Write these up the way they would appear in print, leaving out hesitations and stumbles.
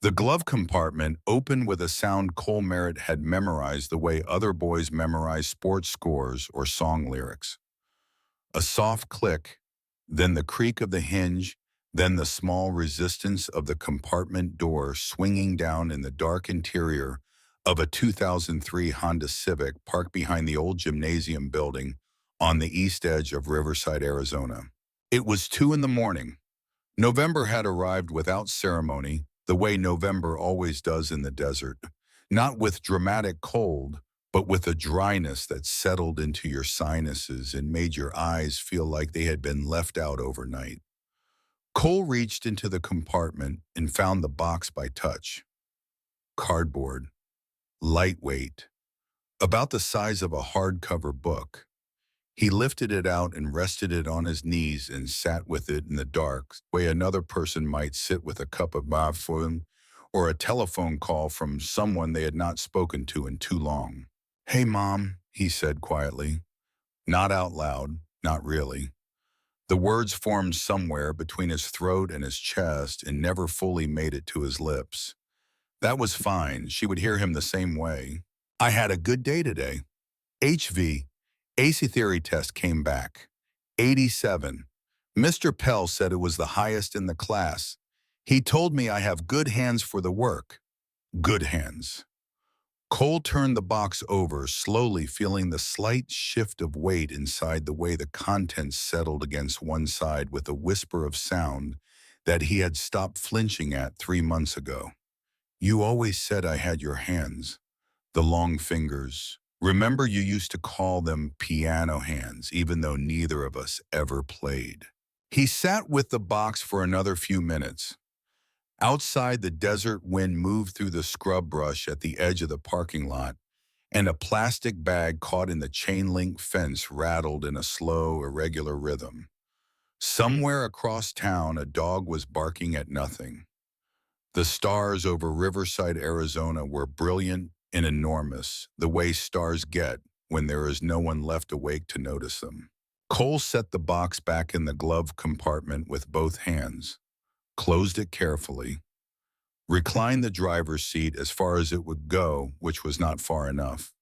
The glove compartment opened with a sound Cole Merritt had memorized the way other boys memorize sports scores or song lyrics. A soft click, then the creak of the hinge, then the small resistance of the compartment door swinging down in the dark interior of a 2003 Honda Civic parked behind the old gymnasium building on the east edge of Riverside, Arizona. It was 2 in the morning. November had arrived without ceremony, the way November always does in the desert, not with dramatic cold, but with a dryness that settled into your sinuses and made your eyes feel like they had been left out overnight. Cole reached into the compartment and found the box by touch. Cardboard, lightweight, about the size of a hardcover book. He lifted it out and rested it on his knees and sat with it in the dark, the way another person might sit with a cup of coffee or a telephone call from someone they had not spoken to in too long. "Hey, Mom," he said quietly. Not out loud, not really. The words formed somewhere between his throat and his chest and never fully made it to his lips. That was fine. She would hear him the same way. "I had a good day today. HV, AC theory test came back. 87. Mr. Pell said it was the highest in the class. He told me I have good hands for the work." Good hands. Cole turned the box over, slowly feeling the slight shift of weight inside the way the contents settled against one side with a whisper of sound that he had stopped flinching at 3 months ago. "You always said I had your hands. The long fingers. Remember you used to call them piano hands, even though neither of us ever played." He sat with the box for another few minutes. Outside, the desert wind moved through the scrub brush at the edge of the parking lot, and a plastic bag caught in the chain-link fence rattled in a slow, irregular rhythm. Somewhere across town, a dog was barking at nothing. The stars over Riverside, Arizona were brilliant and enormous, the way stars get when there is no one left awake to notice them. Cole set the box back in the glove compartment with both hands, closed it carefully, reclined the driver's seat as far as it would go, which was not far enough,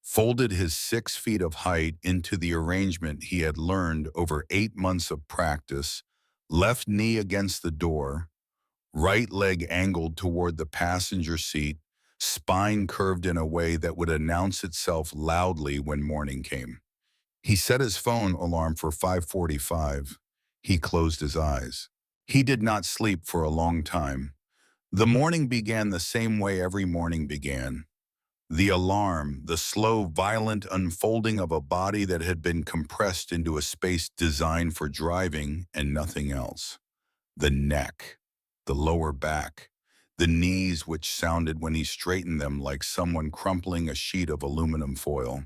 folded his 6 feet of height into the arrangement he had learned over 8 months of practice, left knee against the door, right leg angled toward the passenger seat, spine curved in a way that would announce itself loudly when morning came. He set his phone alarm for 5:45. He closed his eyes. He did not sleep for a long time. The morning began the same way every morning began. The alarm, the slow, violent unfolding of a body that had been compressed into a space designed for driving and nothing else. The neck, the lower back, the knees which sounded when he straightened them like someone crumpling a sheet of aluminum foil.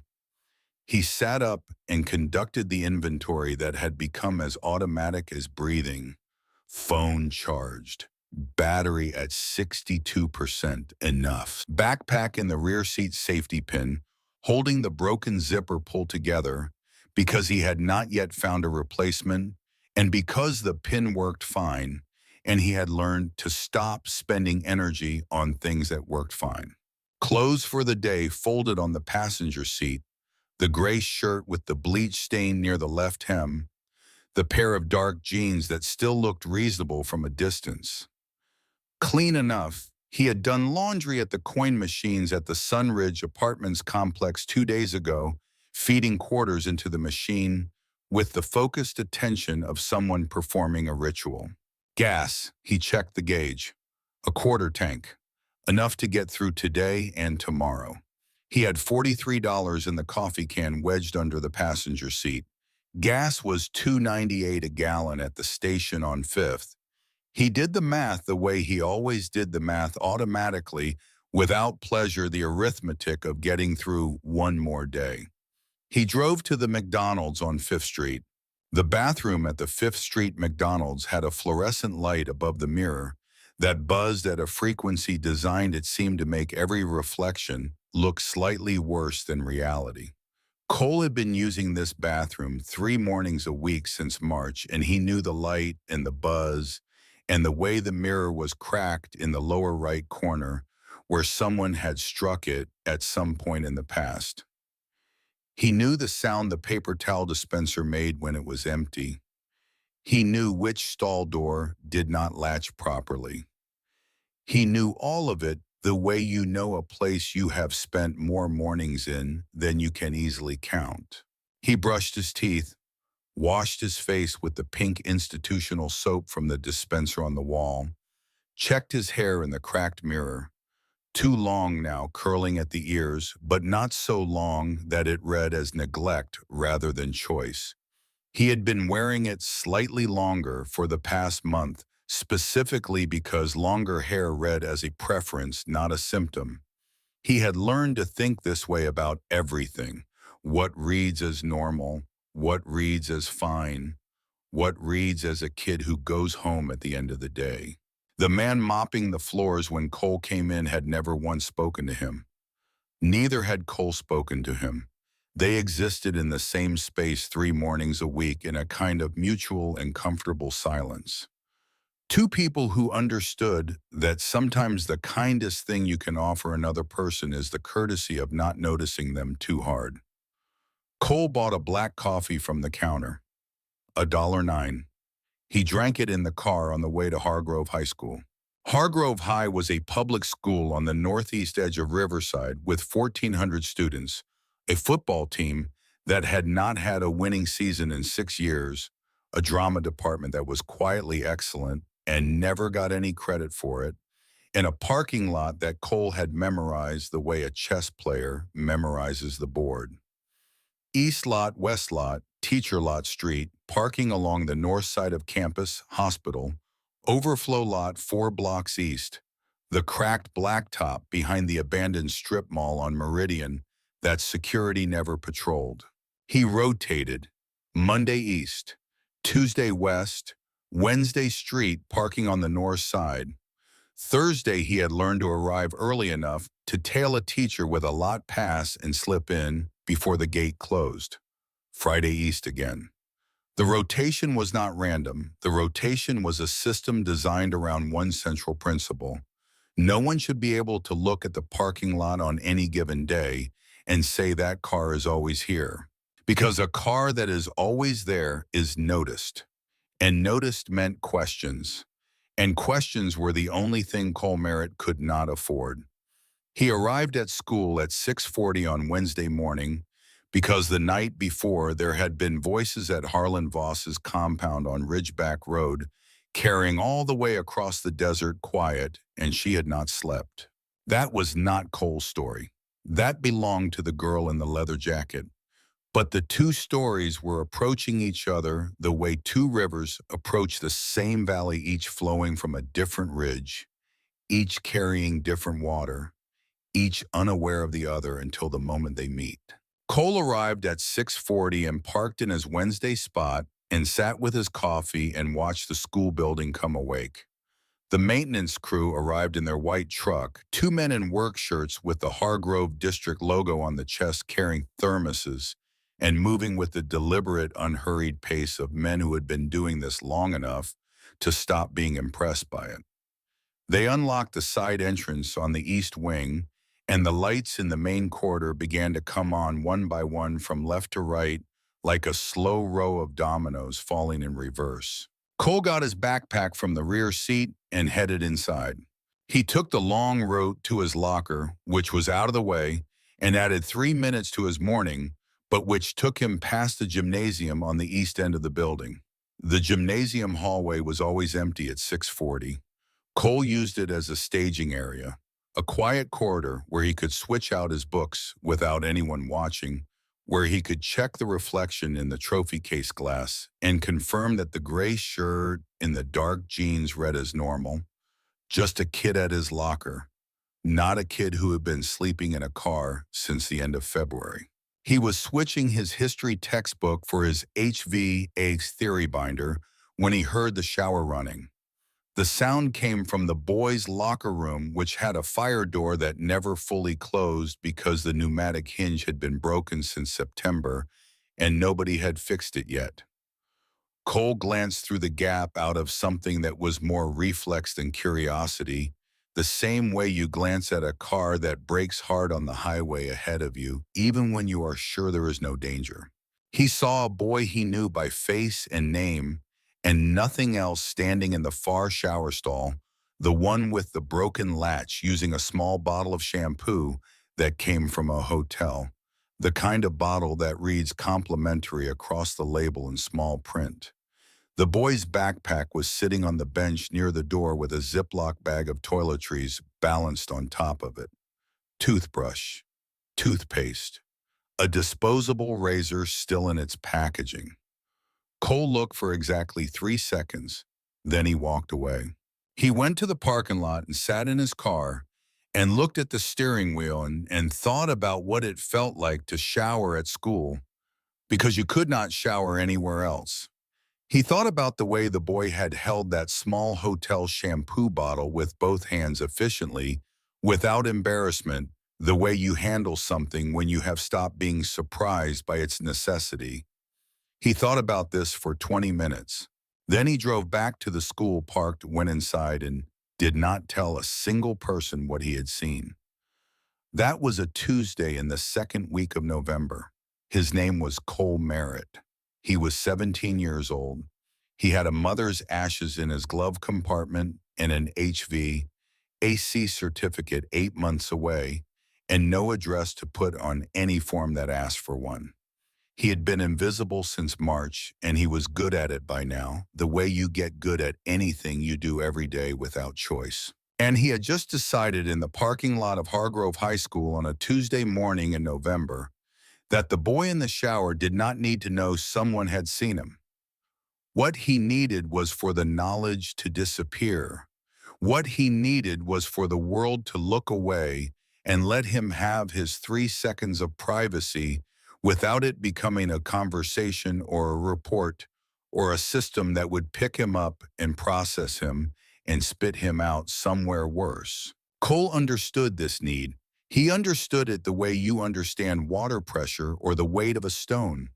He sat up and conducted the inventory that had become as automatic as breathing. Phone charged. Battery at 62%, enough. Backpack in the rear seat safety pin, holding the broken zipper pulled together because he had not yet found a replacement and because the pin worked fine and he had learned to stop spending energy on things that worked fine. Clothes for the day folded on the passenger seat, the gray shirt with the bleach stain near the left hem, the pair of dark jeans that still looked reasonable from a distance. Clean enough, he had done laundry at the coin machines at the Sunridge Apartments complex 2 days ago, feeding quarters into the machine with the focused attention of someone performing a ritual. Gas, he checked the gauge. A quarter tank, enough to get through today and tomorrow. He had $43 in the coffee can wedged under the passenger seat. Gas was $2.98 a gallon at the station on 5th. He did the math the way he always did the math, automatically, without pleasure, the arithmetic of getting through one more day. He drove to the McDonald's on 5th Street. The bathroom at the 5th Street McDonald's had a fluorescent light above the mirror that buzzed at a frequency designed, it seemed, to make every reflection look slightly worse than reality. Cole had been using this bathroom 3 mornings a week since March, and he knew the light and the buzz and the way the mirror was cracked in the lower right corner where someone had struck it at some point in the past. He knew the sound the paper towel dispenser made when it was empty. He knew which stall door did not latch properly. He knew all of it the way you know a place you have spent more mornings in than you can easily count. He brushed his teeth, washed his face with the pink institutional soap from the dispenser on the wall, checked his hair in the cracked mirror, too long now, curling at the ears, but not so long that it read as neglect rather than choice. He had been wearing it slightly longer for the past month, specifically because longer hair read as a preference, not a symptom. He had learned to think this way about everything: what reads as normal, what reads as fine, what reads as a kid who goes home at the end of the day. The man mopping the floors when Cole came in had never once spoken to him. Neither had Cole spoken to him. They existed in the same space 3 mornings a week in a kind of mutual and comfortable silence. Two people who understood that sometimes the kindest thing you can offer another person is the courtesy of not noticing them too hard. Cole bought a black coffee from the counter, $1.09. He drank it in the car on the way to Hargrove High School. Hargrove High was a public school on the northeast edge of Riverside with 1,400 students, a football team that had not had a winning season in 6 years, a drama department that was quietly excellent and never got any credit for it, and a parking lot that Cole had memorized the way a chess player memorizes the board. East Lot, West Lot, Teacher Lot Street, parking along the north side of campus, hospital, overflow lot 4 blocks east, the cracked blacktop behind the abandoned strip mall on Meridian that security never patrolled. He rotated, Monday east, Tuesday west, Wednesday street, parking on the north side. Thursday, he had learned to arrive early enough to tail a teacher with a lot pass and slip in before the gate closed. Friday east again. The rotation was not random. The rotation was a system designed around one central principle. No one should be able to look at the parking lot on any given day and say that car is always here. Because a car that is always there is noticed. And noticed meant questions. And questions were the only thing Cole Merritt could not afford. He arrived at school at 6:40 on Wednesday morning because the night before there had been voices at Harlan Voss's compound on Ridgeback Road carrying all the way across the desert quiet, and she had not slept. That was not Cole's story. That belonged to the girl in the leather jacket. But the two stories were approaching each other the way two rivers approach the same valley, each flowing from a different ridge, each carrying different water, each unaware of the other until the moment they meet. Cole arrived at 6:40 and parked in his Wednesday spot and sat with his coffee and watched the school building come awake. The maintenance crew arrived in their white truck, 2 men in work shirts with the Hargrove District logo on the chest carrying thermoses and moving with the deliberate, unhurried pace of men who had been doing this long enough to stop being impressed by it. They unlocked the side entrance on the east wing, and the lights in the main corridor began to come on one by one from left to right like a slow row of dominoes falling in reverse. Cole got his backpack from the rear seat and headed inside. He took the long route to his locker, which was out of the way, and added 3 minutes to his morning, but which took him past the gymnasium on the east end of the building. The gymnasium hallway was always empty at 6:40. Cole used it as a staging area, a quiet corridor where he could switch out his books without anyone watching, where he could check the reflection in the trophy case glass and confirm that the gray shirt and the dark jeans read as normal. Just a kid at his locker, not a kid who had been sleeping in a car since the end of February. He was switching his history textbook for his HVA's theory binder when he heard the shower running. The sound came from the boys' locker room, which had a fire door that never fully closed because the pneumatic hinge had been broken since September and nobody had fixed it yet. Cole glanced through the gap out of something that was more reflex than curiosity, the same way you glance at a car that brakes hard on the highway ahead of you, even when you are sure there is no danger. He saw a boy he knew by face and name, and nothing else standing in the far shower stall, the one with the broken latch using a small bottle of shampoo that came from a hotel, the kind of bottle that reads complimentary across the label in small print. The boy's backpack was sitting on the bench near the door with a Ziploc bag of toiletries balanced on top of it. Toothbrush, toothpaste, a disposable razor still in its packaging. Cole looked for exactly 3 seconds, then he walked away. He went to the parking lot and sat in his car and looked at the steering wheel and thought about what it felt like to shower at school because you could not shower anywhere else. He thought about the way the boy had held that small hotel shampoo bottle with both hands efficiently, without embarrassment, the way you handle something when you have stopped being surprised by its necessity. He thought about this for 20 minutes. Then he drove back to the school, parked, went inside, and did not tell a single person what he had seen. That was a Tuesday in the second week of November. His name was Cole Merritt. He was 17 years old. He had a mother's ashes in his glove compartment and an HVAC certificate 8 months away, and no address to put on any form that asked for one. He had been invisible since March, and he was good at it by now, the way you get good at anything you do every day without choice. And he had just decided in the parking lot of Hargrove High School on a Tuesday morning in November that the boy in the shower did not need to know someone had seen him. What he needed was for the knowledge to disappear. What he needed was for the world to look away and let him have his 3 seconds of privacy without it becoming a conversation or a report or a system that would pick him up and process him and spit him out somewhere worse. Cole understood this need. He understood it the way you understand water pressure or the weight of a stone.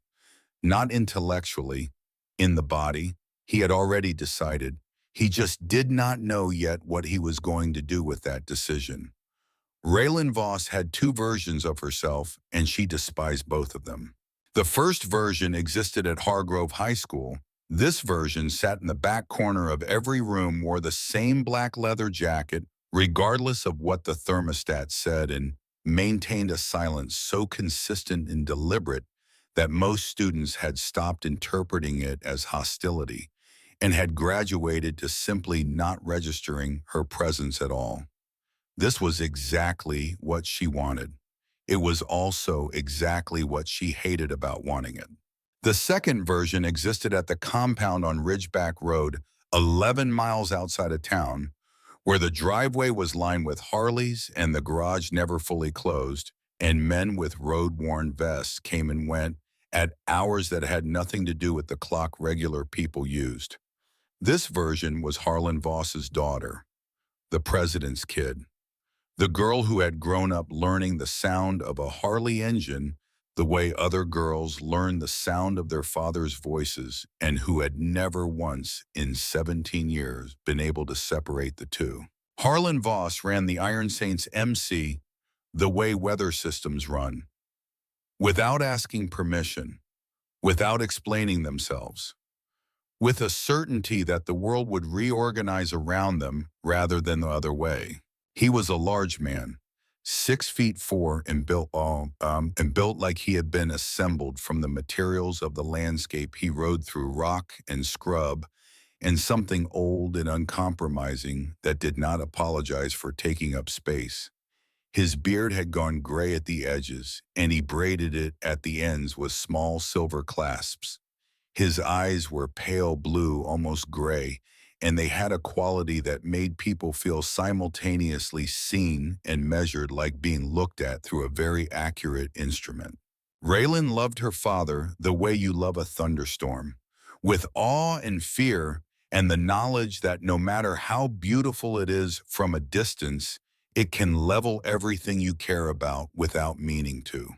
Not intellectually, in the body. He had already decided. He just did not know yet what he was going to do with that decision. Raylan Voss had two versions of herself, and she despised both of them. The first version existed at Hargrove High School. This version sat in the back corner of every room, wore the same black leather jacket, regardless of what the thermostat said, and maintained a silence so consistent and deliberate that most students had stopped interpreting it as hostility and had graduated to simply not registering her presence at all. This was exactly what she wanted. It was also exactly what she hated about wanting it. The second version existed at the compound on Ridgeback Road, 11 miles outside of town, where the driveway was lined with Harleys and the garage never fully closed, and men with road-worn vests came and went at hours that had nothing to do with the clock regular people used. This version was Harlan Voss's daughter, the president's kid. The girl who had grown up learning the sound of a Harley engine the way other girls learned the sound of their father's voices, and who had never once in 17 years been able to separate the two. Harlan Voss ran the Iron Saints MC the way weather systems run, without asking permission, without explaining themselves, with a certainty that the world would reorganize around them rather than the other way. He was a large man, 6'4" and built like he had been assembled from the materials of the landscape he rode through, rock and scrub, and something old and uncompromising that did not apologize for taking up space. His beard had gone gray at the edges, and he braided it at the ends with small silver clasps. His eyes were pale blue, almost gray, and they had a quality that made people feel simultaneously seen and measured, like being looked at through a very accurate instrument. Raylan loved her father the way you love a thunderstorm, with awe and fear, and the knowledge that no matter how beautiful it is from a distance, it can level everything you care about without meaning to.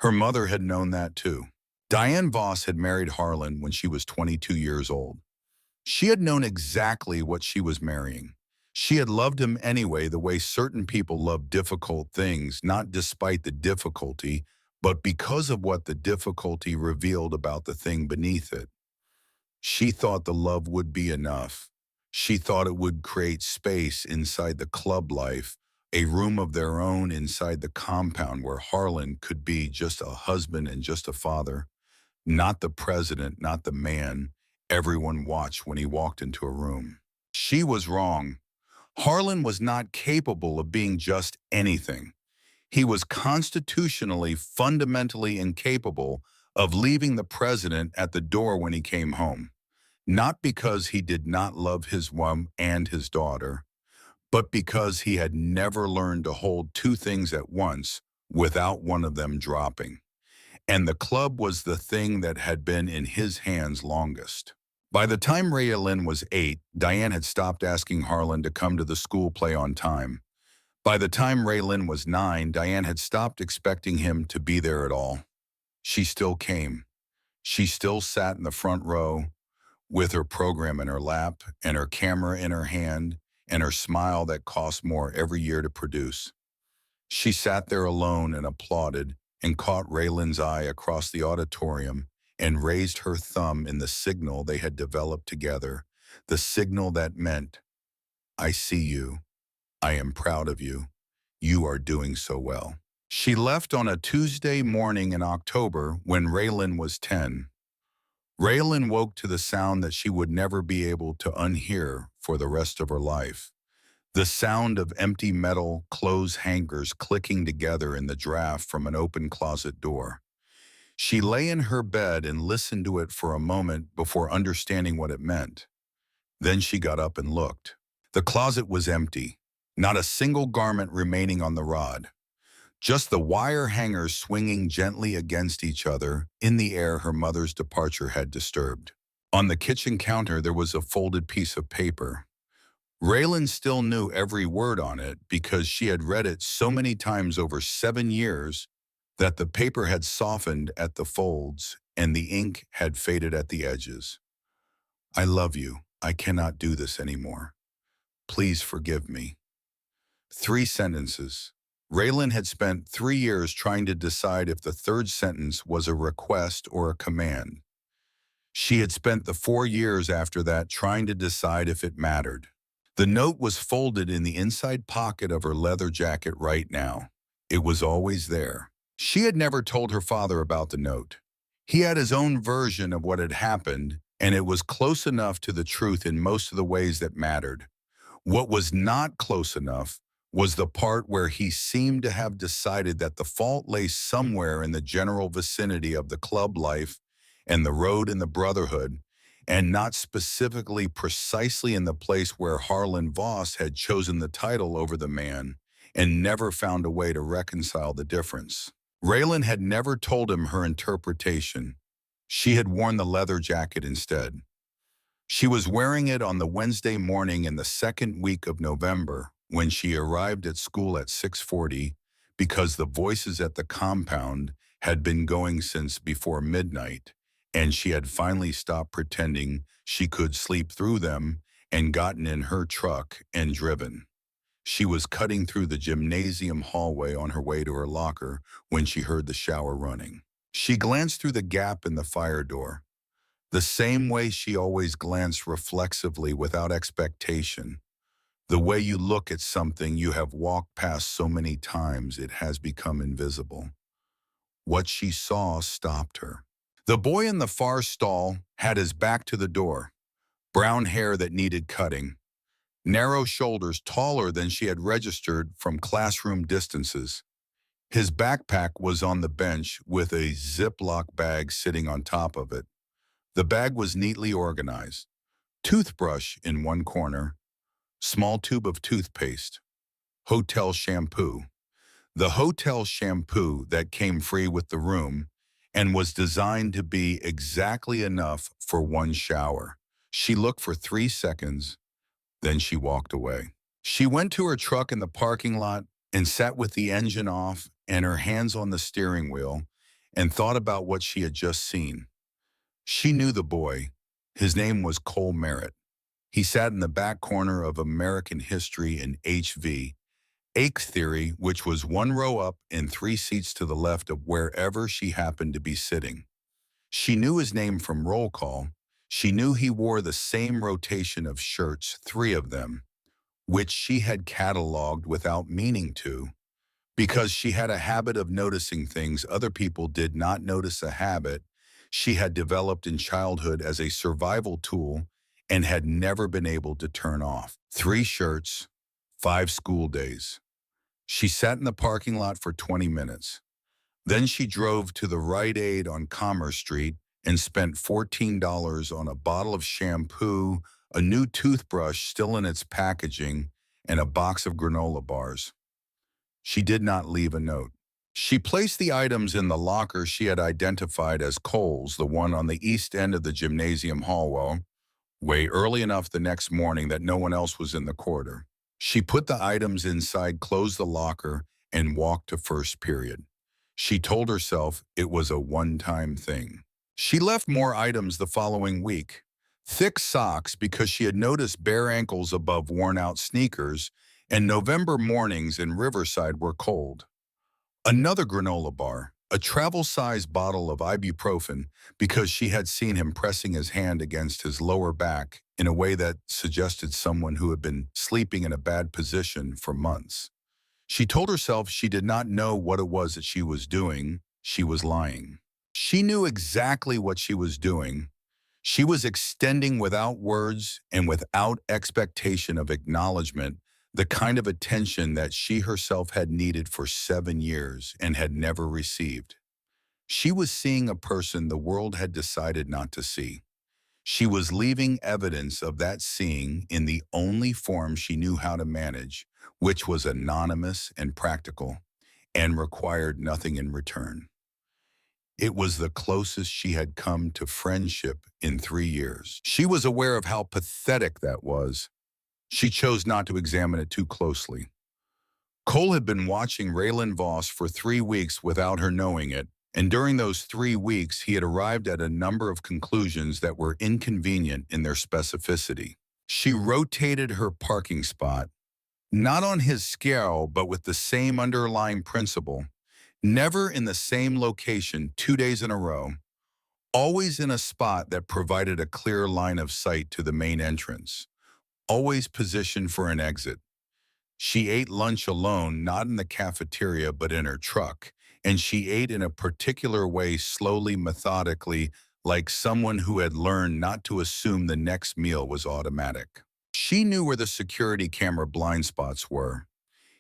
Her mother had known that too. Diane Voss had married Harlan when she was 22 years old. She had known exactly what she was marrying. She had loved him anyway, the way certain people love difficult things, not despite the difficulty, but because of what the difficulty revealed about the thing beneath it. She thought the love would be enough. She thought it would create space inside the club life, a room of their own inside the compound where Harlan could be just a husband and just a father, not the president, not the man everyone watched when he walked into a room. She was wrong. Harlan was not capable of being just anything. He was constitutionally, fundamentally incapable of leaving the president at the door when he came home. Not because he did not love his wife and his daughter, but because he had never learned to hold two things at once without one of them dropping. And the club was the thing that had been in his hands longest. By the time Rayalyn was 8, Diane had stopped asking Harlan to come to the school play on time. By the time Rayalyn was 9, Diane had stopped expecting him to be there at all. She still came. She still sat in the front row with her program in her lap and her camera in her hand and her smile that cost more every year to produce. She sat there alone and applauded and caught Raylan's eye across the auditorium and raised her thumb in the signal they had developed together, the signal that meant, "I see you. I am proud of you. You are doing so well." She left on a Tuesday morning in October when Raylan was 10. Raylan woke to the sound that she would never be able to unhear for the rest of her life. The sound of empty metal clothes hangers clicking together in the draft from an open closet door. She lay in her bed and listened to it for a moment before understanding what it meant. Then she got up and looked. The closet was empty, not a single garment remaining on the rod. Just the wire hangers swinging gently against each other in the air her mother's departure had disturbed. On the kitchen counter there was a folded piece of paper. Raylan still knew every word on it because she had read it so many times over 7 years that the paper had softened at the folds and the ink had faded at the edges. "I love you. I cannot do this anymore. Please forgive me." 3 sentences. Raylan had spent 3 years trying to decide if the third sentence was a request or a command. She had spent the 4 years after that trying to decide if it mattered. The note was folded in the inside pocket of her leather jacket right now. It was always there. She had never told her father about the note. He had his own version of what had happened, and it was close enough to the truth in most of the ways that mattered. What was not close enough was the part where he seemed to have decided that the fault lay somewhere in the general vicinity of the club life and the road and the brotherhood, and not specifically precisely in the place where Harlan Voss had chosen the title over the man and never found a way to reconcile the difference. Raylan had never told him her interpretation. She had worn the leather jacket instead. She was wearing it on the Wednesday morning in the second week of November when she arrived at school at 6:40 because the voices at the compound had been going since before midnight, and she had finally stopped pretending she could sleep through them and gotten in her truck and driven. She was cutting through the gymnasium hallway on her way to her locker when she heard the shower running. She glanced through the gap in the fire door, the same way she always glanced reflexively without expectation. The way you look at something you have walked past so many times it has become invisible. What she saw stopped her. The boy in the far stall had his back to the door, brown hair that needed cutting, narrow shoulders taller than she had registered from classroom distances. His backpack was on the bench with a Ziploc bag sitting on top of it. The bag was neatly organized. Toothbrush in one corner, small tube of toothpaste, hotel shampoo. The hotel shampoo that came free with the room and was designed to be exactly enough for one shower. She looked for 3 seconds, then she walked away. She went to her truck in the parking lot and sat with the engine off and her hands on the steering wheel and thought about what she had just seen. She knew the boy. His name was Cole Merritt. He sat in the back corner of American History and HV, Ake Theory, which was one row up and three seats to the left of wherever she happened to be sitting. She knew his name from roll call. She knew he wore the same rotation of shirts, three of them, which she had cataloged without meaning to, because she had a habit of noticing things other people did not notice, a habit she had developed in childhood as a survival tool and had never been able to turn off. Three shirts, 5 school days. She sat in the parking lot for 20 minutes. Then she drove to the Rite Aid on Commerce Street and spent $14 on a bottle of shampoo, a new toothbrush still in its packaging, and a box of granola bars. She did not leave a note. She placed the items in the locker she had identified as Cole's, the one on the east end of the gymnasium hallway, way early enough the next morning that no one else was in the corridor. She put the items inside, closed the locker, and walked to first period. She told herself it was a one-time thing. She left more items the following week. Thick socks because she had noticed bare ankles above worn-out sneakers, and November mornings in Riverside were cold. Another granola bar, a travel-size bottle of ibuprofen because she had seen him pressing his hand against his lower back in a way that suggested someone who had been sleeping in a bad position for months. She told herself she did not know what it was that she was doing. She was lying. She knew exactly what she was doing. She was extending without words and without expectation of acknowledgement the kind of attention that she herself had needed for 7 years and had never received. She was seeing a person the world had decided not to see. She was leaving evidence of that seeing in the only form she knew how to manage, which was anonymous and practical, and required nothing in return. It was the closest she had come to friendship in 3 years. She was aware of how pathetic that was. She chose not to examine it too closely. Cole had been watching Raylan Voss for 3 weeks without her knowing it, and during those 3 weeks he had arrived at a number of conclusions that were inconvenient in their specificity. She rotated her parking spot, not on his scale but with the same underlying principle, never in the same location 2 days in a row, always in a spot that provided a clear line of sight to the main entrance, always positioned for an exit. She ate lunch alone, not in the cafeteria but in her truck, and she ate in a particular way, slowly, methodically, like someone who had learned not to assume the next meal was automatic. She knew where the security camera blind spots were.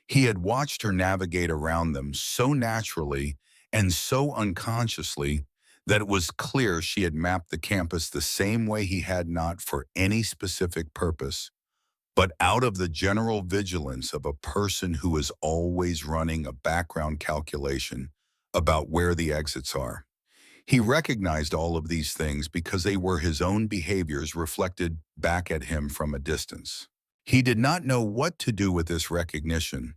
He had watched her navigate around them so naturally and so unconsciously that it was clear she had mapped the campus the same way he had, not for any specific purpose, but out of the general vigilance of a person who is always running a background calculation about where the exits are. He recognized all of these things because they were his own behaviors reflected back at him from a distance. He did not know what to do with this recognition.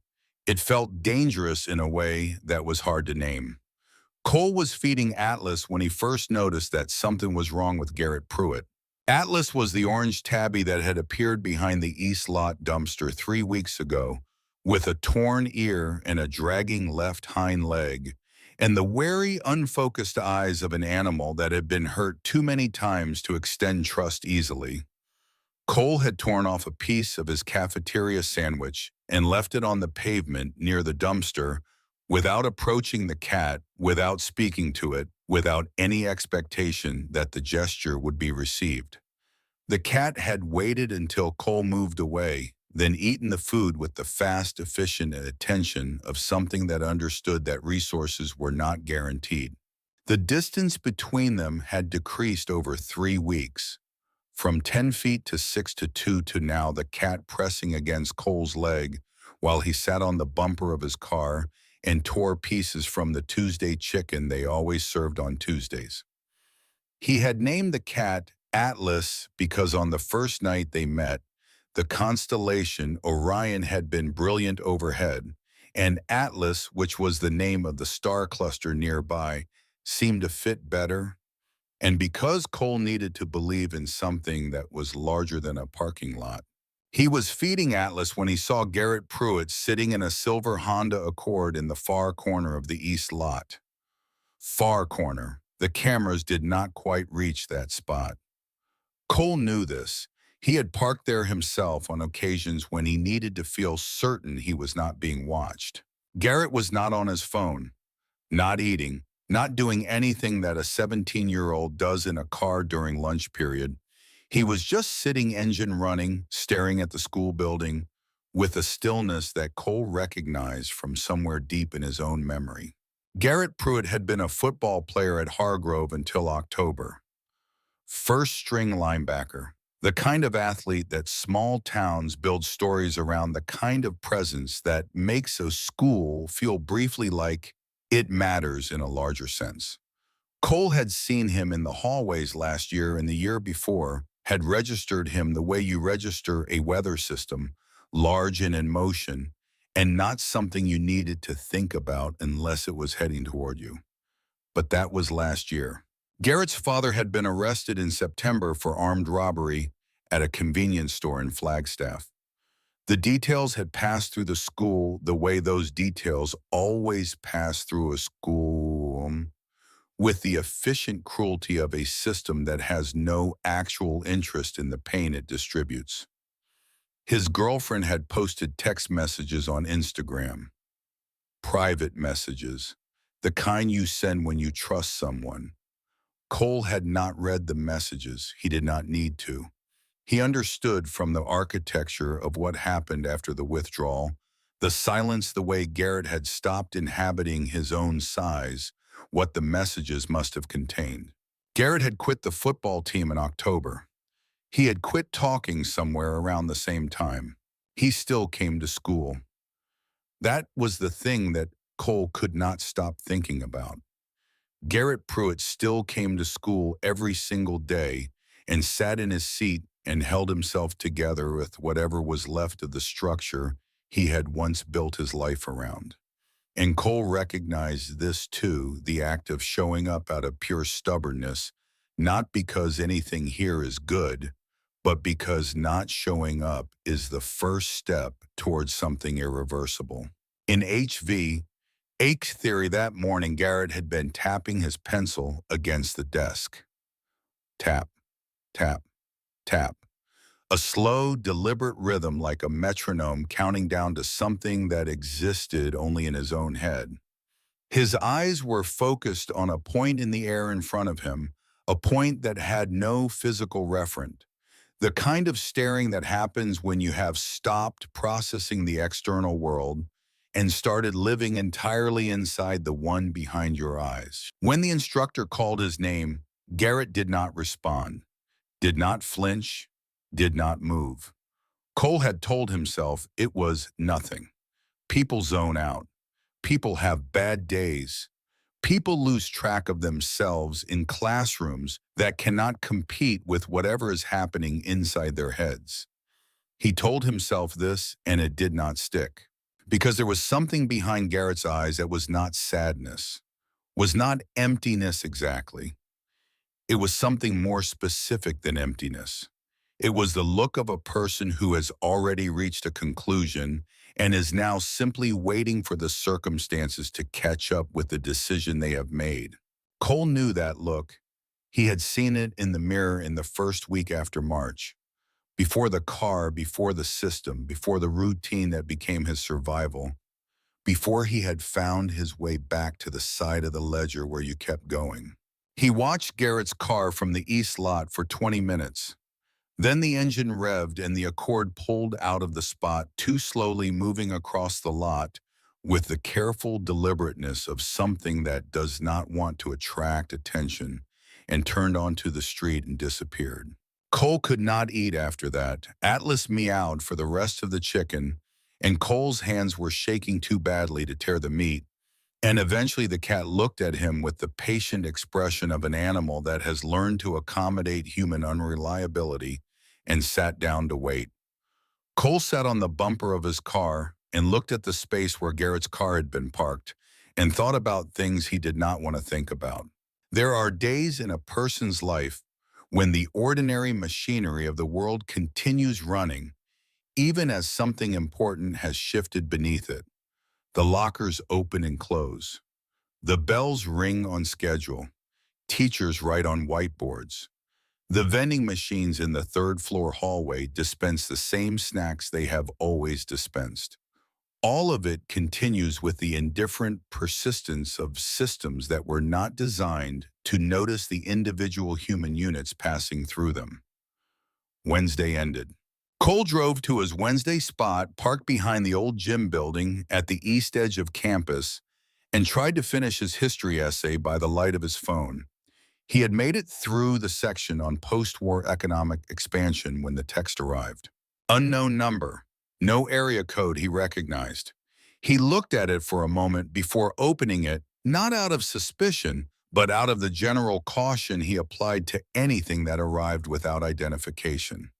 It felt dangerous in a way that was hard to name. Cole was feeding Atlas when he first noticed that something was wrong with Garrett Pruitt. Atlas was the orange tabby that had appeared behind the East Lot dumpster 3 weeks ago, with a torn ear and a dragging left hind leg, and the wary, unfocused eyes of an animal that had been hurt too many times to extend trust easily. Cole had torn off a piece of his cafeteria sandwich and left it on the pavement near the dumpster without approaching the cat, without speaking to it, without any expectation that the gesture would be received. The cat had waited until Cole moved away, then eaten the food with the fast, efficient attention of something that understood that resources were not guaranteed. The distance between them had decreased over 3 weeks, from 10 feet to 6 to 2 to now the cat pressing against Cole's leg while he sat on the bumper of his car and tore pieces from the Tuesday chicken they always served on Tuesdays. He had named the cat Atlas because on the first night they met, the constellation Orion had been brilliant overhead, and Atlas, which was the name of the star cluster nearby, seemed to fit better. And because Cole needed to believe in something that was larger than a parking lot, he was feeding Atlas when he saw Garrett Pruitt sitting in a silver Honda Accord in the far corner of the east lot. Far corner. The cameras did not quite reach that spot. Cole knew this. He had parked there himself on occasions when he needed to feel certain he was not being watched. Garrett was not on his phone, not eating, not doing anything that a 17-year-old does in a car during lunch period. He was just sitting engine running, staring at the school building, with a stillness that Cole recognized from somewhere deep in his own memory. Garrett Pruitt had been a football player at Hargrove until October. First-string linebacker, the kind of athlete that small towns build stories around, the kind of presence that makes a school feel briefly like it matters in a larger sense. Cole had seen him in the hallways last year and the year before, had registered him the way you register a weather system, large and in motion, and not something you needed to think about unless it was heading toward you. But that was last year. Garrett's father had been arrested in September for armed robbery at a convenience store in Flagstaff. The details had passed through the school the way those details always pass through a school, with the efficient cruelty of a system that has no actual interest in the pain it distributes. His girlfriend had posted text messages on Instagram, private messages, the kind you send when you trust someone. Cole had not read the messages. He did not need to. He understood from the architecture of what happened after the withdrawal, the silence, the way Garrett had stopped inhabiting his own size, what the messages must have contained. Garrett had quit the football team in October. He had quit talking somewhere around the same time. He still came to school. That was the thing that Cole could not stop thinking about. Garrett Pruitt still came to school every single day and sat in his seat and held himself together with whatever was left of the structure he had once built his life around. And Cole recognized this too, the act of showing up out of pure stubbornness, not because anything here is good, but because not showing up is the first step towards something irreversible. In HV, Ache theory, that morning Garrett had been tapping his pencil against the desk. Tap, tap, tap. A slow, deliberate rhythm like a metronome counting down to something that existed only in his own head. His eyes were focused on a point in the air in front of him, a point that had no physical referent. The kind of staring that happens when you have stopped processing the external world and started living entirely inside the one behind your eyes. When the instructor called his name, Garrett did not respond, did not flinch, did not move. Cole had told himself it was nothing. People zone out. People have bad days. People lose track of themselves in classrooms that cannot compete with whatever is happening inside their heads. He told himself this, and it did not stick. Because there was something behind Garrett's eyes that was not sadness, was not emptiness exactly. It was something more specific than emptiness. It was the look of a person who has already reached a conclusion and is now simply waiting for the circumstances to catch up with the decision they have made. Cole knew that look. He had seen it in the mirror in the first week after March. Before the car, before the system, before the routine that became his survival, before he had found his way back to the side of the ledger where you kept going. He watched Garrett's car from the east lot for 20 minutes. Then the engine revved and the Accord pulled out of the spot, too slowly moving across the lot with the careful deliberateness of something that does not want to attract attention, and turned onto the street and disappeared. Cole could not eat after that. Atlas meowed for the rest of the chicken, and Cole's hands were shaking too badly to tear the meat. And eventually the cat looked at him with the patient expression of an animal that has learned to accommodate human unreliability and sat down to wait. Cole sat on the bumper of his car and looked at the space where Garrett's car had been parked and thought about things he did not want to think about. There are days in a person's life when the ordinary machinery of the world continues running, even as something important has shifted beneath it. The lockers open and close. The bells ring on schedule. Teachers write on whiteboards. The vending machines in the third-floor hallway dispense the same snacks they have always dispensed. All of it continues with the indifferent persistence of systems that were not designed to notice the individual human units passing through them. Wednesday ended. Cole drove to his Wednesday spot parked behind the old gym building at the east edge of campus and tried to finish his history essay by the light of his phone. He had made it through the section on post-war economic expansion when the text arrived. Unknown number. No area code he recognized. He looked at it for a moment before opening it, not out of suspicion, but out of the general caution he applied to anything that arrived without identification.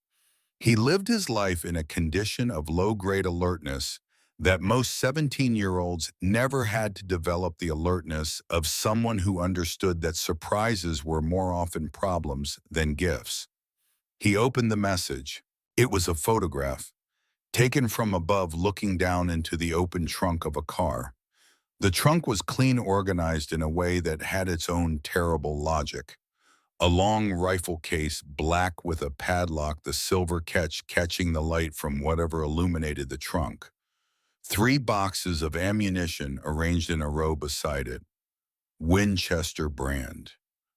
He lived his life in a condition of low-grade alertness that most 17-year-olds never had to develop the alertness of someone who understood that surprises were more often problems than gifts. He opened the message. It was a photograph, taken from above looking down into the open trunk of a car. The trunk was clean organized in a way that had its own terrible logic. A long rifle case, black with a padlock, the silver catch catching the light from whatever illuminated the trunk. 3 boxes of ammunition arranged in a row beside it. Winchester brand.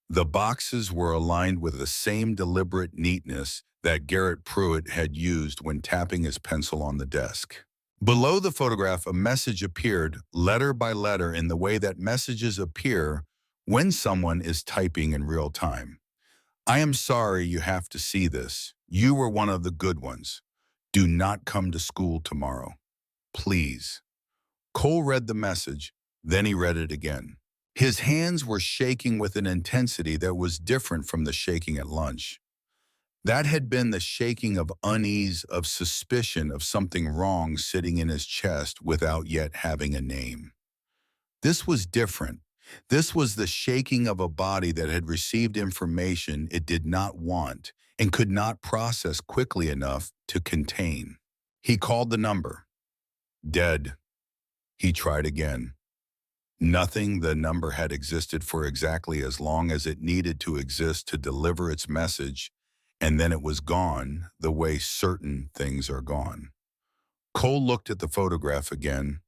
The boxes were aligned with the same deliberate neatness that Garrett Pruitt had used when tapping his pencil on the desk. Below the photograph, a message appeared, letter by letter, in the way that messages appear when someone is typing in real time. I am sorry you have to see this. You were one of the good ones. Do not come to school tomorrow. Please. Cole read the message, then he read it again. His hands were shaking with an intensity that was different from the shaking at lunch. That had been the shaking of unease, of suspicion of something wrong sitting in his chest without yet having a name. This was different. This was the shaking of a body that had received information it did not want and could not process quickly enough to contain. He called the number. Dead. He tried again. Nothing. The number had existed for exactly as long as it needed to exist to deliver its message, and then it was gone, the way certain things are gone. Cole looked at the photograph again.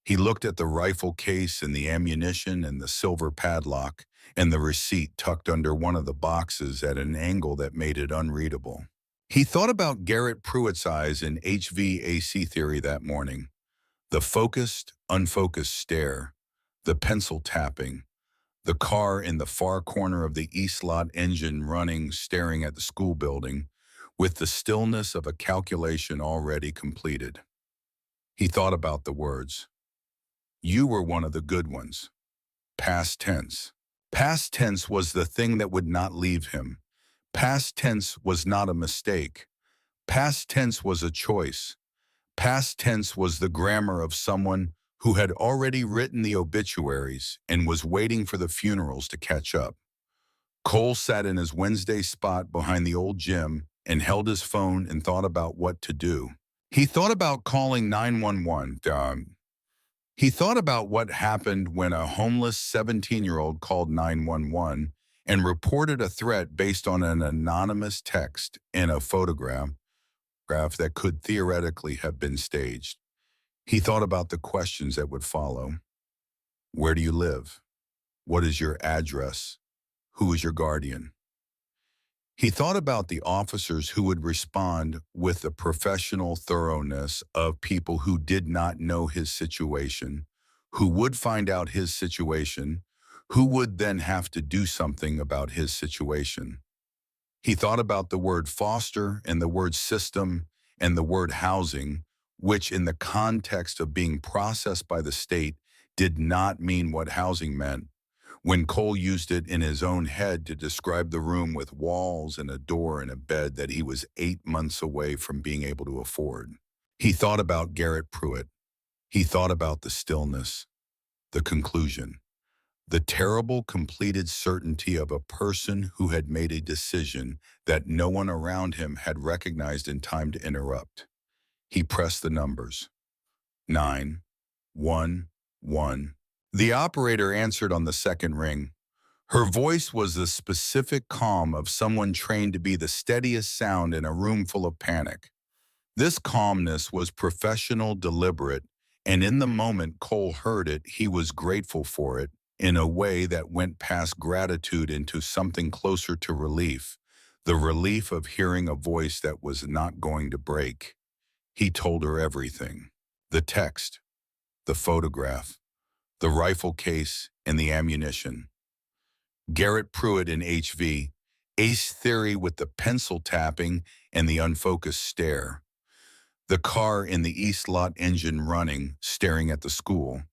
He looked at the rifle case and the ammunition and the silver padlock and the receipt tucked under one of the boxes at an angle that made it unreadable. He thought about Garrett Pruitt's eyes in HVAC theory that morning. The focused, unfocused stare, the pencil tapping, the car in the far corner of the east lot engine running, staring at the school building, with the stillness of a calculation already completed. He thought about the words. You were one of the good ones. Past tense. Past tense was the thing that would not leave him. Past tense was not a mistake. Past tense was a choice. Past tense was the grammar of someone who had already written the obituaries and was waiting for the funerals to catch up. Cole sat in his Wednesday spot behind the old gym and held his phone and thought about what to do. He thought about calling 911. He thought about what happened when a homeless 17-year-old called 911 and reported a threat based on an anonymous text and a photograph that could theoretically have been staged. He thought about the questions that would follow. Where do you live? What is your address? Who is your guardian? He thought about the officers who would respond with the professional thoroughness of people who did not know his situation, who would find out his situation, who would then have to do something about his situation. He thought about the word foster and the word system and the word housing, which in the context of being processed by the state did not mean what housing meant, when Cole used it in his own head to describe the room with walls and a door and a bed that he was 8 months away from being able to afford. He thought about Garrett Pruitt. He thought about the stillness, the conclusion. The terrible, completed certainty of a person who had made a decision that no one around him had recognized in time to interrupt. He pressed the numbers. 911. The operator answered on the second ring. Her voice was the specific calm of someone trained to be the steadiest sound in a room full of panic. This calmness was professional, deliberate, and in the moment Cole heard it, he was grateful for it in a way that went past gratitude into something closer to relief, the relief of hearing a voice that was not going to break. He told her everything. The text, the photograph, the rifle case, and the ammunition. Garrett Pruitt in HV, Ace Theory with the pencil tapping and the unfocused stare. The car in the east lot engine running, staring at the school.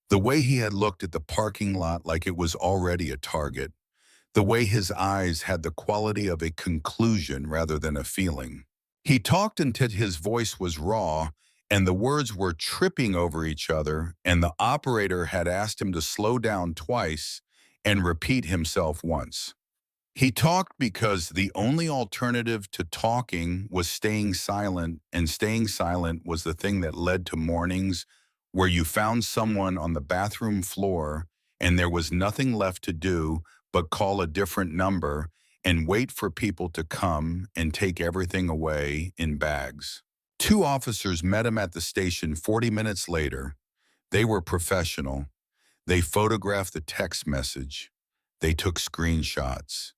The way he had looked at the parking lot like it was already a target. The way his eyes had the quality of a conclusion rather than a feeling. He talked until his voice was raw and the words were tripping over each other, and the operator had asked him to slow down twice and repeat himself once. He talked because the only alternative to talking was staying silent, and staying silent was the thing that led to mornings where you found someone on the bathroom floor and there was nothing left to do but call a different number and wait for people to come and take everything away in bags. Two officers met him at the station 40 minutes later. They were professional. They photographed the text message. They took screenshots.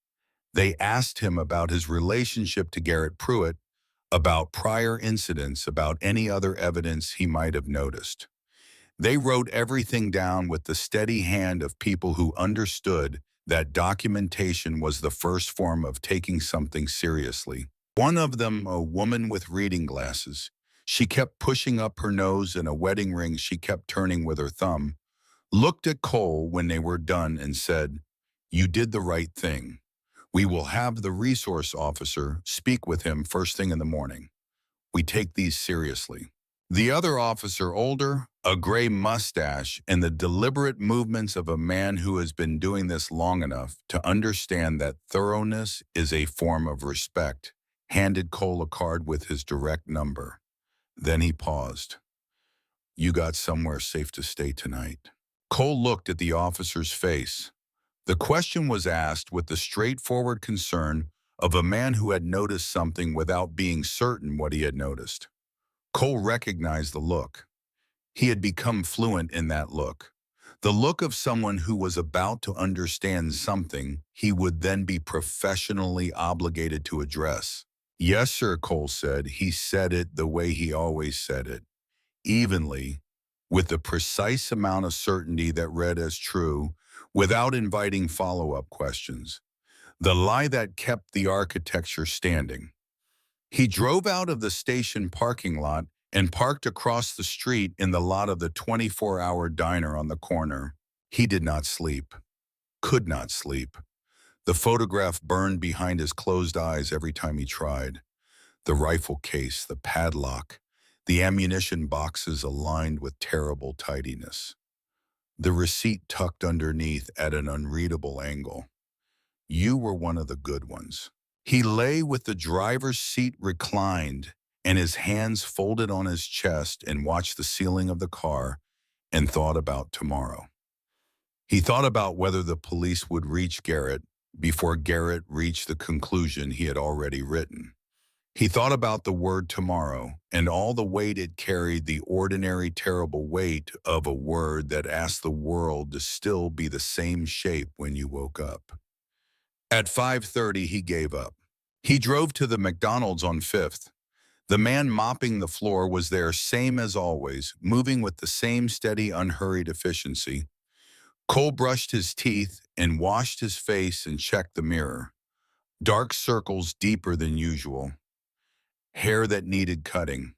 They asked him about his relationship to Garrett Pruitt, about prior incidents, about any other evidence he might have noticed. They wrote everything down with the steady hand of people who understood that documentation was the first form of taking something seriously. One of them, a woman with reading glasses. She kept pushing up her nose and a wedding ring she kept turning with her thumb, looked at Cole when they were done and said, "You did the right thing. We will have the resource officer speak with him first thing in the morning. We take these seriously." The other officer, older, a gray mustache, and the deliberate movements of a man who has been doing this long enough to understand that thoroughness is a form of respect, handed Cole a card with his direct number. Then he paused. "You got somewhere safe to stay tonight." Cole looked at the officer's face. The question was asked with the straightforward concern of a man who had noticed something without being certain what he had noticed. Cole recognized the look. He had become fluent in that look. The look of someone who was about to understand something he would then be professionally obligated to address. "Yes, sir," Cole said. He said it the way he always said it, evenly, with the precise amount of certainty that read as true, without inviting follow-up questions. The lie that kept the architecture standing. He drove out of the station parking lot and parked across the street in the lot of the 24-hour diner on the corner. He did not sleep. Could not sleep. The photograph burned behind his closed eyes every time he tried. The rifle case, the padlock, the ammunition boxes aligned with terrible tidiness. The receipt tucked underneath at an unreadable angle. "You were one of the good ones." He lay with the driver's seat reclined and his hands folded on his chest and watched the ceiling of the car and thought about tomorrow. He thought about whether the police would reach Garrett before Garrett reached the conclusion he had already written. He thought about the word tomorrow and all the weight it carried, the ordinary terrible weight of a word that asked the world to still be the same shape when you woke up. At 5:30, he gave up. He drove to the McDonald's on 5th. The man mopping the floor was there, same as always, moving with the same steady, unhurried efficiency. Cole brushed his teeth and washed his face and checked the mirror. Dark circles deeper than usual. Hair that needed cutting.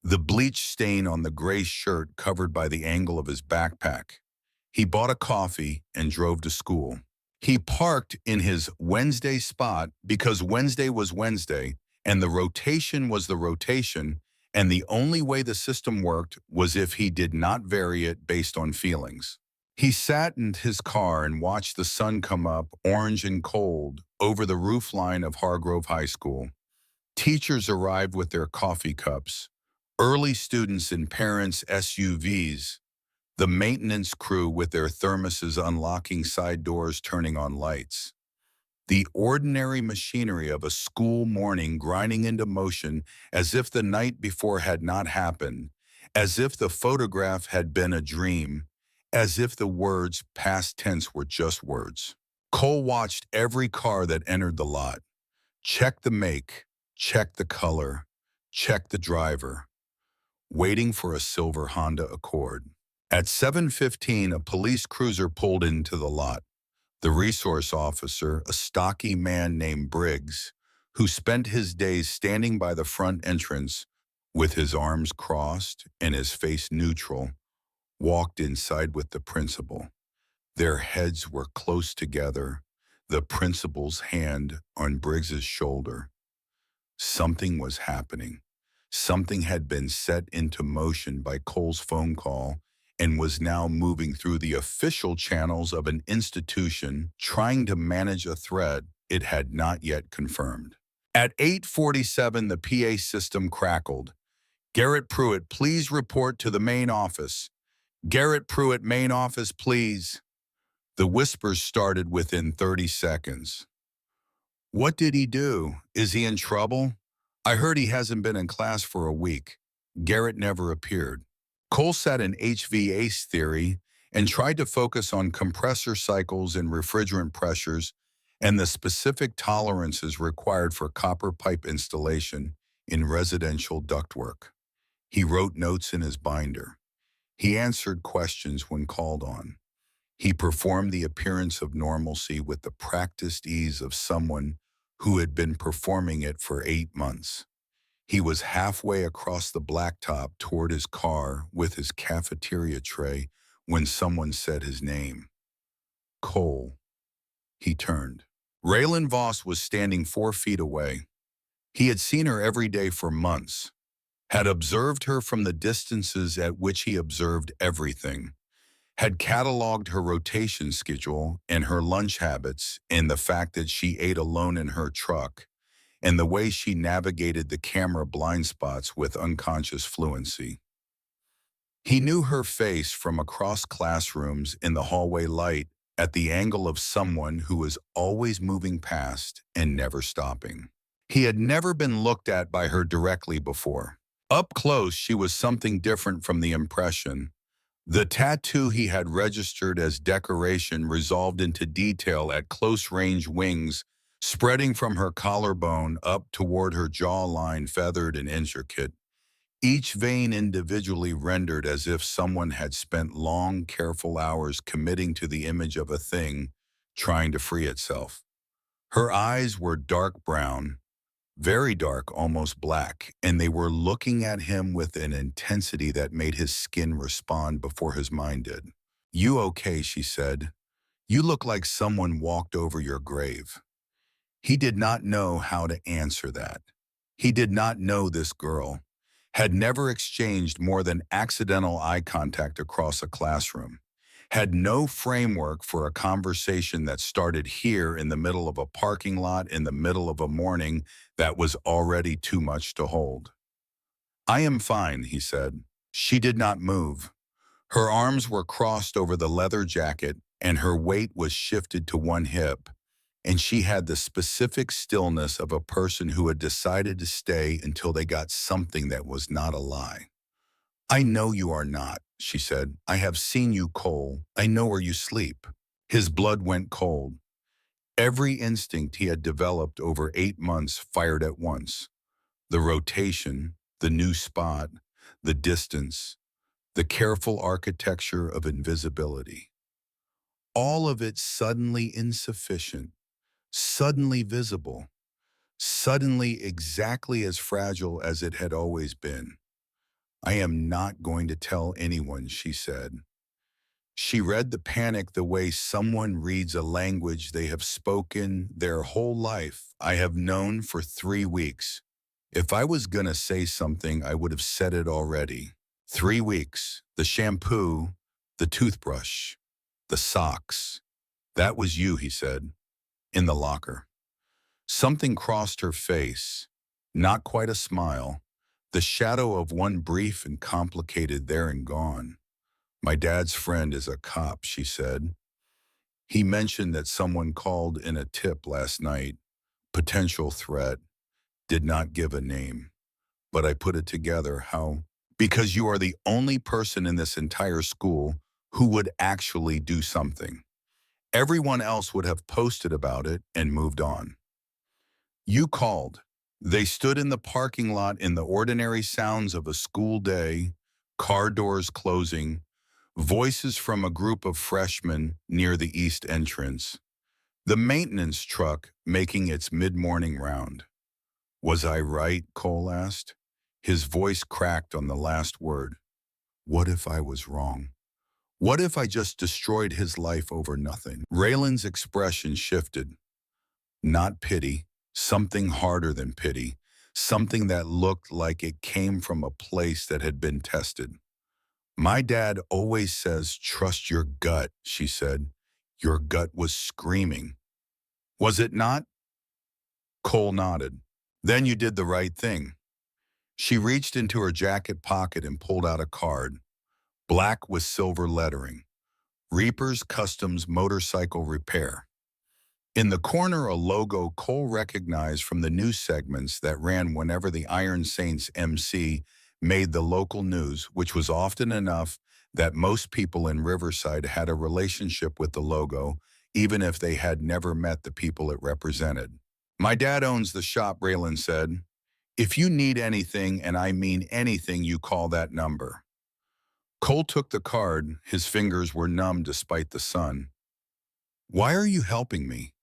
The bleach stain on the gray shirt covered by the angle of his backpack. He bought a coffee and drove to school. He parked in his Wednesday spot because Wednesday was Wednesday, and the rotation was the rotation, and the only way the system worked was if he did not vary it based on feelings. He sat in his car and watched the sun come up, orange and cold, over the roofline of Hargrove High School. Teachers arrived with their coffee cups, early students in parents' SUVs, the maintenance crew with their thermoses unlocking side doors, turning on lights. The ordinary machinery of a school morning grinding into motion as if the night before had not happened, as if the photograph had been a dream, as if the words past tense were just words. Cole watched every car that entered the lot. Check the make, check the color, check the driver, waiting for a silver Honda Accord. At 7:15, a police cruiser pulled into the lot. The resource officer, a stocky man named Briggs, who spent his days standing by the front entrance with his arms crossed and his face neutral, walked inside with the principal. Their heads were close together, the principal's hand on Briggs's shoulder. Something was happening. Something had been set into motion by Cole's phone call and was now moving through the official channels of an institution trying to manage a threat it had not yet confirmed. At 8:47, the PA system crackled. "Garrett Pruitt, please report to the main office. Garrett Pruitt, main office, please." The whispers started within 30 seconds. "What did he do? Is he in trouble? I heard he hasn't been in class for a week." Garrett never appeared. Cole sat in HVAC theory and tried to focus on compressor cycles and refrigerant pressures and the specific tolerances required for copper pipe installation in residential ductwork. He wrote notes in his binder. He answered questions when called on. He performed the appearance of normalcy with the practiced ease of someone who had been performing it for 8 months. He was halfway across the blacktop toward his car with his cafeteria tray when someone said his name. Cole. He turned. Raylan Voss was standing 4 feet away. He had seen her every day for months, had observed her from the distances at which he observed everything, had cataloged her rotation schedule and her lunch habits and the fact that she ate alone in her truck, and the way she navigated the camera blind spots with unconscious fluency. He knew her face from across classrooms in the hallway light at the angle of someone who was always moving past and never stopping. He had never been looked at by her directly before. Up close, she was something different from the impression. The tattoo he had registered as decoration resolved into detail at close-range wings spreading from her collarbone up toward her jawline, feathered and intricate, each vein individually rendered as if someone had spent long, careful hours committing to the image of a thing trying to free itself. Her eyes were dark brown, very dark, almost black, and they were looking at him with an intensity that made his skin respond before his mind did. "You okay?" she said. "You look like someone walked over your grave." He did not know how to answer that. He did not know this girl, had never exchanged more than accidental eye contact across a classroom, had no framework for a conversation that started here in the middle of a parking lot in the middle of a morning that was already too much to hold. "I am fine," he said. She did not move. Her arms were crossed over the leather jacket and her weight was shifted to one hip, and she had the specific stillness of a person who had decided to stay until they got something that was not a lie. "I know you are not," she said. "I have seen you, Cole. I know where you sleep." His blood went cold. Every instinct he had developed over 8 months fired at once. The rotation, the new spot, the distance, the careful architecture of invisibility. All of it suddenly insufficient, suddenly visible, suddenly exactly as fragile as it had always been. "I am not going to tell anyone," she said. She read the panic the way someone reads a language they have spoken their whole life. "I have known for 3 weeks. If I was gonna say something, I would have said it already. 3 weeks. The shampoo, the toothbrush. The socks. That was you, he said, in the locker. Something crossed her face. Not quite a smile. The shadow of one brief and complicated there and gone. My dad's friend is a cop, she said. He mentioned that someone called in a tip last night. Potential threat. Did not give a name. But I put it together how, because you are the only person in this entire school who would actually do something. Everyone else would have posted about it and moved on. You called. They stood in the parking lot in the ordinary sounds of a school day, car doors closing, voices from a group of freshmen near the east entrance, the maintenance truck making its mid-morning round. Was I right? Cole asked. His voice cracked on the last word. What if I was wrong? What if I just destroyed his life over nothing? Raylan's expression shifted. Not pity, something harder than pity, something that looked like it came from a place that had been tested. My dad always says, trust your gut, she said. Your gut was screaming. Was it not? Cole nodded. Then you did the right thing. She reached into her jacket pocket and pulled out a card, black with silver lettering. Reaper's Customs Motorcycle Repair. In the corner, a logo Cole recognized from the news segments that ran whenever the Iron Saints MC made the local news, which was often enough that most people in Riverside had a relationship with the logo, even if they had never met the people it represented. My dad owns the shop, Raylan said. If you need anything, and I mean anything, you call that number. Cole took the card. His fingers were numb despite the sun. Why are you helping me?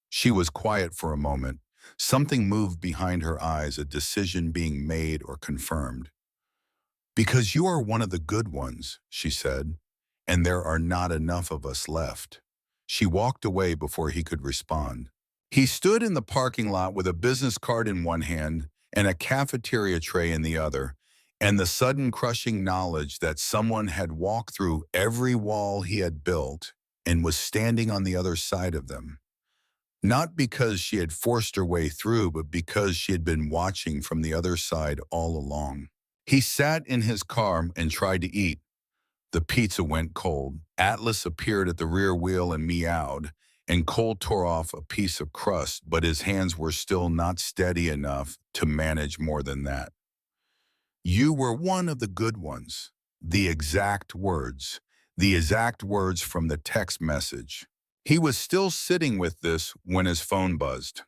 She was quiet for a moment. Something moved behind her eyes, a decision being made or confirmed. Because you are one of the good ones, she said, and there are not enough of us left. She walked away before he could respond. He stood in the parking lot with a business card in one hand and a cafeteria tray in the other, and the sudden crushing knowledge that someone had walked through every wall he had built and was standing on the other side of them. Not because she had forced her way through, but because she had been watching from the other side all along. He sat in his car and tried to eat. The pizza went cold. Atlas appeared at the rear wheel and meowed, and Cole tore off a piece of crust, but his hands were still not steady enough to manage more than that. You were one of the good ones. The exact words. The exact words from the text message. He was still sitting with this when his phone buzzed.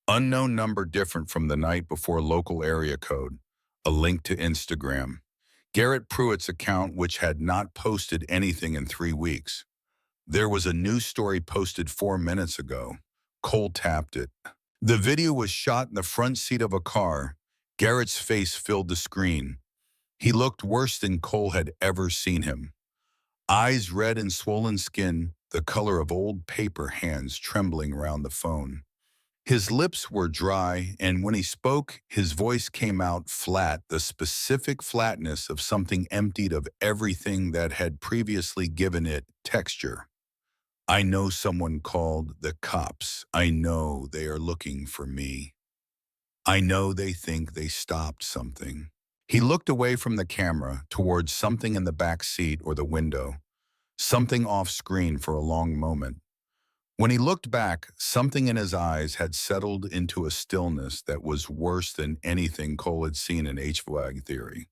Unknown number different from the night before, local area code. A link to Instagram. Garrett Pruitt's account, which had not posted anything in 3 weeks. There was a news story posted 4 minutes ago. Cole tapped it. The video was shot in the front seat of a car. Garrett's face filled the screen. He looked worse than Cole had ever seen him. Eyes red and swollen skin, the color of old paper, hands trembling around the phone. His lips were dry, and when he spoke, his voice came out flat, the specific flatness of something emptied of everything that had previously given it texture. I know someone called the cops. I know they are looking for me. I know they think they stopped something. He looked away from the camera towards something in the back seat or the window, something off screen for a long moment. When he looked back, something in his eyes had settled into a stillness that was worse than anything Cole had seen in HVAC theory.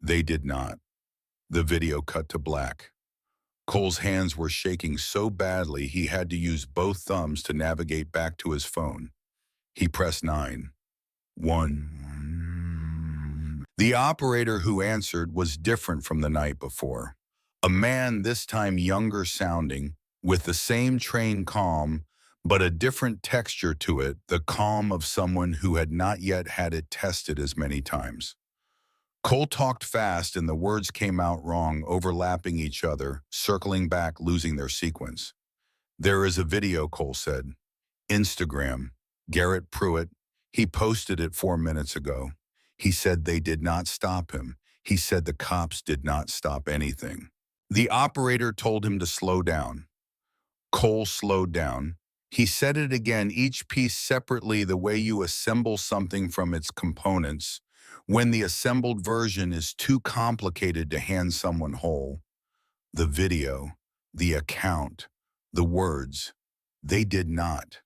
They did not. The video cut to black. Cole's hands were shaking so badly he had to use both thumbs to navigate back to his phone. He pressed 9. 1. The operator who answered was different from the night before. A man, this time younger sounding, with the same trained calm, but a different texture to it, the calm of someone who had not yet had it tested as many times. Cole talked fast and the words came out wrong, overlapping each other, circling back, losing their sequence. There is a video, Cole said. Instagram. Garrett Pruitt. He posted it 4 minutes ago. He said they did not stop him. He said the cops did not stop anything. The operator told him to slow down. Cole slowed down. He said it again, each piece separately, the way you assemble something from its components, when the assembled version is too complicated to hand someone whole. The video, the account, the words, they did not.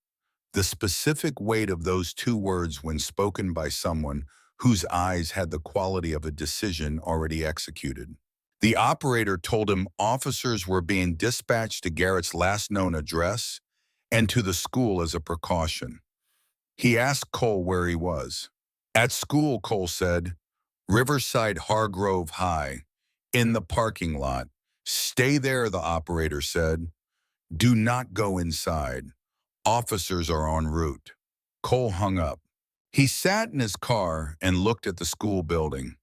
The specific weight of those two words when spoken by someone whose eyes had the quality of a decision already executed. The operator told him officers were being dispatched to Garrett's last known address and to the school as a precaution. He asked Cole where he was. At school, Cole said, Riverside Hargrove High, in the parking lot. Stay there, the operator said. Do not go inside. Officers are en route. Cole hung up. He sat in his car and looked at the school building.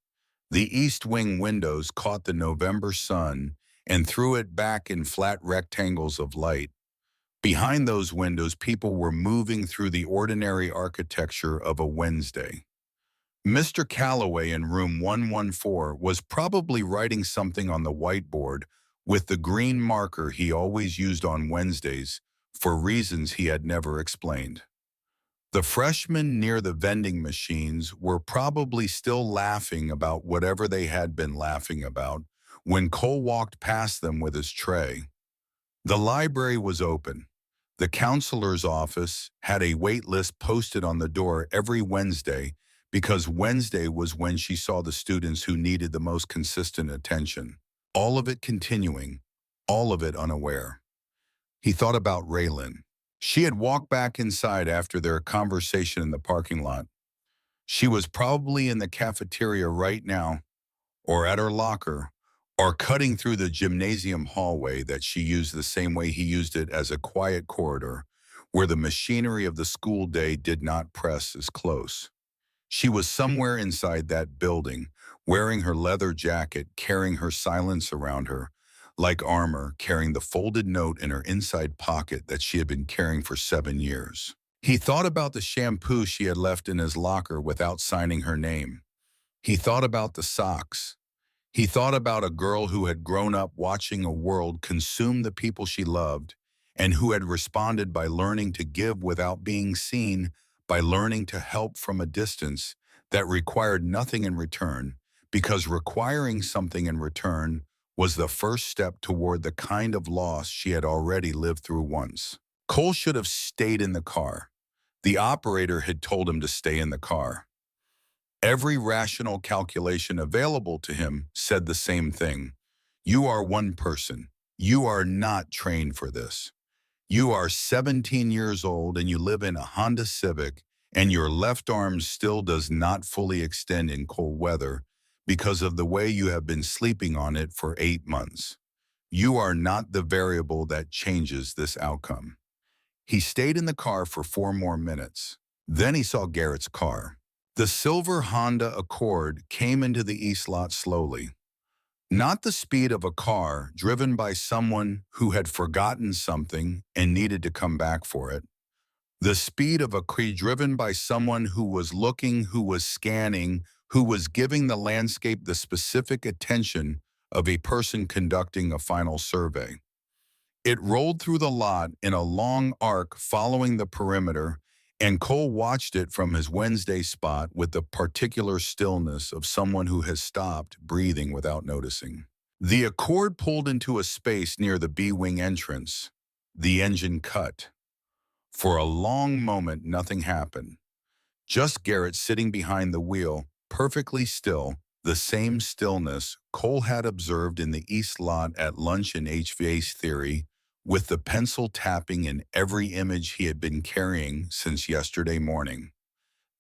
The east wing windows caught the November sun and threw it back in flat rectangles of light. Behind those windows, people were moving through the ordinary architecture of a Wednesday. Mr. Calloway in room 114 was probably writing something on the whiteboard with the green marker he always used on Wednesdays for reasons he had never explained. The freshmen near the vending machines were probably still laughing about whatever they had been laughing about when Cole walked past them with his tray. The library was open. The counselor's office had a wait list posted on the door every Wednesday because Wednesday was when she saw the students who needed the most consistent attention. All of it continuing, all of it unaware. He thought about Raylan. She had walked back inside after their conversation in the parking lot. She was probably in the cafeteria right now, or at her locker, or cutting through the gymnasium hallway that she used the same way he used it as a quiet corridor, where the machinery of the school day did not press as close. She was somewhere inside that building, wearing her leather jacket, carrying her silence around her, like armor, carrying the folded note in her inside pocket that she had been carrying for 7 years. He thought about the shampoo she had left in his locker without signing her name. He thought about the socks. He thought about a girl who had grown up watching a world consume the people she loved and who had responded by learning to give without being seen, by learning to help from a distance that required nothing in return, because requiring something in return was the first step toward the kind of loss she had already lived through once. Cole should have stayed in the car. The operator had told him to stay in the car. Every rational calculation available to him said the same thing. You are one person. You are not trained for this. You are 17 years old and you live in a Honda Civic, and your left arm still does not fully extend in cold weather because of the way you have been sleeping on it for 8 months. You are not the variable that changes this outcome. He stayed in the car for 4 more minutes. Then he saw Garrett's car. The silver Honda Accord came into the east lot slowly. Not the speed of a car driven by someone who had forgotten something and needed to come back for it. The speed of a car driven by someone who was looking, who was scanning, who was giving the landscape the specific attention of a person conducting a final survey. It rolled through the lot in a long arc following the perimeter, and Cole watched it from his Wednesday spot with the particular stillness of someone who has stopped breathing without noticing. The Accord pulled into a space near the B-wing entrance. The engine cut. For a long moment, nothing happened. Just Garrett sitting behind the wheel, perfectly still, the same stillness Cole had observed in the East lot at lunch in HVAC theory, with the pencil tapping in every image he had been carrying since yesterday morning.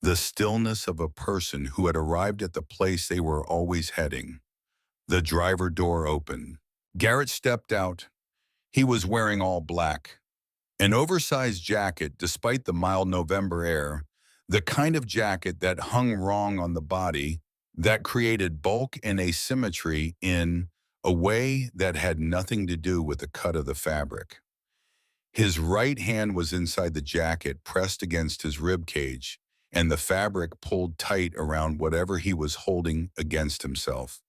The stillness of a person who had arrived at the place they were always heading. The driver door opened. Garrett stepped out. He was wearing all black. An oversized jacket despite the mild November air, the kind of jacket that hung wrong on the body, that created bulk and asymmetry in a way that had nothing to do with the cut of the fabric. His right hand was inside the jacket, pressed against his rib cage, and the fabric pulled tight around whatever he was holding against himself.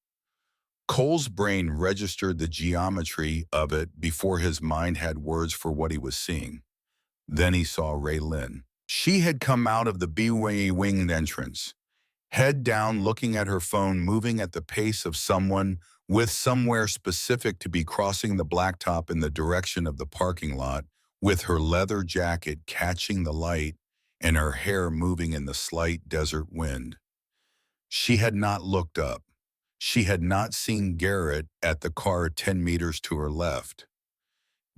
Cole's brain registered the geometry of it before his mind had words for what he was seeing. Then he saw Raylin. She had come out of the B-winged entrance, head down, looking at her phone, moving at the pace of someone with somewhere specific to be crossing the blacktop in the direction of the parking lot, with her leather jacket catching the light and her hair moving in the slight desert wind. She had not looked up. She had not seen Garrett at the car 10 meters to her left.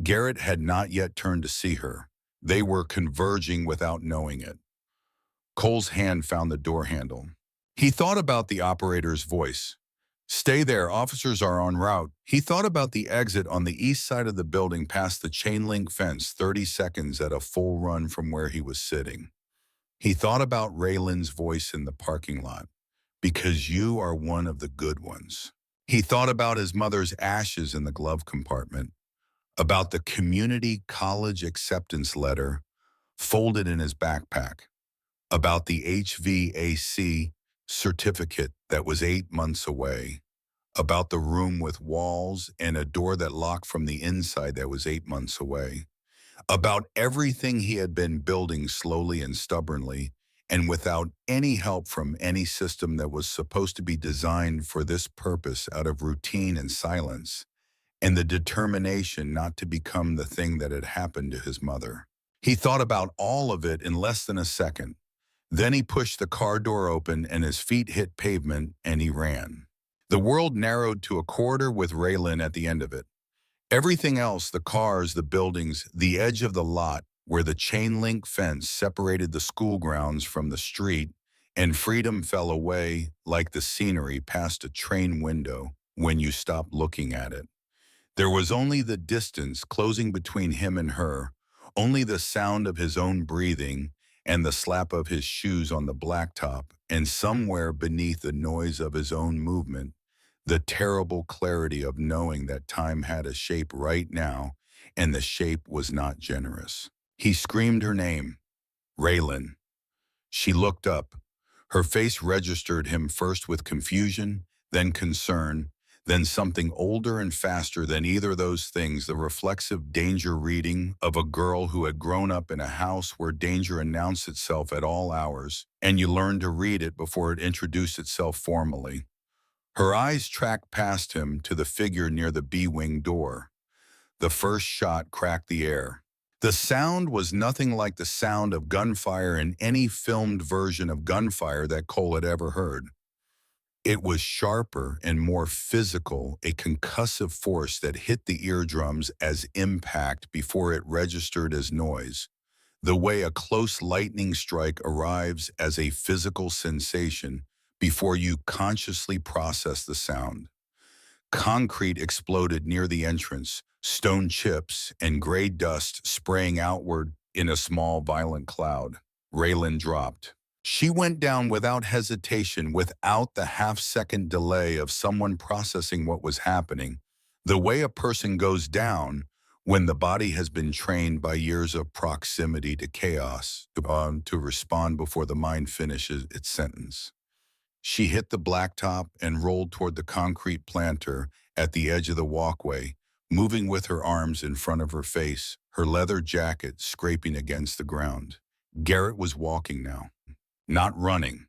Garrett had not yet turned to see her. They were converging without knowing it. Cole's hand found the door handle. He thought about the operator's voice. "Stay there, officers are en route." He thought about the exit on the east side of the building past the chain-link fence, 30 seconds at a full run from where he was sitting. He thought about Raylan's voice in the parking lot. "Because you are one of the good ones." He thought about his mother's ashes in the glove compartment, about the community college acceptance letter folded in his backpack, about the HVAC certificate that was 8 months away, about the room with walls and a door that locked from the inside that was 8 months away, about everything he had been building slowly and stubbornly and without any help from any system that was supposed to be designed for this purpose, out of routine and silence, and the determination not to become the thing that had happened to his mother. He thought about all of it in less than a second. Then he pushed the car door open and his feet hit pavement and he ran. The world narrowed to a corridor with Raylin at the end of it. Everything else, the cars, the buildings, the edge of the lot where the chain-link fence separated the school grounds from the street, and freedom fell away like the scenery past a train window when you stopped looking at it. There was only the distance closing between him and her, only the sound of his own breathing and the slap of his shoes on the blacktop, and somewhere beneath the noise of his own movement, the terrible clarity of knowing that time had a shape right now, and the shape was not generous. He screamed her name, Raylin. She looked up. Her face registered him first with confusion, then concern, then something older and faster than either of those things, the reflexive danger reading of a girl who had grown up in a house where danger announced itself at all hours, and you learned to read it before it introduced itself formally. Her eyes tracked past him to the figure near the B-wing door. The first shot cracked the air. The sound was nothing like the sound of gunfire in any filmed version of gunfire that Cole had ever heard. It was sharper and more physical, a concussive force that hit the eardrums as impact before it registered as noise, the way a close lightning strike arrives as a physical sensation before you consciously process the sound. Concrete exploded near the entrance, stone chips and gray dust spraying outward in a small, violent cloud. Raylin dropped. She went down without hesitation, without the half-second delay of someone processing what was happening, the way a person goes down when the body has been trained by years of proximity to chaos to respond before the mind finishes its sentence. She hit the blacktop and rolled toward the concrete planter at the edge of the walkway, moving with her arms in front of her face, her leather jacket scraping against the ground. Garrett was walking now, not running,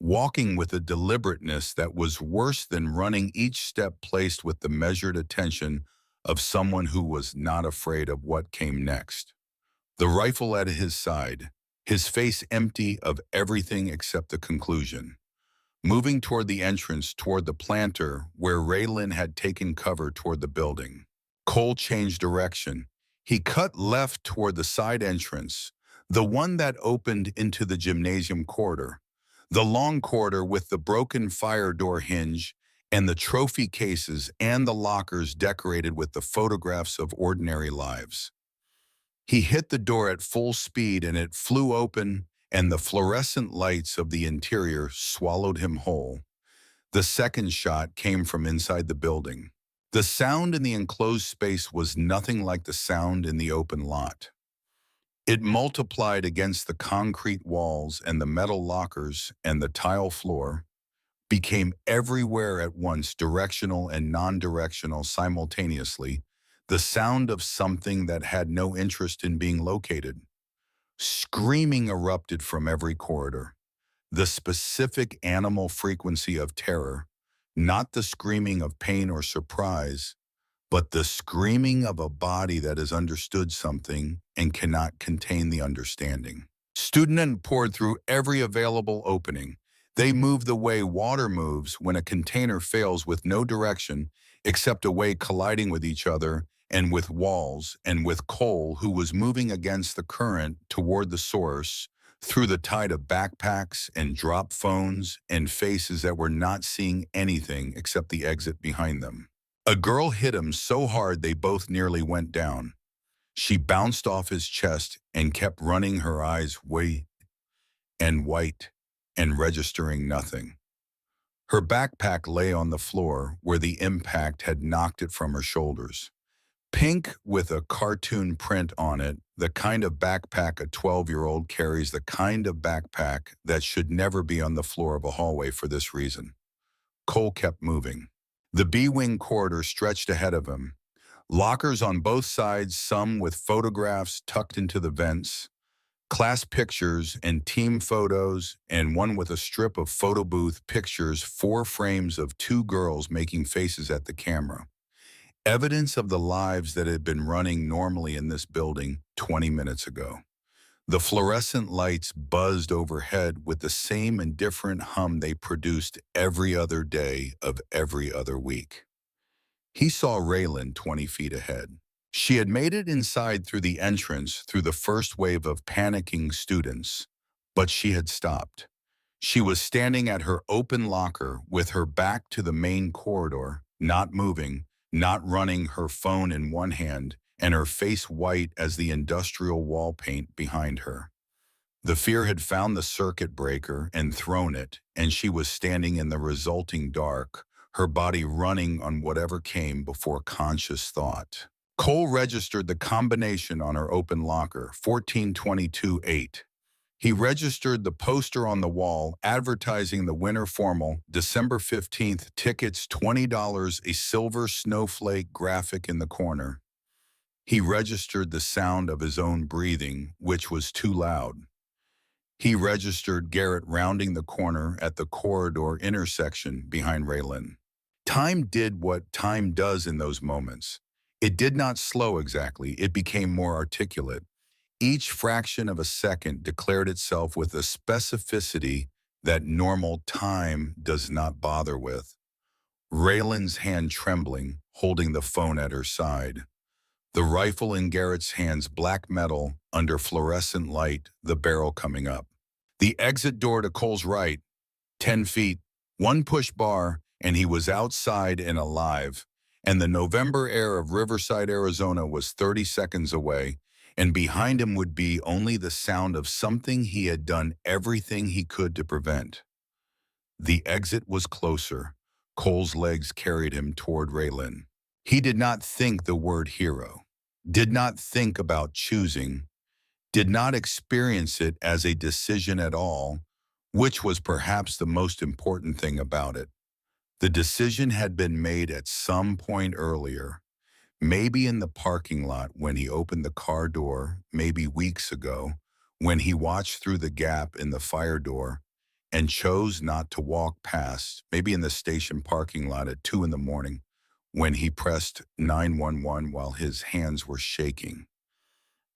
walking with a deliberateness that was worse than running, each step placed with the measured attention of someone who was not afraid of what came next. The rifle at his side, his face empty of everything except the conclusion. Moving toward the entrance, toward the planter where Raylin had taken cover toward the building. Cole changed direction. He cut left toward the side entrance, the one that opened into the gymnasium corridor, the long corridor with the broken fire door hinge and the trophy cases and the lockers decorated with the photographs of ordinary lives. He hit the door at full speed and it flew open, and the fluorescent lights of the interior swallowed him whole. The second shot came from inside the building. The sound in the enclosed space was nothing like the sound in the open lot. It multiplied against the concrete walls and the metal lockers and the tile floor. became everywhere at once, directional and non-directional simultaneously, the sound of something that had no interest in being located. Screaming erupted from every corridor. The specific animal frequency of terror, not the screaming of pain or surprise, but the screaming of a body that has understood something and cannot contain the understanding. Student poured through every available opening. They moved the way water moves when a container fails with no direction except a way colliding with each other and with walls and with Cole, who was moving against the current toward the source through the tide of backpacks and drop phones and faces that were not seeing anything except the exit behind them. A girl hit him so hard they both nearly went down. She bounced off his chest and kept running, her eyes white and registering nothing. Her backpack lay on the floor where the impact had knocked it from her shoulders. Pink with a cartoon print on it, the kind of backpack a 12-year-old carries, the kind of backpack that should never be on the floor of a hallway for this reason. Cole kept moving. The B-wing corridor stretched ahead of him. Lockers on both sides, some with photographs tucked into the vents, class pictures and team photos, and one with a strip of photo booth pictures, 4 frames of 2 girls making faces at the camera. Evidence of the lives that had been running normally in this building 20 minutes ago. The fluorescent lights buzzed overhead with the same indifferent hum they produced every other day of every other week. He saw Raylan 20 feet ahead. She had made it inside through the entrance through the first wave of panicking students, but she had stopped. She was standing at her open locker with her back to the main corridor, not moving, not running, her phone in one hand and her face white as the industrial wall paint behind her. The fear had found the circuit breaker and thrown it, and she was standing in the resulting dark, her body running on whatever came before conscious thought. Cole registered the combination on her open locker, 1422-8. He registered the poster on the wall advertising the winter formal, December 15th, tickets $20, a silver snowflake graphic in the corner. He registered the sound of his own breathing, which was too loud. He registered Garrett rounding the corner at the corridor intersection behind Raylan. Time did what time does in those moments. It did not slow exactly, it became more articulate. Each fraction of a second declared itself with a specificity that normal time does not bother with. Raylan's hand trembling, holding the phone at her side. The rifle in Garrett's hands, black metal, under fluorescent light, the barrel coming up. The exit door to Cole's right, 10 feet, one push bar, and he was outside and alive. And the November air of Riverside, Arizona was 30 seconds away, and behind him would be only the sound of something he had done everything he could to prevent. The exit was closer. Cole's legs carried him toward Raylan. He did not think the word hero, did not think about choosing, did not experience it as a decision at all, which was perhaps the most important thing about it. The decision had been made at some point earlier, maybe in the parking lot when he opened the car door, maybe weeks ago, when he watched through the gap in the fire door and chose not to walk past, maybe in the station parking lot at 2 in the morning, when he pressed 911 while his hands were shaking.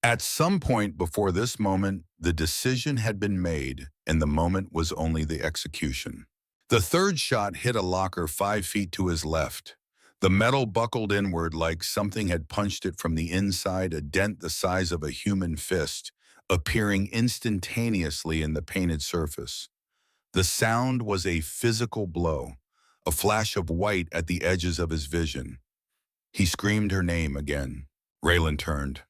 At some point before this moment, the decision had been made, and the moment was only the execution. The third shot hit a locker 5 feet to his left. The metal buckled inward like something had punched it from the inside, a dent the size of a human fist, appearing instantaneously in the painted surface. The sound was a physical blow, a flash of white at the edges of his vision. He screamed her name again. Raylan turned.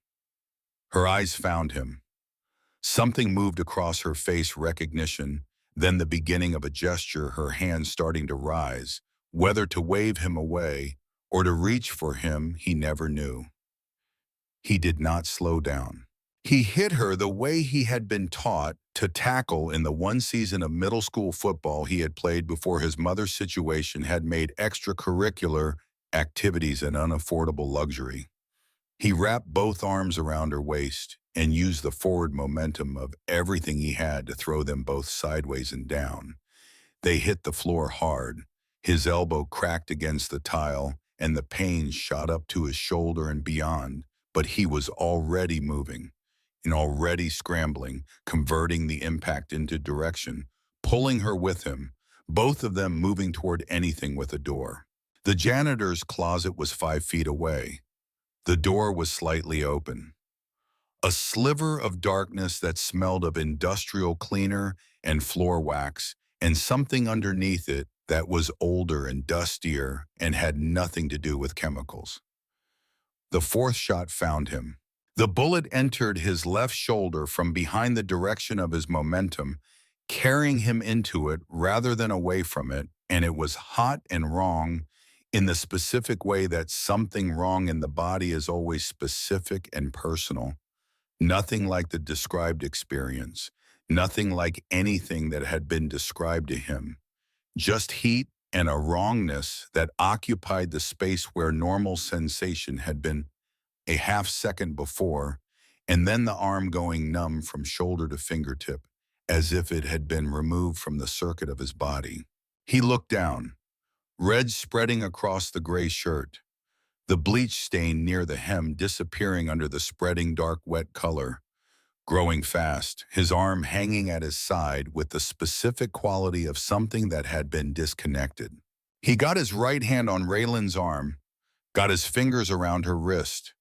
Her eyes found him. Something moved across her face, recognition, then the beginning of a gesture, her hand starting to rise, whether to wave him away or to reach for him, he never knew. He did not slow down. He hit her the way he had been taught, to tackle in the one season of middle school football he had played before his mother's situation had made extracurricular activities an unaffordable luxury. He wrapped both arms around her waist and used the forward momentum of everything he had to throw them both sideways and down. They hit the floor hard. His elbow cracked against the tile, and the pain shot up to his shoulder and beyond, but he was already moving and already scrambling, converting the impact into direction, pulling her with him, both of them moving toward anything with a door. The janitor's closet was 5 feet away. The door was slightly open. A sliver of darkness that smelled of industrial cleaner and floor wax, and something underneath it that was older and dustier and had nothing to do with chemicals. The fourth shot found him. The bullet entered his left shoulder from behind the direction of his momentum, carrying him into it rather than away from it, and it was hot and wrong in the specific way that something wrong in the body is always specific and personal. Nothing like the described experience, nothing like anything that had been described to him. Just heat and a wrongness that occupied the space where normal sensation had been a half second before, and then the arm going numb from shoulder to fingertip, as if it had been removed from the circuit of his body. He looked down, red spreading across the gray shirt, the bleach stain near the hem disappearing under the spreading dark wet color, growing fast, his arm hanging at his side with the specific quality of something that had been disconnected. He got his right hand on Raylan's arm, got his fingers around her wrist.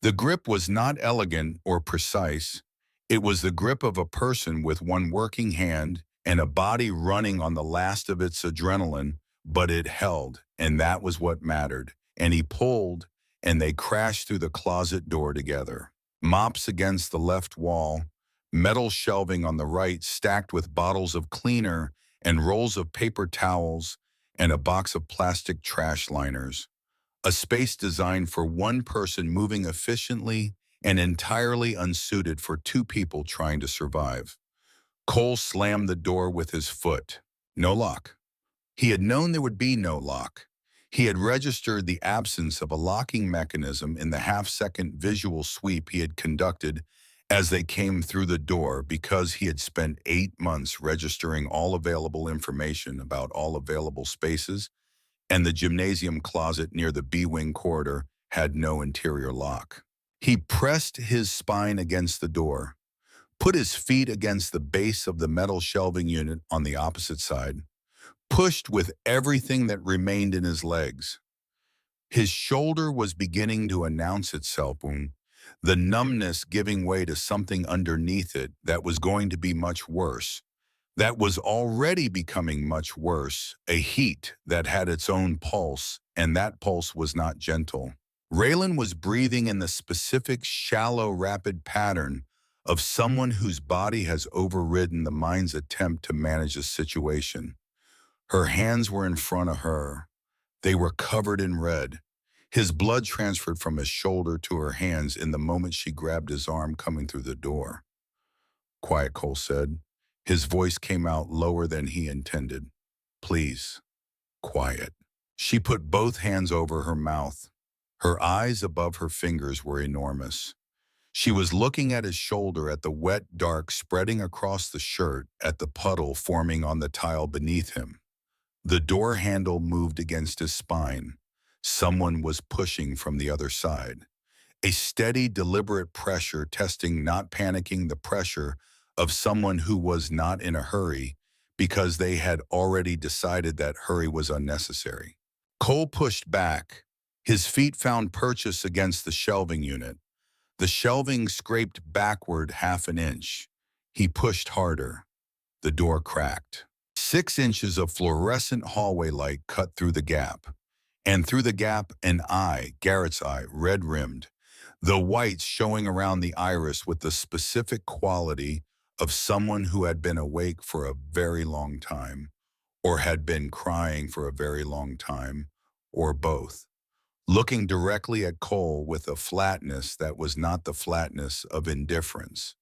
The grip was not elegant or precise. It was the grip of a person with one working hand and a body running on the last of its adrenaline, but it held, and that was what mattered. And he pulled, and they crashed through the closet door together. Mops against the left wall, metal shelving on the right stacked with bottles of cleaner and rolls of paper towels and a box of plastic trash liners. A space designed for one person moving efficiently and entirely unsuited for two people trying to survive. Cole slammed the door with his foot. No lock. He had known there would be no lock. He had registered the absence of a locking mechanism in the half-second visual sweep he had conducted as they came through the door because he had spent 8 months registering all available information about all available spaces, and the gymnasium closet near the B-wing corridor had no interior lock. He pressed his spine against the door, put his feet against the base of the metal shelving unit on the opposite side, pushed with everything that remained in his legs. His shoulder was beginning to announce itself, the numbness giving way to something underneath it that was going to be much worse, that was already becoming much worse, a heat that had its own pulse, and that pulse was not gentle. Raylan was breathing in the specific, shallow, rapid pattern of someone whose body has overridden the mind's attempt to manage a situation. Her hands were in front of her. They were covered in red. His blood transferred from his shoulder to her hands in the moment she grabbed his arm coming through the door. "Quiet," Cole said. His voice came out lower than he intended. "Please, quiet." She put both hands over her mouth. Her eyes above her fingers were enormous. She was looking at his shoulder, at the wet dark spreading across the shirt, at the puddle forming on the tile beneath him. The door handle moved against his spine. Someone was pushing from the other side. A steady, deliberate pressure, testing, not panicking, the pressure of someone who was not in a hurry because they had already decided that hurry was unnecessary. Cole pushed back. His feet found purchase against the shelving unit. The shelving scraped backward 1/2 inch. He pushed harder. The door cracked. 6 inches of fluorescent hallway light cut through the gap. And through the gap, an eye, Garrett's eye, red-rimmed, the whites showing around the iris with the specific quality of someone who had been awake for a very long time, or had been crying for a very long time, or both, looking directly at Cole with a flatness that was not the flatness of indifference.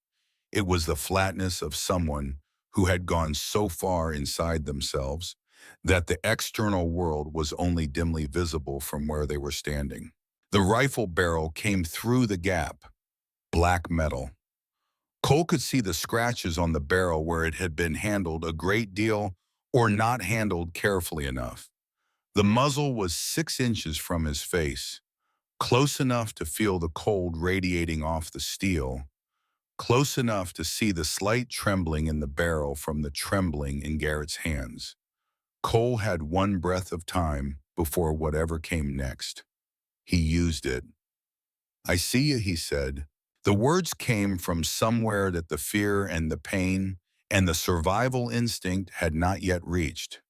It was the flatness of someone who had gone so far inside themselves that the external world was only dimly visible from where they were standing. The rifle barrel came through the gap, black metal. Cole could see the scratches on the barrel where it had been handled a great deal or not handled carefully enough. The muzzle was 6 inches from his face, close enough to feel the cold radiating off the steel, close enough to see the slight trembling in the barrel from the trembling in Garrett's hands. Cole had one breath of time before whatever came next. He used it. "I see you," he said. The words came from somewhere that the fear and the pain and the survival instinct had not yet reached.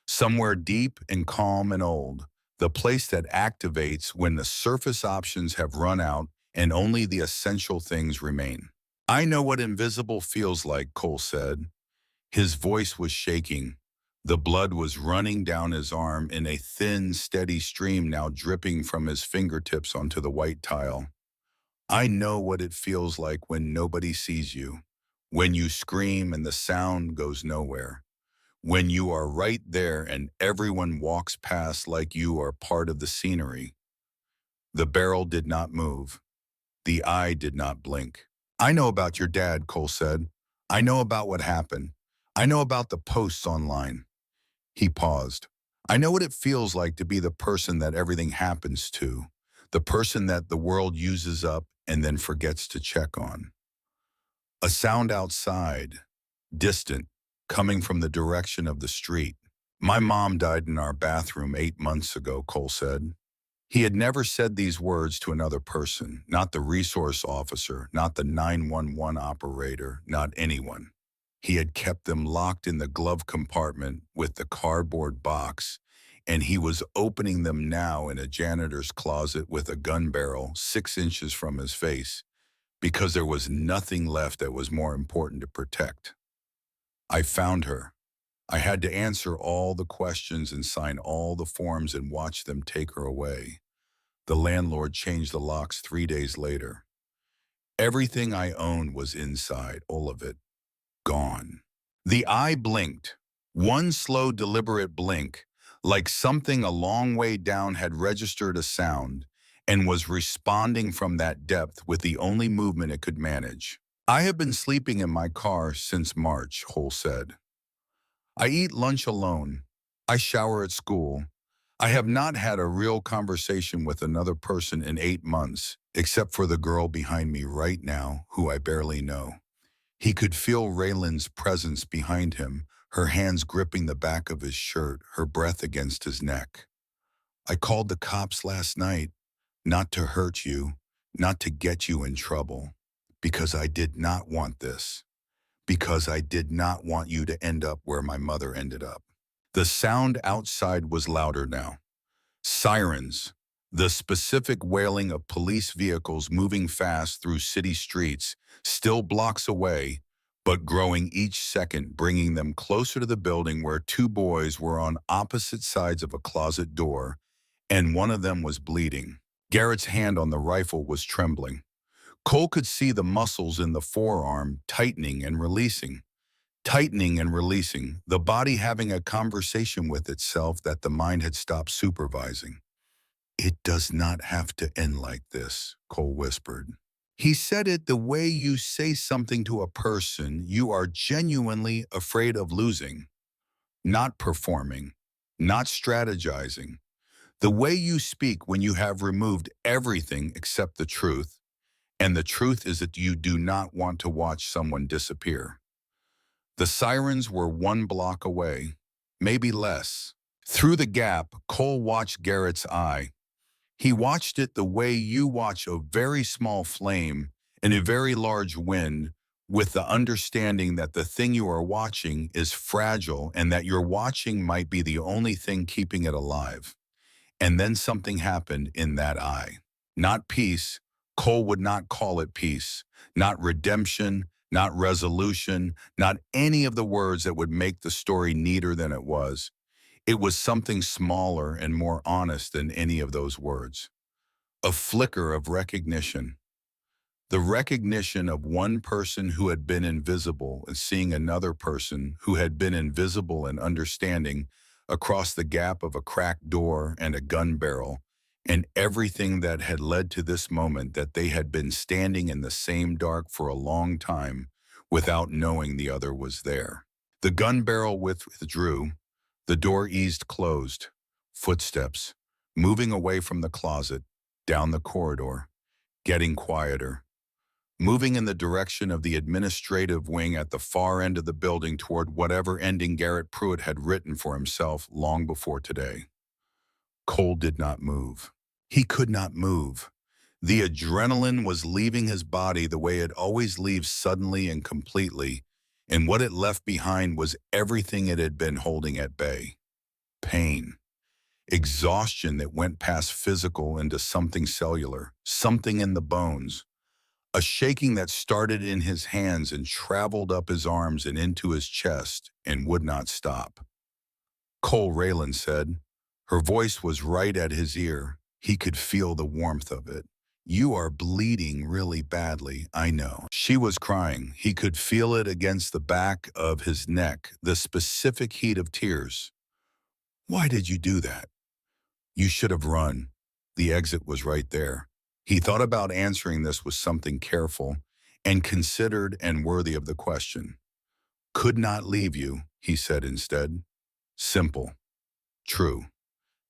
Somewhere deep and calm and old, the place that activates when the surface options have run out and only the essential things remain. "I know what invisible feels like," Cole said. His voice was shaking. The blood was running down his arm in a thin, steady stream now dripping from his fingertips onto the white tile. "I know what it feels like when nobody sees you, when you scream and the sound goes nowhere, when you are right there and everyone walks past like you are part of the scenery." The barrel did not move. The eye did not blink. "I know about your dad," Cole said. "I know about what happened. I know about the posts online." He paused. "I know what it feels like to be the person that everything happens to, the person that the world uses up and then forgets to check on." A sound outside, distant, coming from the direction of the street. "My mom died in our bathroom 8 months ago," Cole said. He had never said these words to another person, not the resource officer, not the 911 operator, not anyone. He had kept them locked in the glove compartment with the cardboard box, and he was opening them now in a janitor's closet with a gun barrel 6 inches from his face, because there was nothing left that was more important to protect. "I found her. I had to answer all the questions and sign all the forms and watch them take her away. The landlord changed the locks 3 days later. Everything I owned was inside, all of it, gone." The eye blinked, one slow, deliberate blink, like something a long way down had registered a sound and was responding from that depth with the only movement it could manage. "I have been sleeping in my car since March," Cole said. "I eat lunch alone. I shower at school. I have not had a real conversation with another person in 8 months, except for the girl behind me right now, who I barely know." He could feel Raylan's presence behind him, her hands gripping the back of his shirt, her breath against his neck. "I called the cops last night, not to hurt you, not to get you in trouble, because I did not want this, because I did not want you to end up where my mother ended up." The sound outside was louder now. Sirens, the specific wailing of police vehicles moving fast through city streets, still blocks away, but growing each second, bringing them closer to the building where two boys were on opposite sides of a closet door, and one of them was bleeding. Garrett's hand on the rifle was trembling. Cole could see the muscles in the forearm tightening and releasing, the body having a conversation with itself that the mind had stopped supervising. "It does not have to end like this," Cole whispered. He said it the way you say something to a person you are genuinely afraid of losing, not performing, not strategizing. The way you speak when you have removed everything except the truth, and the truth is that you do not want to watch someone disappear. The sirens were 1 block away, maybe less. Through the gap, Cole watched Garrett's eye. He watched it the way you watch a very small flame in a very large wind, with the understanding that the thing you are watching is fragile and that your watching might be the only thing keeping it alive. And then something happened in that eye. Not peace. Cole would not call it peace. Not redemption, not resolution, not any of the words that would make the story neater than it was. It was something smaller and more honest than any of those words. A flicker of recognition. The recognition of one person who had been invisible and seeing another person who had been invisible and understanding across the gap of a cracked door and a gun barrel, and everything that had led to this moment that they had been standing in the same dark for a long time without knowing the other was there. The gun barrel withdrew, the door eased closed, footsteps, moving away from the closet, down the corridor, getting quieter, moving in the direction of the administrative wing at the far end of the building toward whatever ending Garrett Pruitt had written for himself long before today. Cole did not move. He could not move. The adrenaline was leaving his body the way it always leaves suddenly and completely, and what it left behind was everything it had been holding at bay. Pain. Exhaustion that went past physical into something cellular, something in the bones. A shaking that started in his hands and traveled up his arms and into his chest and would not stop. Cole Raylan said. Her voice was right at his ear. He could feel the warmth of it. You are bleeding really badly, I know. She was crying. He could feel it against the back of his neck, the specific heat of tears. Why did you do that? You should have run. The exit was right there. He thought about answering this with something careful and considered and worthy of the question. Could not leave you, he said instead. Simple. True.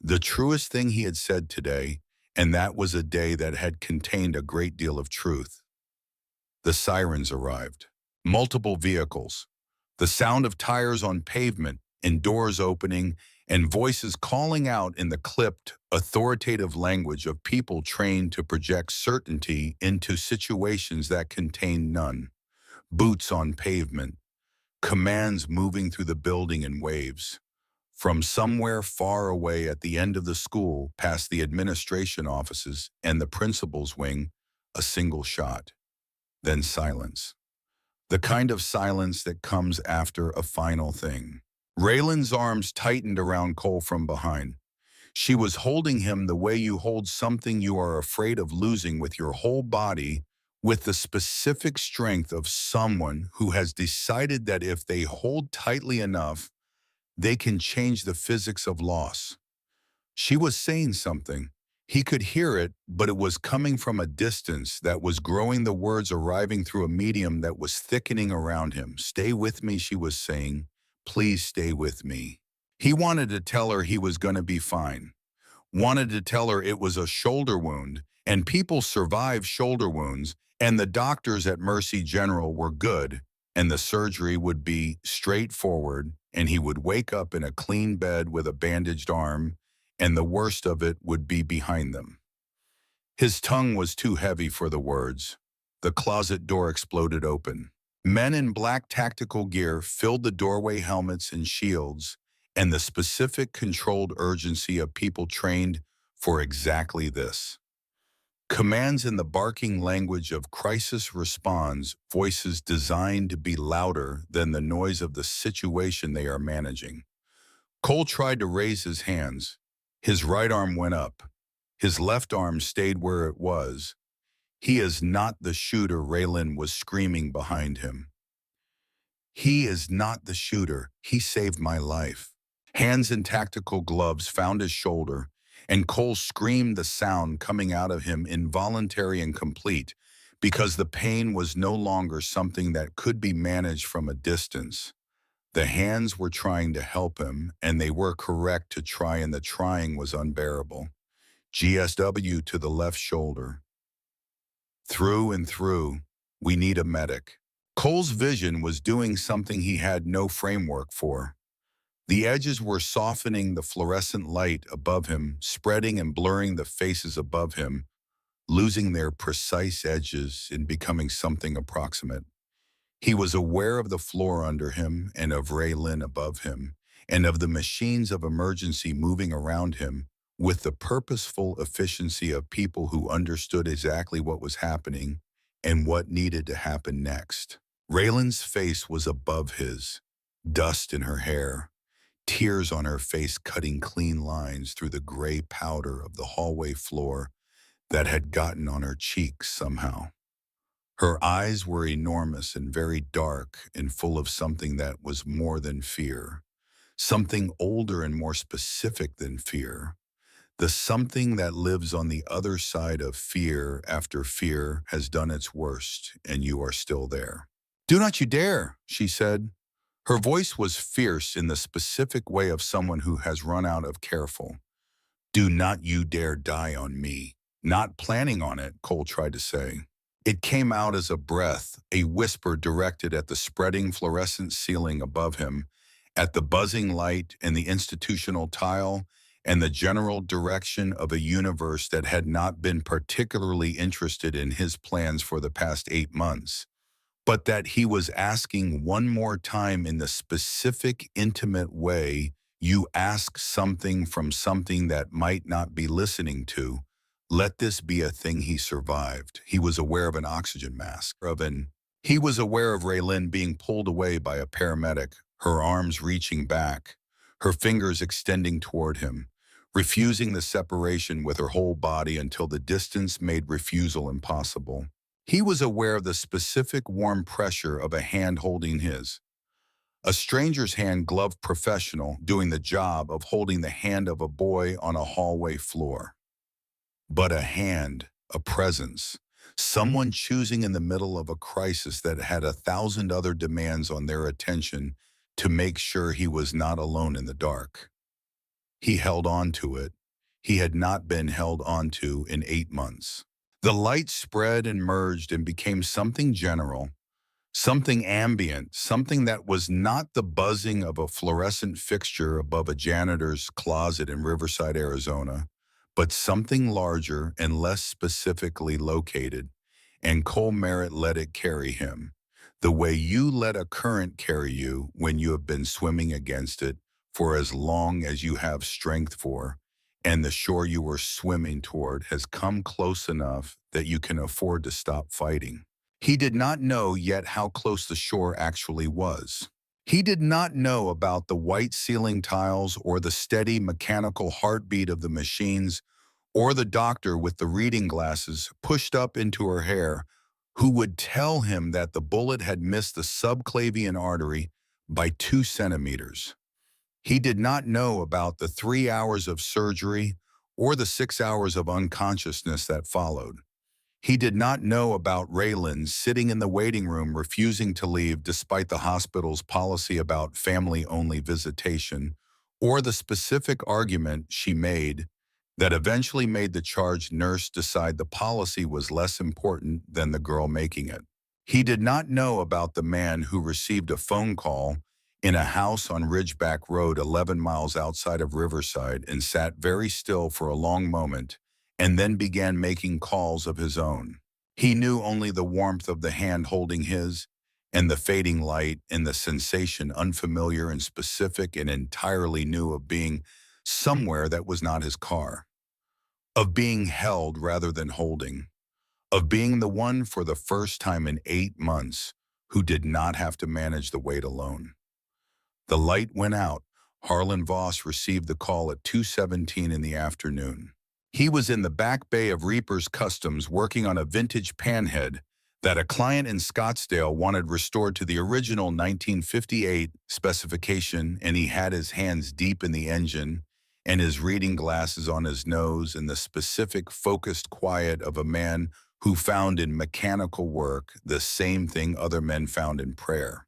The truest thing he had said today, and that was a day that had contained a great deal of truth. The sirens arrived. Multiple vehicles. The sound of tires on pavement and doors opening and voices calling out in the clipped, authoritative language of people trained to project certainty into situations that contained none. Boots on pavement. Commands moving through the building in waves. From somewhere far away at the end of the school, past the administration offices and the principal's wing, a single shot. Then silence. The kind of silence that comes after a final thing. Raylan's arms tightened around Cole from behind. She was holding him the way you hold something you are afraid of losing with your whole body, with the specific strength of someone who has decided that if they hold tightly enough, they can change the physics of loss. She was saying something. He could hear it, but it was coming from a distance that was growing, the words arriving through a medium that was thickening around him. Stay with me, she was saying. Please stay with me. He wanted to tell her he was going to be fine. Wanted to tell her it was a shoulder wound, and people survive shoulder wounds, and the doctors at Mercy General were good, and the surgery would be straightforward, and he would wake up in a clean bed with a bandaged arm, and the worst of it would be behind them. His tongue was too heavy for the words. The closet door exploded open. Men in black tactical gear filled the doorway, helmets and shields, and the specific controlled urgency of people trained for exactly this. Commands in the barking language of crisis response, voices designed to be louder than the noise of the situation they are managing. Cole tried to raise his hands. His right arm went up. His left arm stayed where it was. He is not the shooter, Raylan was screaming behind him. He is not the shooter. He saved my life. Hands in tactical gloves found his shoulder, and Cole screamed, the sound coming out of him involuntary and complete, because the pain was no longer something that could be managed from a distance. The hands were trying to help him, and they were correct to try, and the trying was unbearable. GSW to the left shoulder. Through and through, we need a medic. Cole's vision was doing something he had no framework for. The edges were softening the fluorescent light above him, spreading and blurring the faces above him, losing their precise edges and becoming something approximate. He was aware of the floor under him and of Raylan above him, and of the machines of emergency moving around him, with the purposeful efficiency of people who understood exactly what was happening and what needed to happen next. Raylan's face was above his, dust in her hair, tears on her face cutting clean lines through the gray powder of the hallway floor that had gotten on her cheeks somehow. Her eyes were enormous and very dark and full of something that was more than fear, something older and more specific than fear, the something that lives on the other side of fear after fear has done its worst and you are still there. "Do not you dare," she said. Her voice was fierce in the specific way of someone who has run out of careful. "Do not you dare die on me." "Not planning on it," Cole tried to say. It came out as a breath, a whisper directed at the spreading fluorescent ceiling above him, at the buzzing light and the institutional tile, and the general direction of a universe that had not been particularly interested in his plans for the past 8 months, but that he was asking one more time in the specific, intimate way you ask something from something that might not be listening to. Let this be a thing he survived. He was aware of an oxygen mask. He was aware of Raylin being pulled away by a paramedic, her arms reaching back, her fingers extending toward him, refusing the separation with her whole body until the distance made refusal impossible. He was aware of the specific warm pressure of a hand holding his. A stranger's hand gloved professional doing the job of holding the hand of a boy on a hallway floor. But a hand, a presence, someone choosing in the middle of a crisis that had 1,000 other demands on their attention to make sure he was not alone in the dark. He held on to it. He had not been held on to in 8 months. The light spread and merged and became something general, something ambient, something that was not the buzzing of a fluorescent fixture above a janitor's closet in Riverside, Arizona, but something larger and less specifically located. And Cole Merritt let it carry him, the way you let a current carry you when you have been swimming against it for as long as you have strength for, and the shore you were swimming toward has come close enough that you can afford to stop fighting. He did not know yet how close the shore actually was. He did not know about the white ceiling tiles or the steady mechanical heartbeat of the machines or the doctor with the reading glasses pushed up into her hair who would tell him that the bullet had missed the subclavian artery by 2 centimeters. He did not know about the 3 hours of surgery or the 6 hours of unconsciousness that followed. He did not know about Raylan sitting in the waiting room refusing to leave despite the hospital's policy about family-only visitation, or the specific argument she made that eventually made the charged nurse decide the policy was less important than the girl making it. He did not know about the man who received a phone call in a house on Ridgeback Road 11 miles outside of Riverside and sat very still for a long moment and then began making calls of his own. He knew only the warmth of the hand holding his, and the fading light, and the sensation unfamiliar and specific and entirely new of being somewhere that was not his car, of being held rather than holding, of being the one for the first time in 8 months who did not have to manage the weight alone. The light went out. Harlan Voss received the call at 2:17 in the afternoon. He was in the back bay of Reaper's Customs working on a vintage panhead that a client in Scottsdale wanted restored to the original 1958 specification, and he had his hands deep in the engine and his reading glasses on his nose in the specific focused quiet of a man who found in mechanical work the same thing other men found in prayer.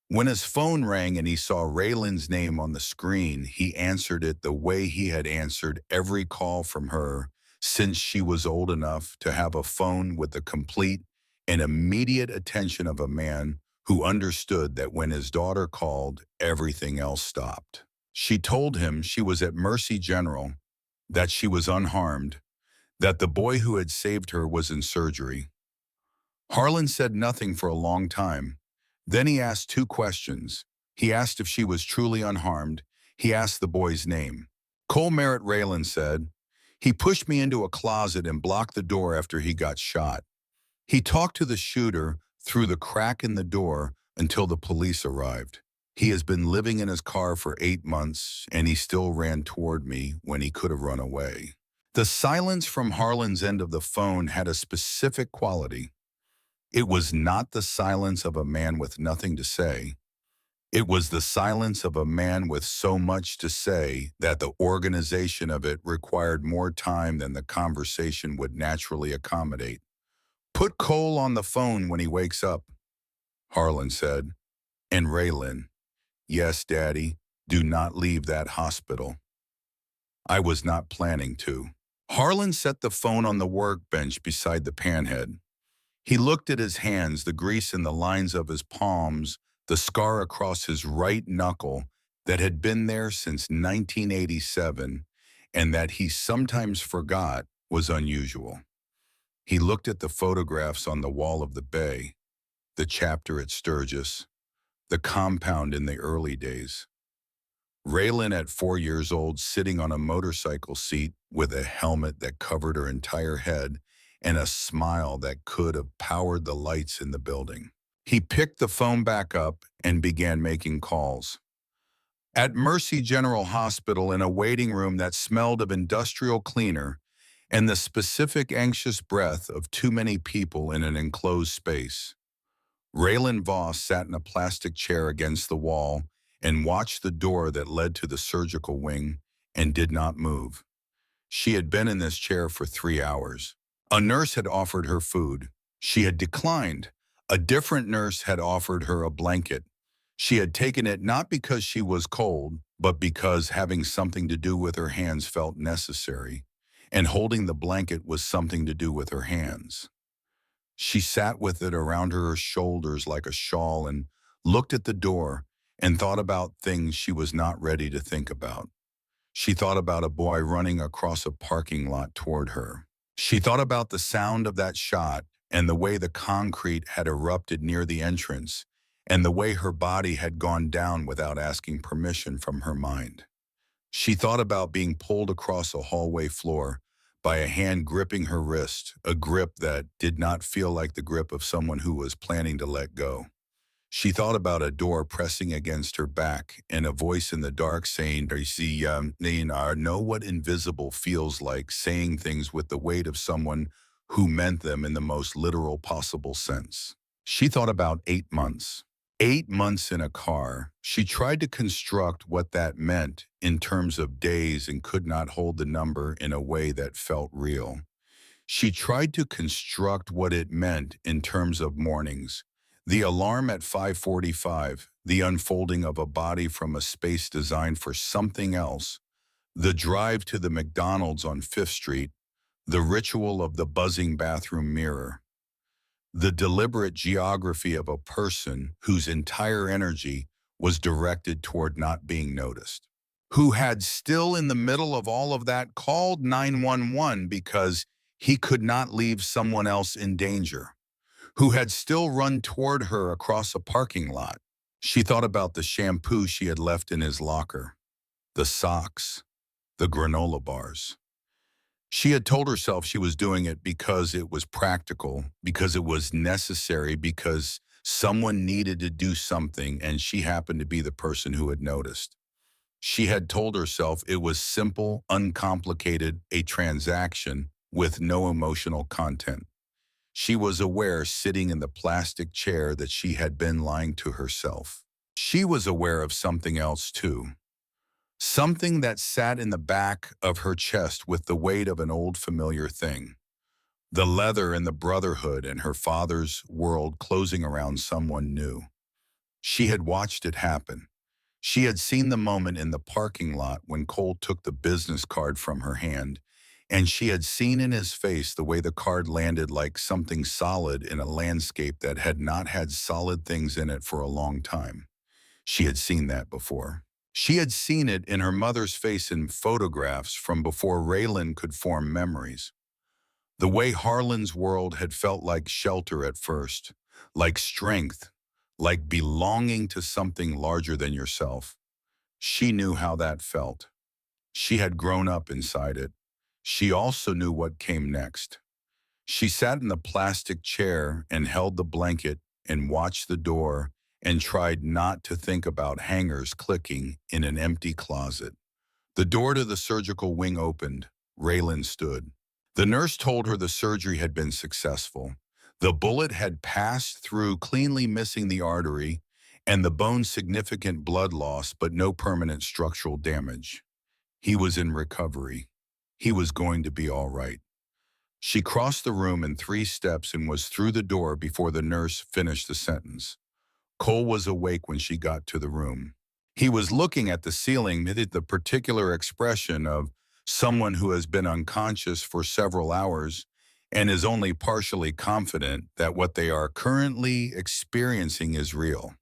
When his phone rang and he saw Raylan's name on the screen, he answered it the way he had answered every call from her since she was old enough to have a phone with the complete and immediate attention of a man who understood that when his daughter called, everything else stopped. She told him she was at Mercy General, that she was unharmed, that the boy who had saved her was in surgery. Harlan said nothing for a long time. Then he asked 2 questions. He asked if she was truly unharmed. He asked the boy's name. Cole Merritt, Raylan said. He pushed me into a closet and blocked the door after he got shot. He talked to the shooter through the crack in the door until the police arrived. He has been living in his car for 8 months, and he still ran toward me when he could have run away. The silence from Harlan's end of the phone had a specific quality. It was not the silence of a man with nothing to say. It was the silence of a man with so much to say that the organization of it required more time than the conversation would naturally accommodate. Put Cole on the phone when he wakes up, Harlan said. And Raylan, yes, Daddy, do not leave that hospital. I was not planning to. Harlan set the phone on the workbench beside the panhead. He looked at his hands, the grease in the lines of his palms, the scar across his right knuckle that had been there since 1987 and that he sometimes forgot was unusual. He looked at the photographs on the wall of the bay, the chapter at Sturgis, the compound in the early days. Raylan at 4 years old sitting on a motorcycle seat with a helmet that covered her entire head and a smile that could have powered the lights in the building. He picked the phone back up and began making calls. At Mercy General Hospital, in a waiting room that smelled of industrial cleaner and the specific anxious breath of too many people in an enclosed space. Raylan Voss sat in a plastic chair against the wall and watched the door that led to the surgical wing and did not move. She had been in this chair for 3 hours. A nurse had offered her food. She had declined. A different nurse had offered her a blanket. She had taken it not because she was cold, but because having something to do with her hands felt necessary, and holding the blanket was something to do with her hands. She sat with it around her shoulders like a shawl and looked at the door and thought about things she was not ready to think about. She thought about a boy running across a parking lot toward her. She thought about the sound of that shot and the way the concrete had erupted near the entrance and the way her body had gone down without asking permission from her mind. She thought about being pulled across a hallway floor by a hand gripping her wrist, a grip that did not feel like the grip of someone who was planning to let go. She thought about a door pressing against her back and a voice in the dark saying, I know what invisible feels like, saying things with the weight of someone who meant them in the most literal possible sense. She thought about 8 months. 8 months in a car. She tried to construct what that meant in terms of days and could not hold the number in a way that felt real. She tried to construct what it meant in terms of mornings. The alarm at 5:45, the unfolding of a body from a space designed for something else, the drive to the McDonald's on 5th Street, the ritual of the buzzing bathroom mirror, the deliberate geography of a person whose entire energy was directed toward not being noticed, who had still in the middle of all of that called 911 because he could not leave someone else in danger, who had still run toward her across a parking lot. She thought about the shampoo she had left in his locker, the socks, the granola bars. She had told herself she was doing it because it was practical, because it was necessary, because someone needed to do something and she happened to be the person who had noticed. She had told herself it was simple, uncomplicated, a transaction with no emotional content. She was aware sitting in the plastic chair that she had been lying to herself. She was aware of something else too. Something that sat in the back of her chest with the weight of an old familiar thing. The leather and the brotherhood and her father's world closing around someone new. She had watched it happen. She had seen the moment in the parking lot when Cole took the business card from her hand, and she had seen in his face the way the card landed like something solid in a landscape that had not had solid things in it for a long time. She had seen that before. She had seen it in her mother's face in photographs from before Raylan could form memories. The way Harlan's world had felt like shelter at first, like strength, like belonging to something larger than yourself. She knew how that felt. She had grown up inside it. She also knew what came next. She sat in the plastic chair and held the blanket and watched the door and tried not to think about hangers clicking in an empty closet. The door to the surgical wing opened. Raylan stood. The nurse told her the surgery had been successful. The bullet had passed through, cleanly missing the artery and the bone's significant blood loss, but no permanent structural damage. He was in recovery. He was going to be all right. She crossed the room in 3 steps and was through the door before the nurse finished the sentence. Cole was awake when she got to the room. He was looking at the ceiling with the particular expression of someone who has been unconscious for several hours and is only partially confident that what they are currently experiencing is real.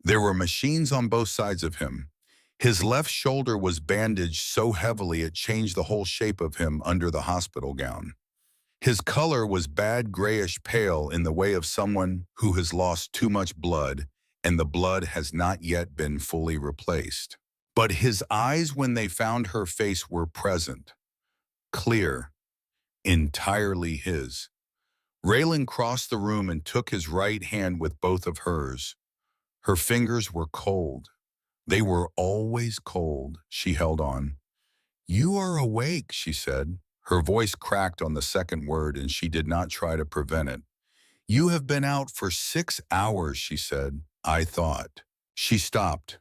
There were machines on both sides of him. His left shoulder was bandaged so heavily it changed the whole shape of him under the hospital gown. His color was bad grayish pale in the way of someone who has lost too much blood, and the blood has not yet been fully replaced. But his eyes, when they found her face, were present, clear, entirely his. Raylan crossed the room and took his right hand with both of hers. Her fingers were cold. They were always cold. She held on. "You are awake," she said. Her voice cracked on the second word, and she did not try to prevent it. "You have been out for 6 hours," she said. "I thought." She stopped.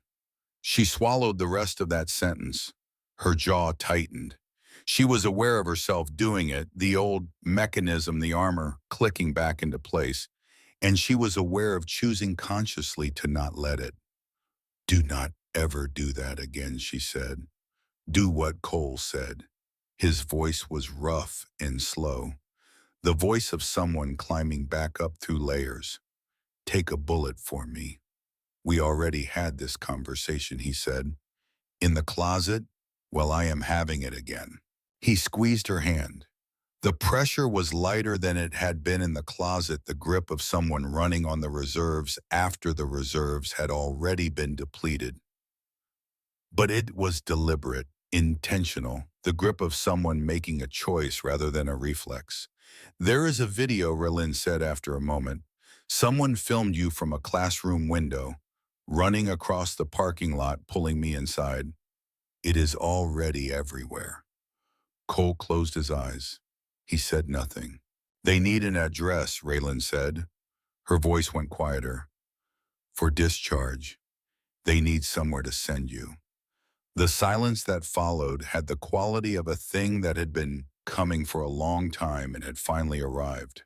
She swallowed the rest of that sentence. Her jaw tightened. She was aware of herself doing it, the old mechanism, the armor, clicking back into place, and she was aware of choosing consciously to not let it. "Do not ever do that again," she said. "Do what Cole said." His voice was rough and slow, the voice of someone climbing back up through layers. "Take a bullet for me." "We already had this conversation," he said. "In the closet? Well, I am having it again." He squeezed her hand. The pressure was lighter than it had been in the closet, the grip of someone running on the reserves after the reserves had already been depleted. But it was deliberate, intentional, the grip of someone making a choice rather than a reflex. "There is a video," Raylan said after a moment. "Someone filmed you from a classroom window, running across the parking lot, pulling me inside. It is already everywhere." Cole closed his eyes. He said nothing. "They need an address," Raylan said. Her voice went quieter. "For discharge. They need somewhere to send you." The silence that followed had the quality of a thing that had been coming for a long time and had finally arrived.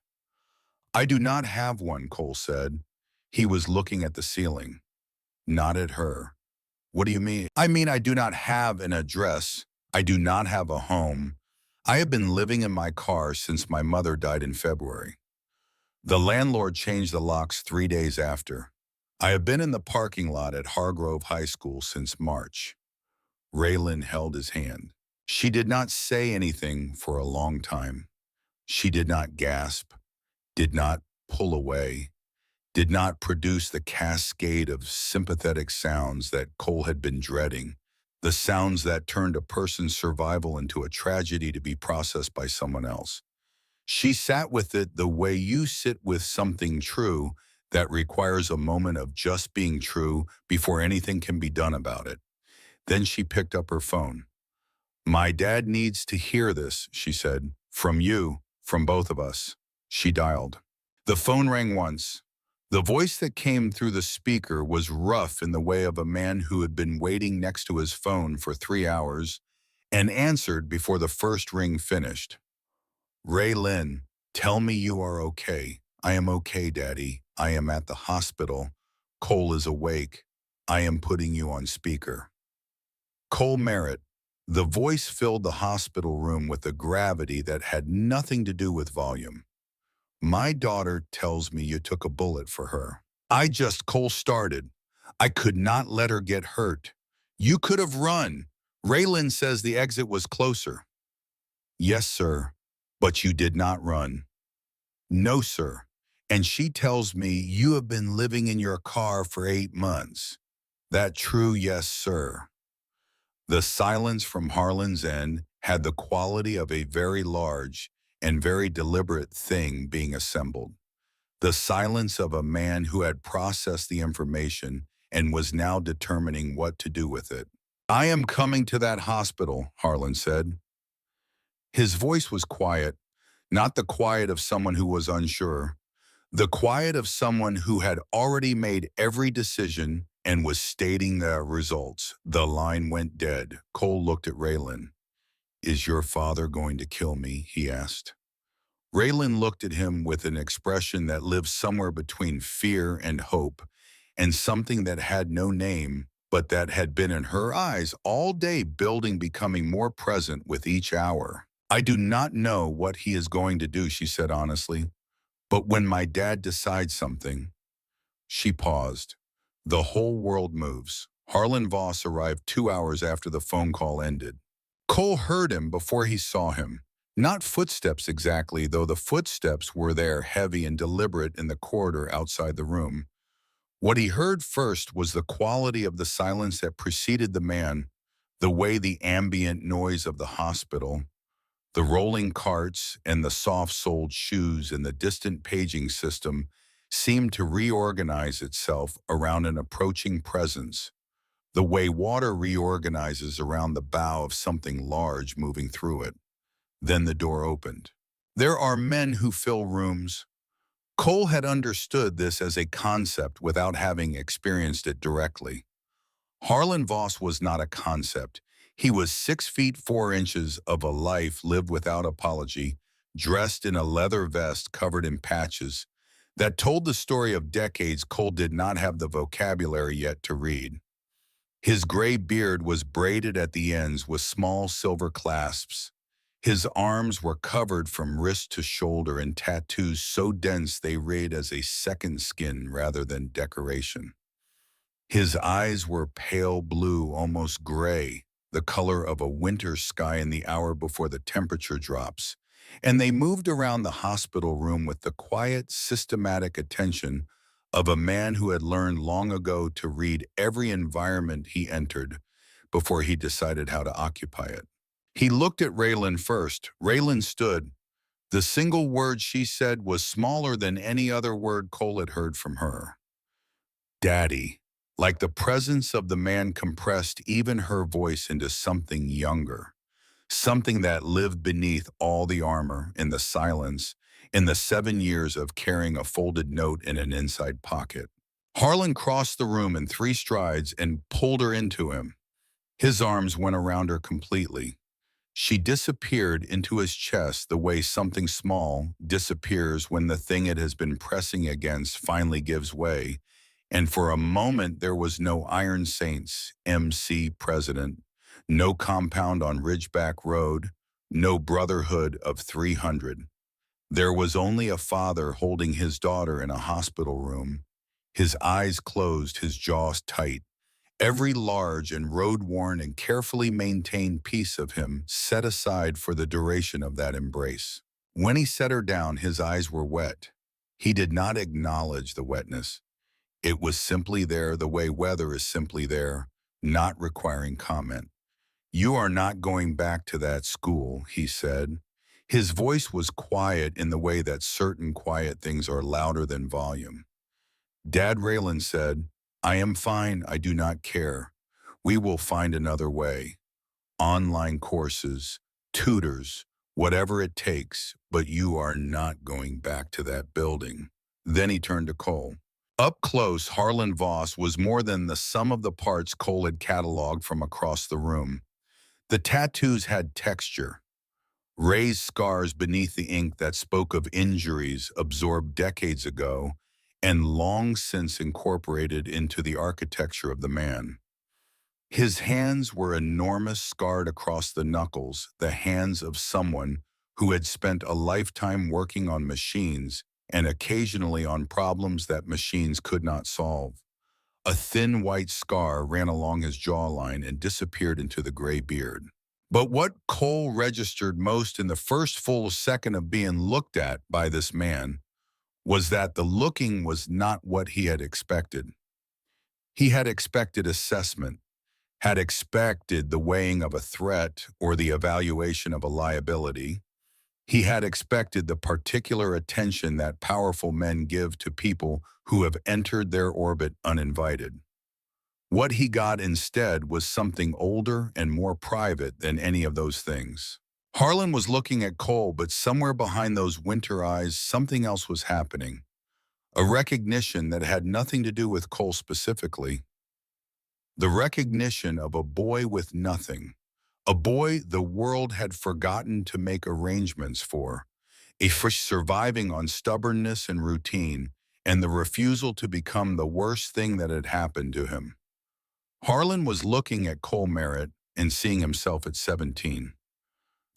"I do not have one," Cole said. He was looking at the ceiling, not at her. "What do you mean?" "I mean, I do not have an address. I do not have a home. I have been living in my car since my mother died in February. The landlord changed the locks 3 days after. I have been in the parking lot at Hargrove High School since March." Raylan held his hand. She did not say anything for a long time. She did not gasp, did not pull away, did not produce the cascade of sympathetic sounds that Cole had been dreading, the sounds that turned a person's survival into a tragedy to be processed by someone else. She sat with it the way you sit with something true that requires a moment of just being true before anything can be done about it. Then she picked up her phone. "My dad needs to hear this," she said. "From you, from both of us." She dialed. The phone rang once. The voice that came through the speaker was rough in the way of a man who had been waiting next to his phone for 3 hours and answered before the first ring finished. "Raylan, tell me you are okay." "I am okay, Daddy. I am at the hospital. Cole is awake. I am putting you on speaker." Cole Merritt. The voice filled the hospital room with a gravity that had nothing to do with volume. "My daughter tells me you took a bullet for her." Cole started. "I could not let her get hurt. You could have run. Raylan says the exit was closer." "Yes, sir, but you did not run." "No, sir. And she tells me you have been living in your car for 8 months. That true?" "Yes, sir." The silence from Harlan's end had the quality of a very large and very deliberate thing being assembled. The silence of a man who had processed the information and was now determining what to do with it. "I am coming to that hospital," Harlan said. His voice was quiet, not the quiet of someone who was unsure, The quiet of someone who had already made every decision and was stating the results. The line went dead. Cole looked at Raylan. "Is your father going to kill me?" he asked. Raylan looked at him with an expression that lived somewhere between fear and hope, and something that had no name, but that had been in her eyes all day, building, becoming more present with each hour. "I do not know what he is going to do," she said honestly, "but when my dad decides something—" She paused. The whole world moves. Harlan Voss arrived 2 hours after the phone call ended. Cole heard him before he saw him. Not footsteps exactly, though the footsteps were there, heavy and deliberate, in the corridor outside the room. What he heard first was the quality of the silence that preceded the man, the way the ambient noise of the hospital, the rolling carts and the soft-soled shoes and the distant paging system seemed to reorganize itself around an approaching presence, the way water reorganizes around the bow of something large moving through it. Then the door opened. There are men who fill rooms. Cole had understood this as a concept without having experienced it directly. Harlan Voss was not a concept. He was 6 feet 4 inches of a life lived without apology, dressed in a leather vest covered in patches, that told the story of decades Cole did not have the vocabulary yet to read. His gray beard was braided at the ends with small silver clasps. His arms were covered from wrist to shoulder in tattoos so dense they read as a second skin rather than decoration. His eyes were pale blue, almost gray, the color of a winter sky in the hour before the temperature drops, and they moved around the hospital room with the quiet, systematic attention of a man who had learned long ago to read every environment he entered before he decided how to occupy it. He looked at Raylan first. Raylan stood. The single word she said was smaller than any other word Cole had heard from her. "Daddy." Like the presence of the man compressed even her voice into something younger, something that lived beneath all the armor, in the silence, in the 7 years of carrying a folded note in an inside pocket. Harlan crossed the room in 3 strides and pulled her into him. His arms went around her completely. She disappeared into his chest the way something small disappears when the thing it has been pressing against finally gives way. And for a moment there was no Iron Saints, MC President, no compound on Ridgeback Road, no brotherhood of 300. There was only a father holding his daughter in a hospital room, his eyes closed, his jaws tight, every large and road-worn and carefully maintained piece of him set aside for the duration of that embrace. When he set her down, his eyes were wet. He did not acknowledge the wetness. It was simply there, the way weather is simply there, not requiring comment. "You are not going back to that school," he said. His voice was quiet in the way that certain quiet things are louder than volume. "Dad," Raylan said, "I am fine. I do not care. We will find another way. Online courses, tutors, whatever it takes, but you are not going back to that building." Then he turned to Cole. Up close, Harlan Voss was more than the sum of the parts Cole had cataloged from across the room. The tattoos had texture, raised scars beneath the ink that spoke of injuries absorbed decades ago and long since incorporated into the architecture of the man. His hands were enormous, scarred across the knuckles, the hands of someone who had spent a lifetime working on machines and occasionally on problems that machines could not solve. A thin white scar ran along his jawline and disappeared into the gray beard. But what Cole registered most in the first full second of being looked at by this man was that the looking was not what he had expected. He had expected assessment, had expected the weighing of a threat or the evaluation of a liability. He had expected the particular attention that powerful men give to people who have entered their orbit uninvited. What he got instead was something older and more private than any of those things. Harlan was looking at Cole, but somewhere behind those winter eyes, something else was happening. A recognition that had nothing to do with Cole specifically. The recognition of a boy with nothing. A boy the world had forgotten to make arrangements for. A fish surviving on stubbornness and routine, and the refusal to become the worst thing that had happened to him. Harlan was looking at Cole Merritt and seeing himself at 17.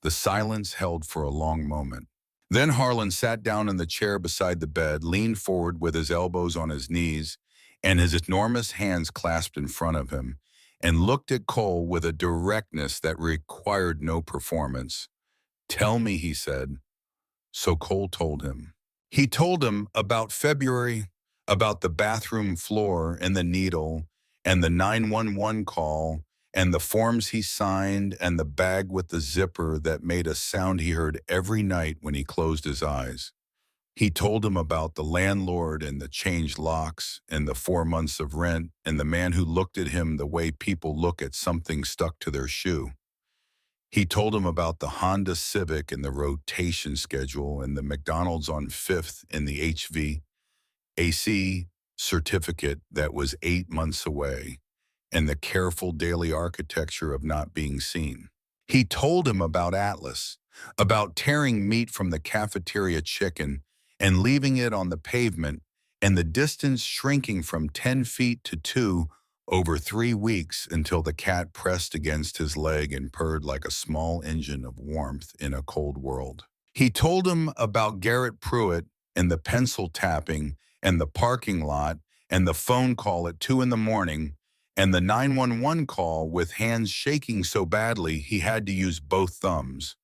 The silence held for a long moment. Then Harlan sat down in the chair beside the bed, leaned forward with his elbows on his knees and his enormous hands clasped in front of him, and looked at Cole with a directness that required no performance. "Tell me," he said. So Cole told him. He told him about February, about the bathroom floor and the needle, and the 911 call, and the forms he signed, and the bag with the zipper that made a sound he heard every night when he closed his eyes. He told him about the landlord and the changed locks, and the 4 months of rent, and the man who looked at him the way people look at something stuck to their shoe. He told him about the Honda Civic and the rotation schedule, and the McDonald's on 5th and the HVAC certificate that was 8 months away, and the careful daily architecture of not being seen. He told him about Atlas, about tearing meat from the cafeteria chicken and leaving it on the pavement, and the distance shrinking from 10 feet to 2 over 3 weeks until the cat pressed against his leg and purred like a small engine of warmth in a cold world. He told him about Garrett Pruitt and the pencil tapping and the parking lot and the phone call at 2 in the morning and the 911 call with hands shaking so badly he had to use both thumbs.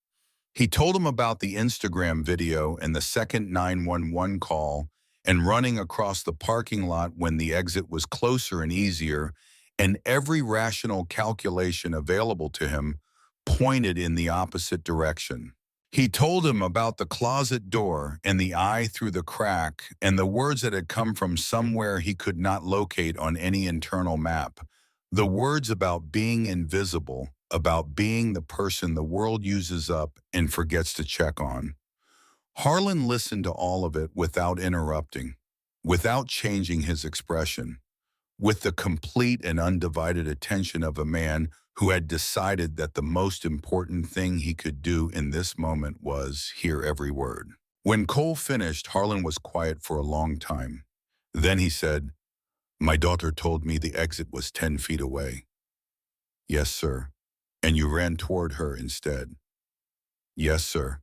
He told him about the Instagram video and the second 911 call and running across the parking lot when the exit was closer and easier, and every rational calculation available to him pointed in the opposite direction. He told him about the closet door and the eye through the crack and the words that had come from somewhere he could not locate on any internal map. The words about being invisible, about being the person the world uses up and forgets to check on. Harlan listened to all of it without interrupting, without changing his expression, with the complete and undivided attention of a man who had decided that the most important thing he could do in this moment was hear every word. When Cole finished, Harlan was quiet for a long time. Then he said, "My daughter told me the exit was 10 feet away." "Yes, sir." "And you ran toward her instead?" "Yes, sir."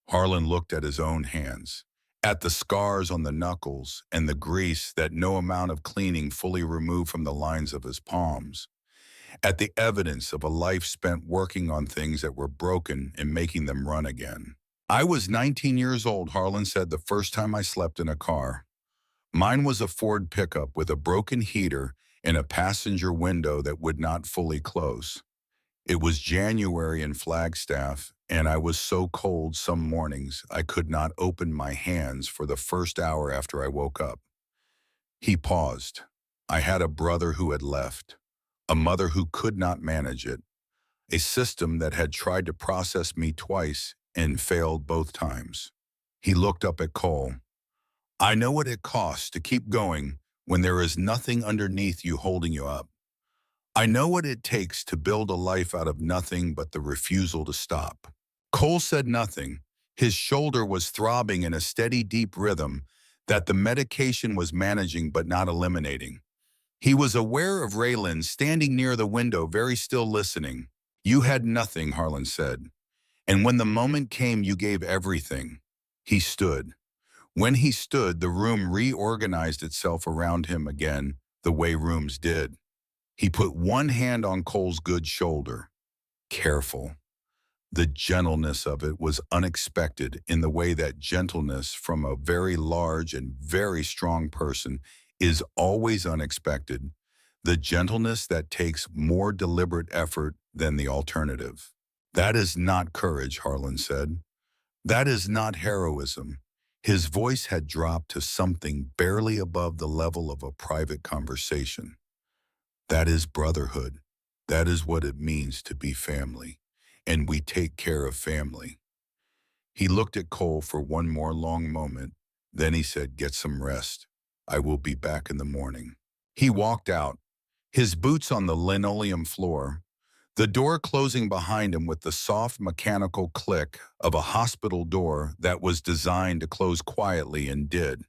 Harlan looked at his own hands, at the scars on the knuckles and the grease that no amount of cleaning fully removed from the lines of his palms, at the evidence of a life spent working on things that were broken and making them run again. "I was 19 years old," Harlan said, "the first time I slept in a car. Mine was a Ford pickup with a broken heater and a passenger window that would not fully close. It was January in Flagstaff, and I was so cold some mornings I could not open my hands for the first hour after I woke up." He paused. "I had a brother who had left, a mother who could not manage it, a system that had tried to process me twice and failed both times." He looked up at Cole. "I know what it costs to keep going when there is nothing underneath you holding you up. I know what it takes to build a life out of nothing but the refusal to stop." Cole said nothing. His shoulder was throbbing in a steady, deep rhythm that the medication was managing but not eliminating. He was aware of Raylan standing near the window, very still listening. "You had nothing," Harlan said. "And when the moment came, you gave everything." He stood. When he stood, the room reorganized itself around him again, the way rooms did. He put one hand on Cole's good shoulder. Careful. The gentleness of it was unexpected in the way that gentleness from a very large and very strong person is always unexpected. The gentleness that takes more deliberate effort than the alternative. "That is not courage," Harlan said. "That is not heroism." His voice had dropped to something barely above the level of a private conversation. "That is brotherhood. That is what it means to be family. And we take care of family." He looked at Cole for one more long moment, Then he said, "Get some rest. I will be back in the morning." He walked out, his boots on the linoleum floor, the door closing behind him with the soft mechanical click of a hospital door that was designed to close quietly and did.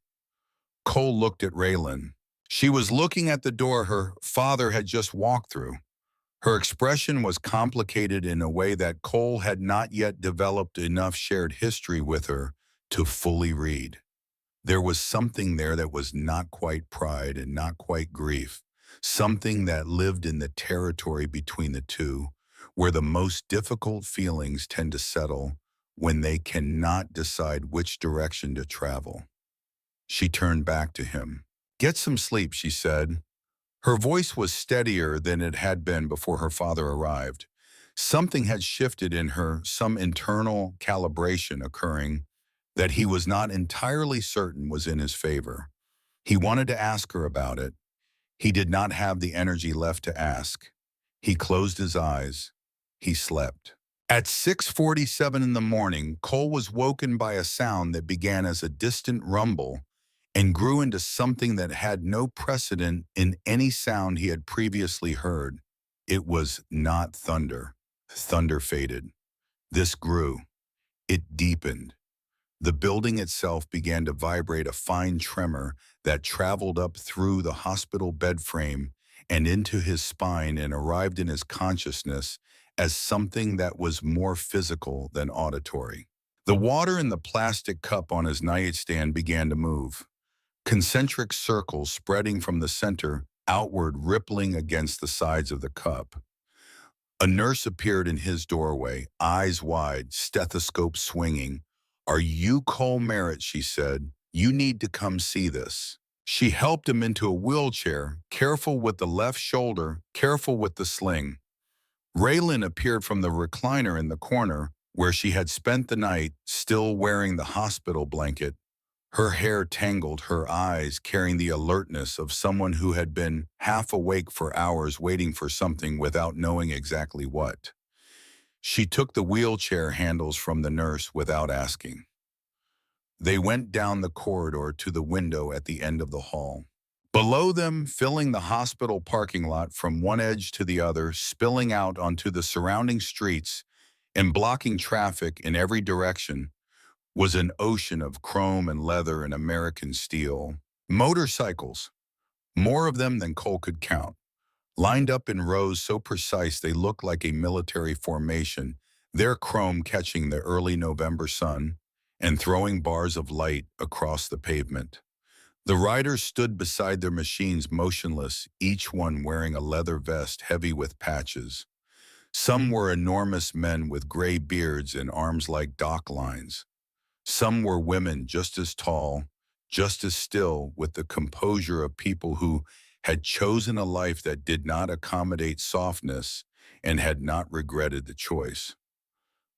Cole looked at Raylan. She was looking at the door her father had just walked through. Her expression was complicated in a way that Cole had not yet developed enough shared history with her to fully read. There was something there that was not quite pride and not quite grief, something that lived in the territory between the two, where the most difficult feelings tend to settle when they cannot decide which direction to travel. She turned back to him. "Get some sleep," she said. Her voice was steadier than it had been before her father arrived. Something had shifted in her, some internal calibration occurring that he was not entirely certain was in his favor. He wanted to ask her about it. He did not have the energy left to ask. He closed his eyes. He slept. At 6:47 in the morning, Cole was woken by a sound that began as a distant rumble and grew into something that had no precedent in any sound he had previously heard. It was not thunder. Thunder faded. This grew. It deepened. The building itself began to vibrate, a fine tremor that traveled up through the hospital bed frame and into his spine and arrived in his consciousness as something that was more physical than auditory. The water in the plastic cup on his nightstand began to move, concentric circles spreading from the center outward, rippling against the sides of the cup. A nurse appeared in his doorway, eyes wide, stethoscope swinging. "Are you Cole Merritt?" she said. "You need to come see this." She helped him into a wheelchair, careful with the left shoulder, careful with the sling. Raylan appeared from the recliner in the corner where she had spent the night, still wearing the hospital blanket, her hair tangled, her eyes carrying the alertness of someone who had been half awake for hours waiting for something without knowing exactly what. She took the wheelchair handles from the nurse without asking. They went down the corridor to the window at the end of the hall. Below them, filling the hospital parking lot from one edge to the other, spilling out onto the surrounding streets and blocking traffic in every direction, was an ocean of chrome and leather and American steel. Motorcycles, more of them than Cole could count, lined up in rows so precise they looked like a military formation, their chrome catching the early November sun and throwing bars of light across the pavement. The riders stood beside their machines motionless, each one wearing a leather vest heavy with patches. Some were enormous men with gray beards and arms like dock lines. Some were women just as tall, just as still, with the composure of people who had chosen a life that did not accommodate softness and had not regretted the choice.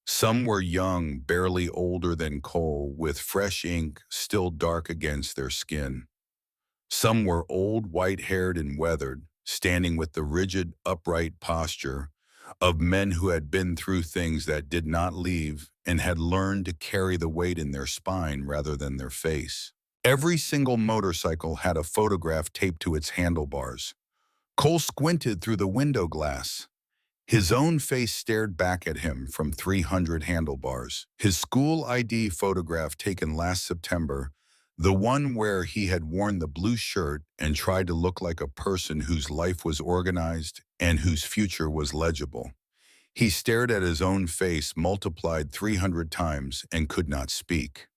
Some were young, barely older than Cole, with fresh ink still dark against their skin. Some were old, white-haired and weathered, standing with the rigid, upright posture of men who had been through things that did not leave and had learned to carry the weight in their spine rather than their face. Every single motorcycle had a photograph taped to its handlebars. Cole squinted through the window glass. His own face stared back at him from 300 handlebars. His school ID photograph taken last September, the one where he had worn the blue shirt and tried to look like a person whose life was organized and whose future was legible. He stared at his own face multiplied 300 times and could not speak.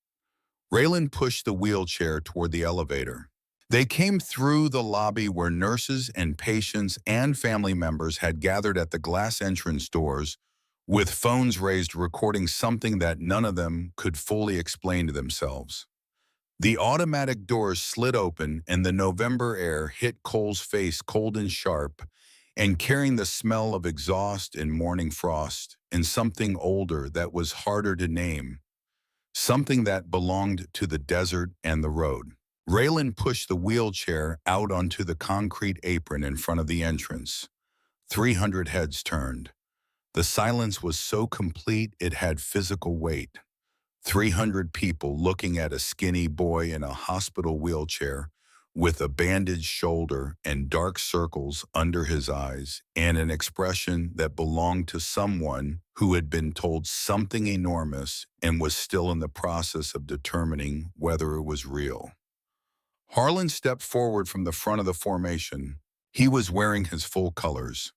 Raylan pushed the wheelchair toward the elevator. They came through the lobby where nurses and patients and family members had gathered at the glass entrance doors, with phones raised recording something that none of them could fully explain to themselves. The automatic doors slid open and the November air hit Cole's face cold and sharp and carrying the smell of exhaust and morning frost and something older that was harder to name, something that belonged to the desert and the road. Raylan pushed the wheelchair out onto the concrete apron in front of the entrance. 300 heads turned. The silence was so complete it had physical weight. 300 people looking at a skinny boy in a hospital wheelchair with a bandaged shoulder and dark circles under his eyes and an expression that belonged to someone who had been told something enormous and was still in the process of determining whether it was real. Harlan stepped forward from the front of the formation. He was wearing his full colors,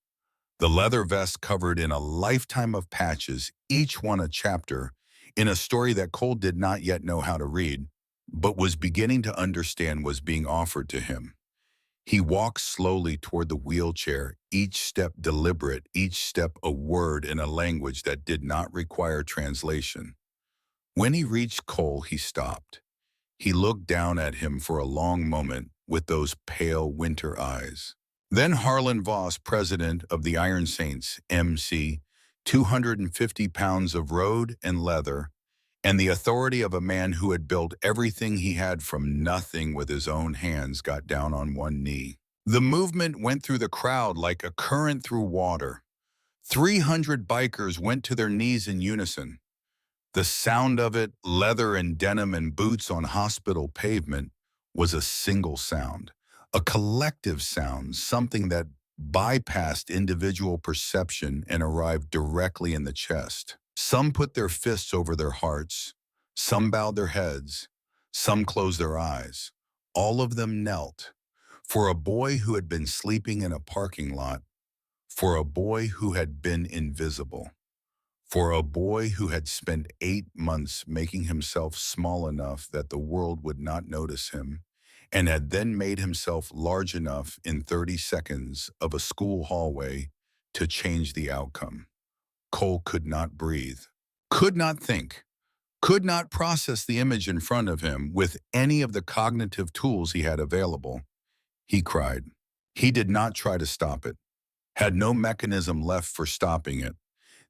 the leather vest covered in a lifetime of patches, each one a chapter, in a story that Cole did not yet know how to read, but was beginning to understand was being offered to him. He walked slowly toward the wheelchair, each step deliberate, each step a word in a language that did not require translation. When he reached Cole, he stopped. He looked down at him for a long moment with those pale winter eyes. Then Harlan Voss, president of the Iron Saints, MC, 250 pounds of road and leather, and the authority of a man who had built everything he had from nothing with his own hands, got down on one knee. The movement went through the crowd like a current through water. 300 bikers went to their knees in unison. The sound of it, leather and denim and boots on hospital pavement, was a single sound, a collective sound, something that bypassed individual perception and arrived directly in the chest. Some put their fists over their hearts, some bowed their heads, some closed their eyes. All of them knelt. For a boy who had been sleeping in a parking lot, for a boy who had been invisible. For a boy who had spent 8 months making himself small enough that the world would not notice him, and had then made himself large enough in 30 seconds of a school hallway to change the outcome. Cole could not breathe, could not think, could not process the image in front of him with any of the cognitive tools he had available. He cried. He did not try to stop it, had no mechanism left for stopping it.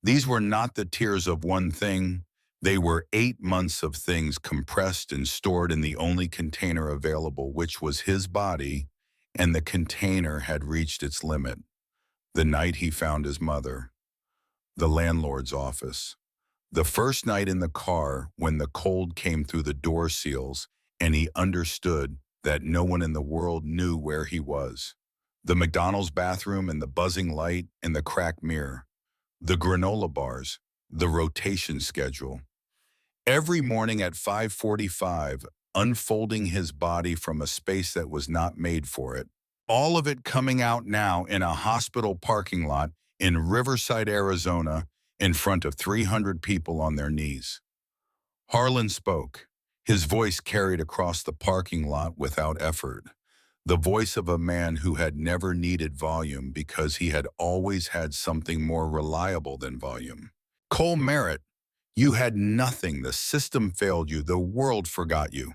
These were not the tears of one thing. They were 8 months of things compressed and stored in the only container available, which was his body, and the container had reached its limit. The night he found his mother, the landlord's office, the first night in the car when the cold came through the door seals and he understood that no one in the world knew where he was, the McDonald's bathroom and the buzzing light and the cracked mirror, the granola bars, the rotation schedule. Every morning at 5:45, unfolding his body from a space that was not made for it. All of it coming out now in a hospital parking lot in Riverside, Arizona, in front of 300 people on their knees. Harlan spoke. His voice carried across the parking lot without effort. The voice of a man who had never needed volume because he had always had something more reliable than volume. Cole Merritt, you had nothing. The system failed you. The world forgot you.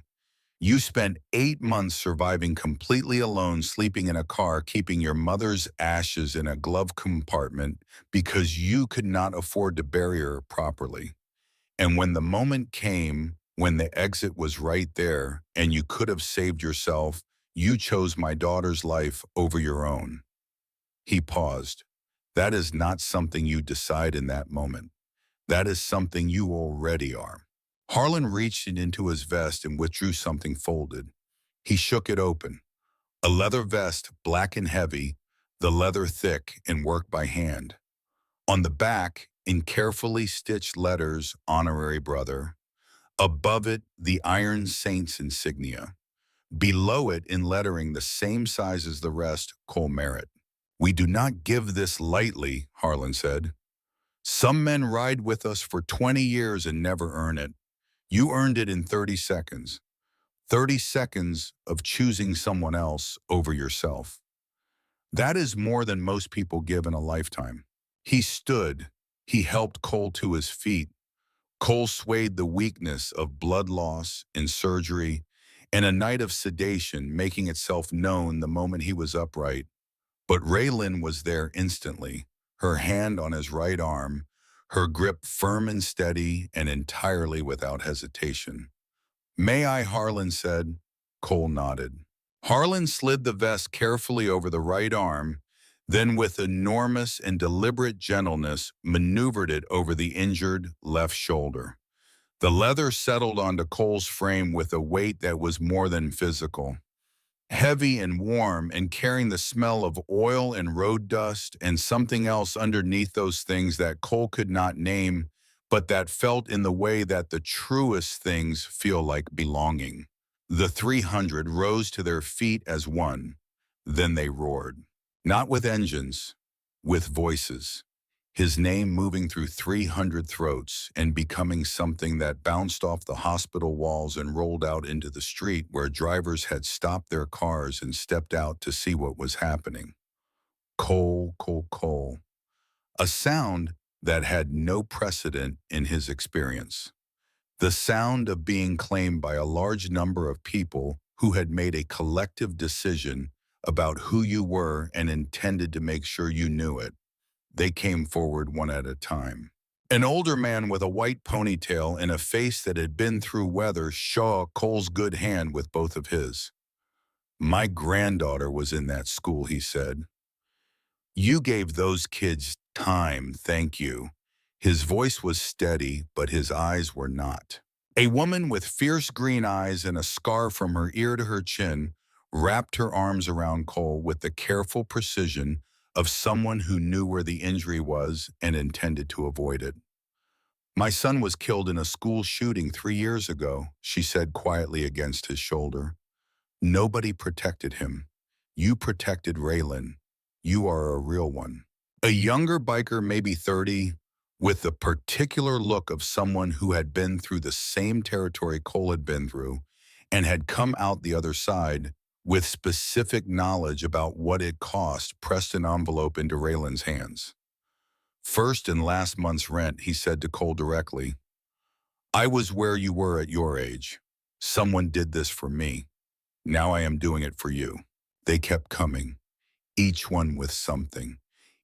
You spent 8 months surviving completely alone, sleeping in a car, keeping your mother's ashes in a glove compartment because you could not afford to bury her properly. And when the moment came, when the exit was right there and you could have saved yourself, you chose my daughter's life over your own. He paused. That is not something you decide in that moment. That is something you already are. Harlan reached into his vest and withdrew something folded. He shook it open. A leather vest, black and heavy, the leather thick and worked by hand. On the back, in carefully stitched letters, honorary brother. Above it, the Iron Saints insignia. Below it, in lettering the same size as the rest, Cole Merritt. We do not give this lightly, Harlan said. Some men ride with us for 20 years and never earn it. You earned it in 30 seconds. 30 seconds of choosing someone else over yourself. That is more than most people give in a lifetime. He stood. He helped Cole to his feet. Cole swayed the weakness of blood loss and surgery and a night of sedation, making itself known the moment he was upright. But Raylan was there instantly, her hand on his right arm, her grip firm and steady and entirely without hesitation. May I, Harlan said. Cole nodded. Harlan slid the vest carefully over the right arm, then with enormous and deliberate gentleness maneuvered it over the injured left shoulder. The leather settled onto Cole's frame with a weight that was more than physical. Heavy and warm and carrying the smell of oil and road dust and something else underneath those things that Cole could not name, but that felt in the way that the truest things feel like belonging. The 300 rose to their feet as one. Then they roared. Not with engines, with voices. His name moving through 300 throats and becoming something that bounced off the hospital walls and rolled out into the street where drivers had stopped their cars and stepped out to see what was happening. Cole, Cole, Cole. A sound that had no precedent in his experience. The sound of being claimed by a large number of people who had made a collective decision about who you were and intended to make sure you knew it. They came forward one at a time. An older man with a white ponytail and a face that had been through weather shook Cole's good hand with both of his. My granddaughter was in that school, he said. You gave those kids time, thank you. His voice was steady, but his eyes were not. A woman with fierce green eyes and a scar from her ear to her chin wrapped her arms around Cole with the careful precision of someone who knew where the injury was and intended to avoid it. My son was killed in a school shooting 3 years ago, she said quietly against his shoulder. Nobody protected him. You protected Raylan. You are a real one. A younger biker, maybe 30, with the particular look of someone who had been through the same territory Cole had been through and had come out the other side with specific knowledge about what it cost, pressed an envelope into Raylan's hands. First and last month's rent, he said to Cole directly. I was where you were at your age. Someone did this for me. Now I am doing it for you. They kept coming, each one with something,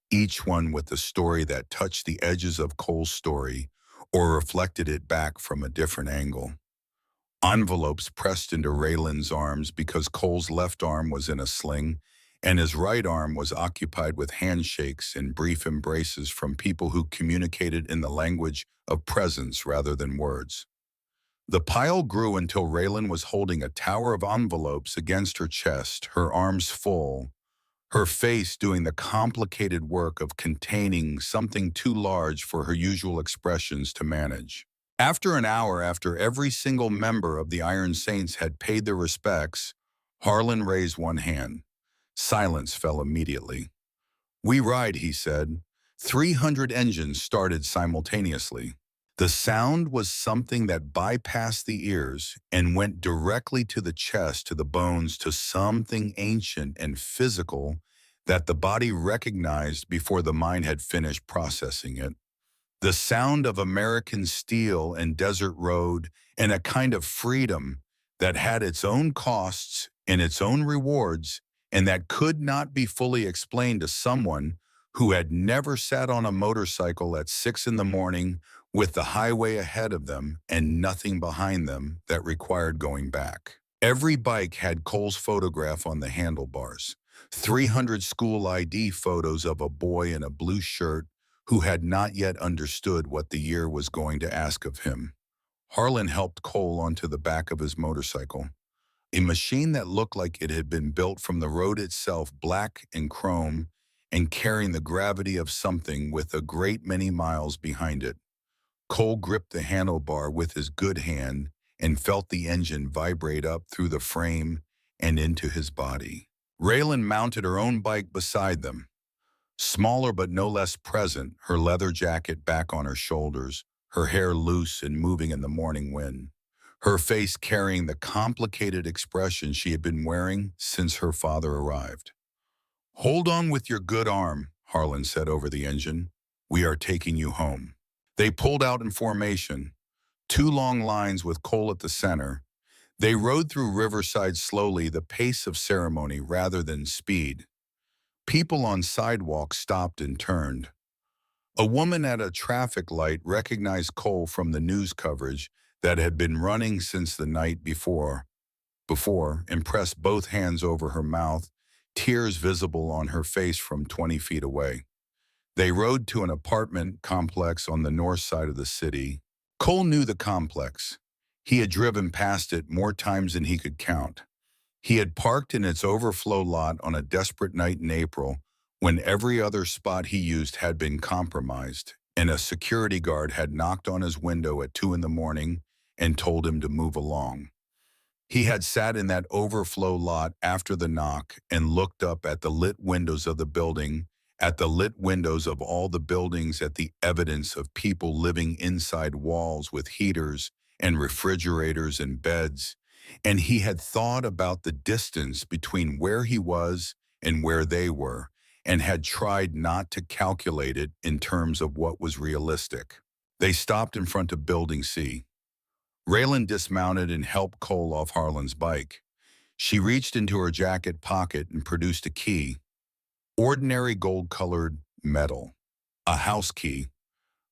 each one with a story that touched the edges of Cole's story or reflected it back from a different angle. Envelopes pressed into Raylan's arms because Cole's left arm was in a sling and his right arm was occupied with handshakes and brief embraces from people who communicated in the language of presence rather than words. The pile grew until Raylan was holding a tower of envelopes against her chest, her arms full, her face doing the complicated work of containing something too large for her usual expressions to manage. After an hour after every single member of the Iron Saints had paid their respects, Harlan raised one hand. Silence fell immediately. We ride, he said. 300 engines started simultaneously. The sound was something that bypassed the ears and went directly to the chest, to the bones, to something ancient and physical that the body recognized before the mind had finished processing it. The sound of American steel and desert road and a kind of freedom that had its own costs and its own rewards and that could not be fully explained to someone who had never sat on a motorcycle at 6 in the morning with the highway ahead of them and nothing behind them that required going back. Every bike had Cole's photograph on the handlebars, 300 school ID photos of a boy in a blue shirt who had not yet understood what the year was going to ask of him. Harlan helped Cole onto the back of his motorcycle, a machine that looked like it had been built from the road itself, black and chrome, and carrying the gravity of something with a great many miles behind it. Cole gripped the handlebar with his good hand and felt the engine vibrate up through the frame and into his body. Raylan mounted her own bike beside them, smaller but no less present, her leather jacket back on her shoulders, her hair loose and moving in the morning wind, her face carrying the complicated expression she had been wearing since her father arrived. Hold on with your good arm, Harlan said over the engine. We are taking you home. They pulled out in formation, two long lines with Cole at the center. They rode through Riverside slowly, the pace of ceremony rather than speed. People on sidewalks stopped and turned. A woman at a traffic light recognized Cole from the news coverage that had been running since the night before, and pressed both hands over her mouth, tears visible on her face from 20 feet away. They rode to an apartment complex on the north side of the city. Cole knew the complex. He had driven past it more times than he could count. He had parked in its overflow lot on a desperate night in April when every other spot he used had been compromised, and a security guard had knocked on his window at 2 in the morning and told him to move along. He had sat in that overflow lot after the knock and looked up at the lit windows of the building, at the lit windows of all the buildings, at the evidence of people living inside walls with heaters and refrigerators and beds. And he had thought about the distance between where he was and where they were, and had tried not to calculate it in terms of what was realistic. They stopped in front of Building C. Raylan dismounted and helped Cole off Harlan's bike. She reached into her jacket pocket and produced a key. Ordinary gold-colored metal. A house key.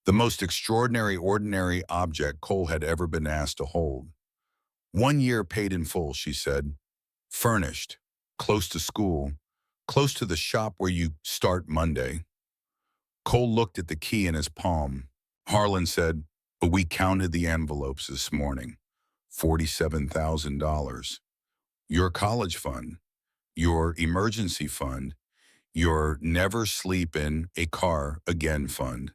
The most extraordinary ordinary object Cole had ever been asked to hold. 1 year paid in full, she said. Furnished. Close to school. Close to the shop where you start Monday. Cole looked at the key in his palm. Harlan said, "But we counted the envelopes this morning. $47,000. Your college fund, your emergency fund, your never sleep in a car again fund."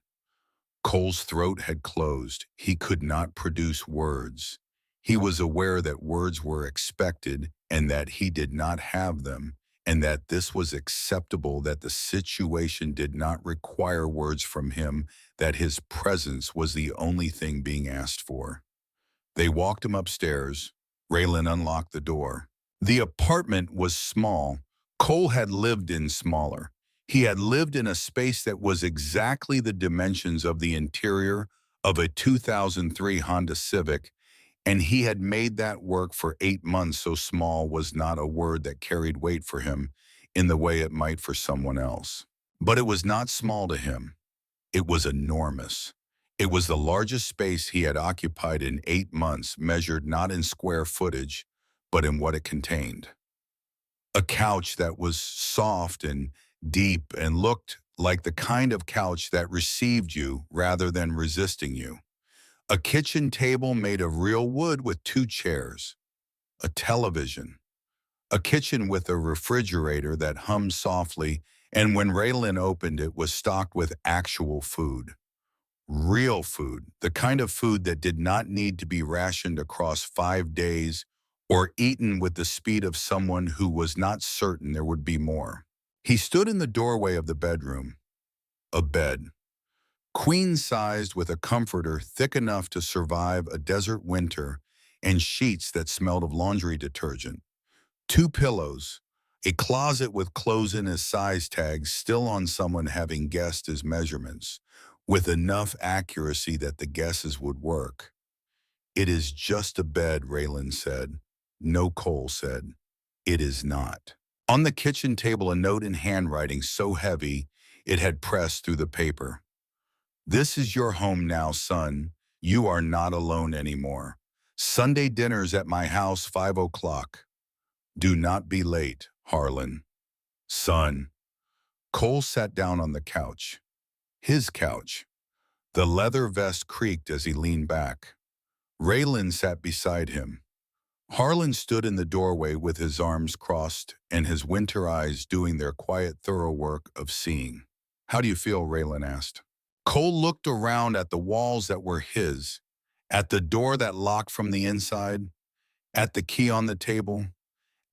Cole's throat had closed. He could not produce words. He was aware that words were expected and that he did not have them, and that this was acceptable, that the situation did not require words from him, that his presence was the only thing being asked for. They walked him upstairs. Raylan unlocked the door. The apartment was small. Cole had lived in smaller. He had lived in a space that was exactly the dimensions of the interior of a 2003 Honda Civic, and he had made that work for 8 months, so small was not a word that carried weight for him in the way it might for someone else. But it was not small to him. It was enormous. It was the largest space he had occupied in 8 months, measured not in square footage, but in what it contained. A couch that was soft and deep and looked like the kind of couch that received you rather than resisting you. A kitchen table made of real wood with 2 chairs. A television. A kitchen with a refrigerator that hummed softly, and when Raylan opened it, was stocked with actual food. Real food, the kind of food that did not need to be rationed across 5 days or eaten with the speed of someone who was not certain there would be more. He stood in the doorway of the bedroom. A bed. Queen-sized, with a comforter thick enough to survive a desert winter, and sheets that smelled of laundry detergent. 2 pillows. A closet with clothes in his size tags still on someone having guessed his measurements, with enough accuracy that the guesses would work. "It is just a bed," Raylan said. No, Cole said. "It is not." On the kitchen table, a note in handwriting so heavy it had pressed through the paper. "This is your home now, son. You are not alone anymore. Sunday dinners at my house, 5 o'clock. Do not be late, Harlan." Son. Cole sat down on the couch. His couch. The leather vest creaked as he leaned back. Raylan sat beside him. Harlan stood in the doorway with his arms crossed and his winter eyes doing their quiet, thorough work of seeing. "How do you feel?" Raylan asked. Cole looked around at the walls that were his, at the door that locked from the inside, at the key on the table,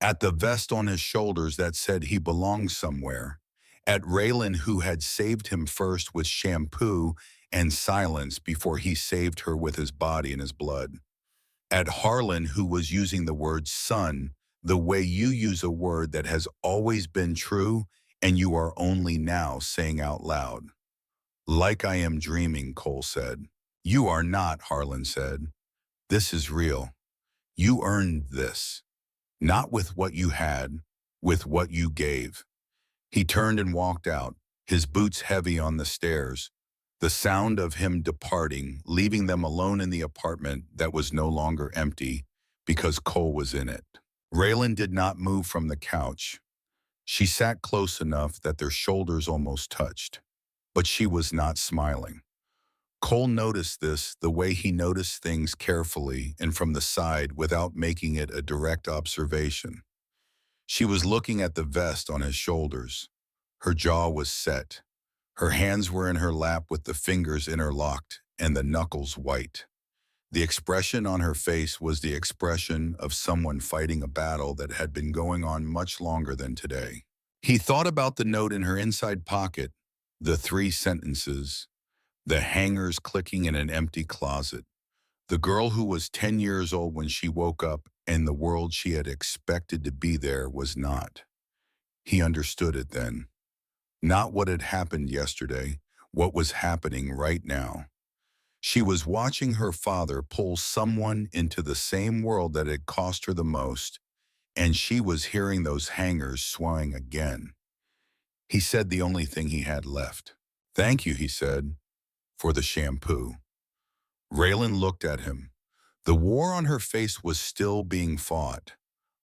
at the vest on his shoulders that said he belonged somewhere, at Raylan, who had saved him first with shampoo and silence before he saved her with his body and his blood, at Harlan, who was using the word son the way you use a word that has always been true and you are only now saying out loud. "Like I am dreaming," Cole said. "You are not," Harlan said. "This is real. You earned this. Not with what you had, with what you gave." He turned and walked out, his boots heavy on the stairs, the sound of him departing, leaving them alone in the apartment that was no longer empty because Cole was in it. Raylan did not move from the couch. She sat close enough that their shoulders almost touched, but she was not smiling. Cole noticed this the way he noticed things carefully and from the side without making it a direct observation. She was looking at the vest on his shoulders. Her jaw was set. Her hands were in her lap with the fingers interlocked and the knuckles white. The expression on her face was the expression of someone fighting a battle that had been going on much longer than today. He thought about the note in her inside pocket, the three sentences, the hangers clicking in an empty closet, the girl who was 10 years old when she woke up and the world she had expected to be there was not. He understood it then. Not what had happened yesterday, what was happening right now. She was watching her father pull someone into the same world that had cost her the most, and she was hearing those hangers swaying again. He said the only thing he had left. "Thank you," he said, "for the shampoo." Raylan looked at him. The war on her face was still being fought,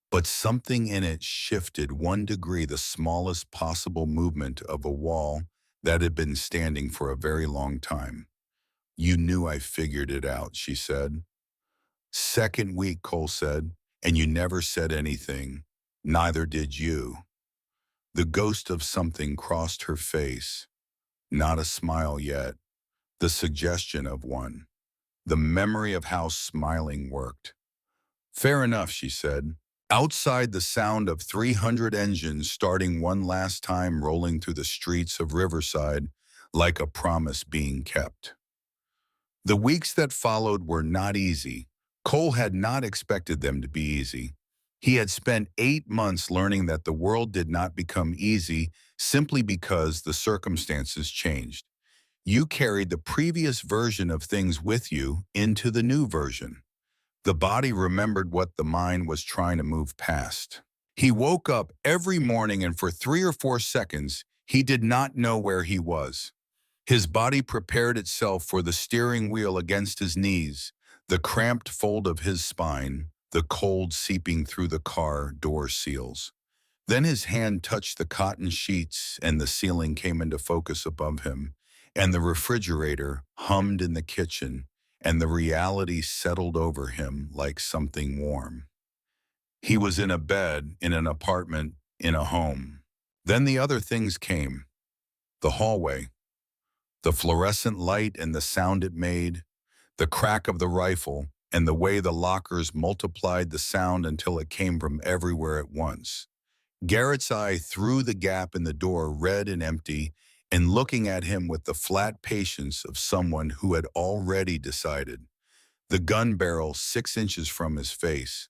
but something in it shifted 1 degree, the smallest possible movement of a wall that had been standing for a very long time. "You knew I figured it out," she said. "Second week," Cole said, "and you never said anything. Neither did you." The ghost of something crossed her face. Not a smile yet. The suggestion of one. The memory of how smiling worked. "Fair enough," she said. Outside, the sound of 300 engines starting one last time, rolling through the streets of Riverside like a promise being kept. The weeks that followed were not easy. Cole had not expected them to be easy. He had spent 8 months learning that the world did not become easy simply because the circumstances changed. You carried the previous version of things with you into the new version. The body remembered what the mind was trying to move past. He woke up every morning and for 3 or 4 seconds, he did not know where he was. His body prepared itself for the steering wheel against his knees, the cramped fold of his spine, the cold seeping through the car door seals. Then his hand touched the cotton sheets and the ceiling came into focus above him, and the refrigerator hummed in the kitchen, and the reality settled over him like something warm. He was in a bed, in an apartment, in a home. Then the other things came. The hallway, the fluorescent light and the sound it made, the crack of the rifle, and the way the lockers multiplied the sound until it came from everywhere at once. Garrett's eye through the gap in the door, red and empty, and looking at him with the flat patience of someone who had already decided. The gun barrel 6 inches from his face,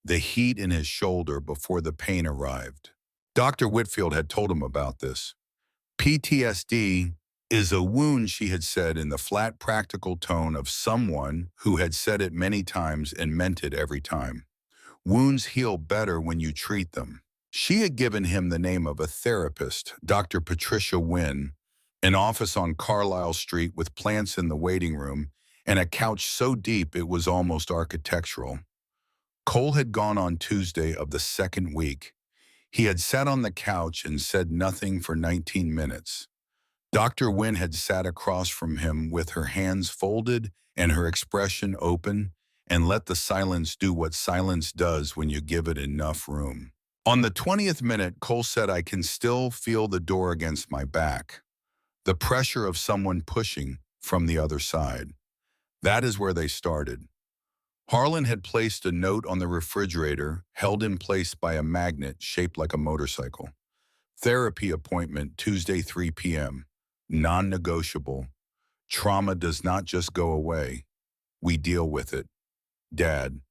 the heat in his shoulder before the pain arrived. Dr. Whitfield had told him about this. PTSD is a wound, she had said in the flat practical tone of someone who had said it many times and meant it every time. Wounds heal better when you treat them. She had given him the name of a therapist, Dr. Patricia Wynn, an office on Carlisle Street with plants in the waiting room and a couch so deep it was almost architectural. Cole had gone on Tuesday of the second week. He had sat on the couch and said nothing for 19 minutes. Dr. Wynn had sat across from him with her hands folded and her expression open and let the silence do what silence does when you give it enough room. On the 20th minute, Cole said, "I can still feel the door against my back. The pressure of someone pushing from the other side." That is where they started. Harlan had placed a note on the refrigerator, held in place by a magnet shaped like a motorcycle. "Therapy appointment Tuesday 3 p.m. Non-negotiable. Trauma does not just go away. We deal with it. Dad.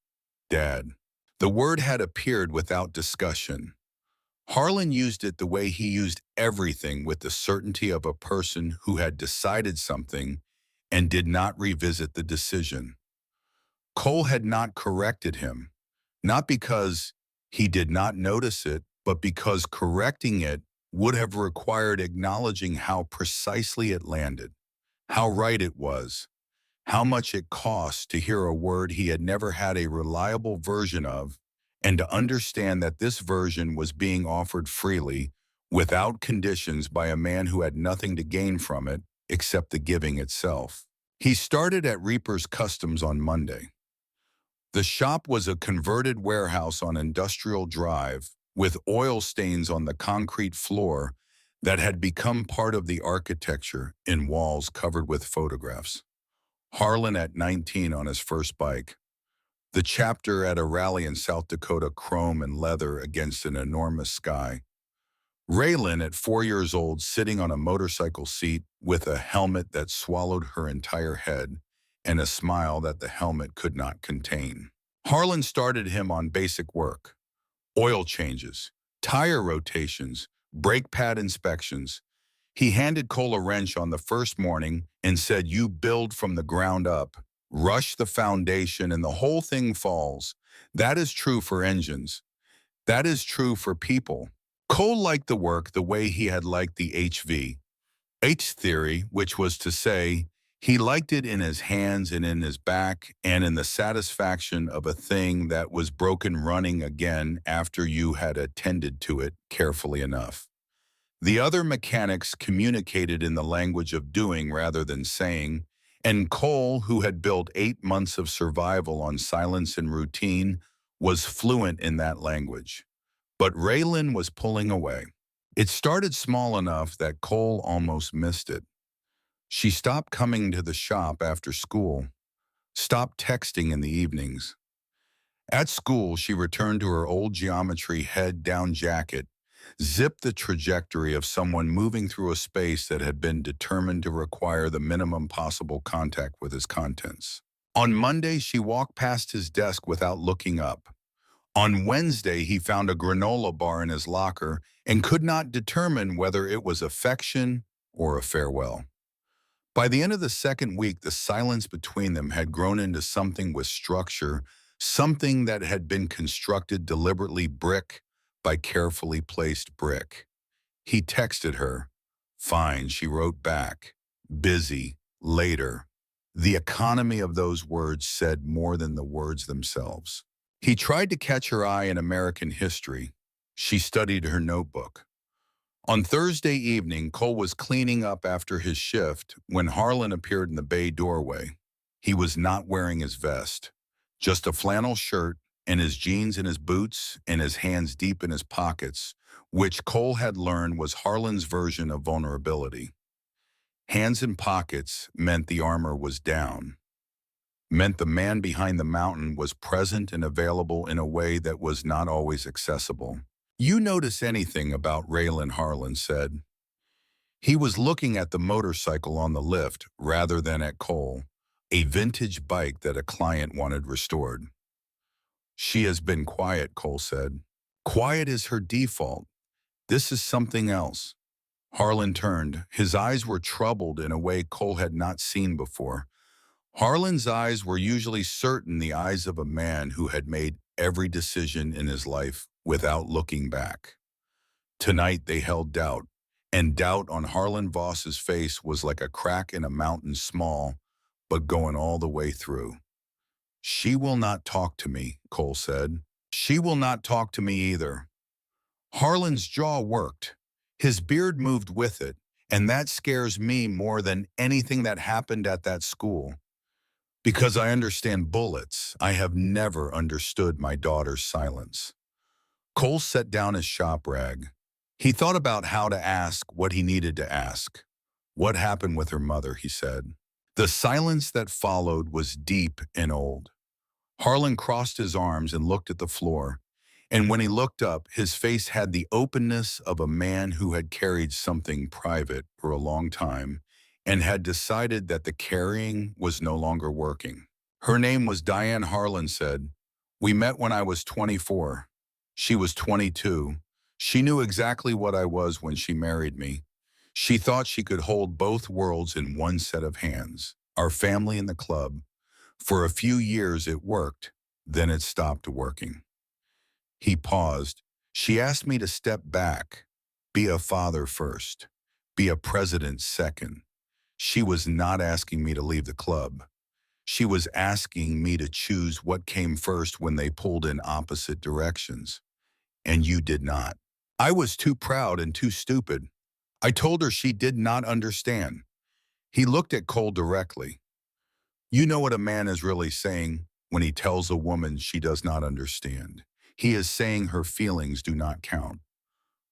Dad." The word had appeared without discussion. Harlan used it the way he used everything, with the certainty of a person who had decided something and did not revisit the decision. Cole had not corrected him, not because he did not notice it, but because correcting it would have required acknowledging how precisely it landed, how right it was, how much it cost to hear a word he had never had a reliable version of, and to understand that this version was being offered freely, without conditions, by a man who had nothing to gain from it except the giving itself. He started at Reaper's Customs on Monday. The shop was a converted warehouse on Industrial Drive with oil stains on the concrete floor that had become part of the architecture in walls covered with photographs. Harlan at 19 on his first bike. The chapter at a rally in South Dakota, chrome and leather against an enormous sky. Raylan at 4 years old, sitting on a motorcycle seat with a helmet that swallowed her entire head and a smile that the helmet could not contain. Harlan started him on basic work: oil changes, tire rotations, brake pad inspections. He handed Cole a wrench on the first morning and said, "You build from the ground up, rush the foundation, and the whole thing falls." That is true for engines. That is true for people. Cole liked the work the way he had liked the H theory, which was to say, he liked it in his hands and in his back and in the satisfaction of a thing that was broken running again after you had attended to it carefully enough. The other mechanics communicated in the language of doing rather than saying, and Cole, who had built 8 months of survival on silence and routine, was fluent in that language. But Raylan was pulling away. It started small enough that Cole almost missed it. She stopped coming to the shop after school, stopped texting in the evenings. At school, she returned to her old geometry head-down jacket, zipped the trajectory of someone moving through a space that had been determined to require the minimum possible contact with his contents. On Monday, she walked past his desk without looking up. On Wednesday, he found a granola bar in his locker and could not determine whether it was affection or a farewell. By the end of the second week, the silence between them had grown into something with structure, something that had been constructed deliberately brick by carefully placed brick. He texted her. "Fine," she wrote back. "Busy. Later." The economy of those words said more than the words themselves. He tried to catch her eye in American history. She studied her notebook. On Thursday evening, Cole was cleaning up after his shift when Harlan appeared in the bay doorway. He was not wearing his vest, just a flannel shirt and his jeans and his boots and his hands deep in his pockets, which Cole had learned was Harlan's version of vulnerability. Hands in pockets meant the armor was down, meant the man behind the mountain was present and available in a way that was not always accessible. "You notice anything about Raylan?" Harlan said. He was looking at the motorcycle on the lift rather than at Cole, a vintage bike that a client wanted restored. "She has been quiet," Cole said. "Quiet is her default. This is something else." Harlan turned. His eyes were troubled in a way Cole had not seen before. Harlan's eyes were usually certain, the eyes of a man who had made every decision in his life without looking back. Tonight they held doubt, and doubt on Harlan Voss's face was like a crack in a mountain, small, but going all the way through. "She will not talk to me," Cole said. "She will not talk to me either." Harlan's jaw worked. His beard moved with it, and that scares me more than anything that happened at that school. Because I understand bullets, I have never understood my daughter's silence. Cole set down his shop rag. He thought about how to ask what he needed to ask. "What happened with her mother?" he said. The silence that followed was deep and old. Harlan crossed his arms and looked at the floor, and when he looked up, his face had the openness of a man who had carried something private for a long time and had decided that the carrying was no longer working. "Her name was Diane," Harlan said. "We met when I was 24. She was 22. She knew exactly what I was when she married me. She thought she could hold both worlds in one set of hands, our family and the club. For a few years it worked, then it stopped working." He paused. "She asked me to step back, be a father first, be a president second. She was not asking me to leave the club. She was asking me to choose what came first when they pulled in opposite directions. And you did not. I was too proud and too stupid. I told her she did not understand." He looked at Cole directly. You know what a man is really saying when he tells a woman she does not understand. He is saying her feelings do not count.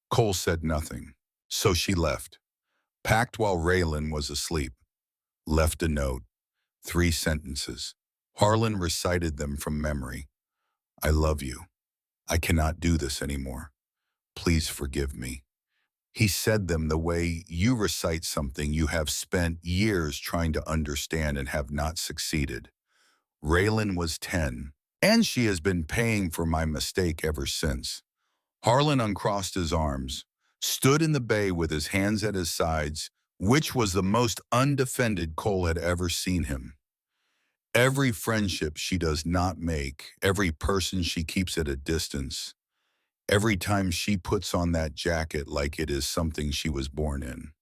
Cole said nothing, so she left, packed while Raylan was asleep, left a note, 3 sentences. Harlan recited them from memory. I love you. I cannot do this anymore. Please forgive me. He said them the way you recite something you have spent years trying to understand and have not succeeded. Raylan was 10, and she has been paying for my mistake ever since. Harlan uncrossed his arms, stood in the bay with his hands at his sides, which was the most undefended Cole had ever seen him. Every friendship she does not make, every person she keeps at a distance, every time she puts on that jacket like it is something she was born in.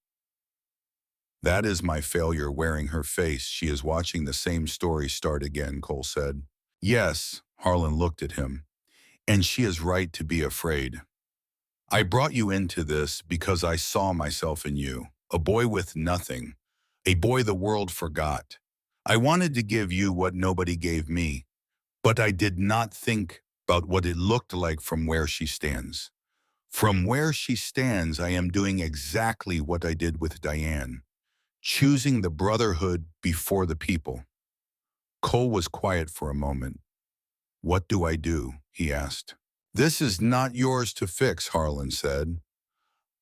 That is my failure wearing her face. She is watching the same story start again, Cole said. Yes, Harlan looked at him, and she is right to be afraid. I brought you into this because I saw myself in you, a boy with nothing, a boy the world forgot. I wanted to give you what nobody gave me, but I did not think about what it looked like from where she stands. From where she stands, I am doing exactly what I did with Diane, choosing the brotherhood before the people. Cole was quiet for a moment. What do I do? He asked. This is not yours to fix, Harlan said.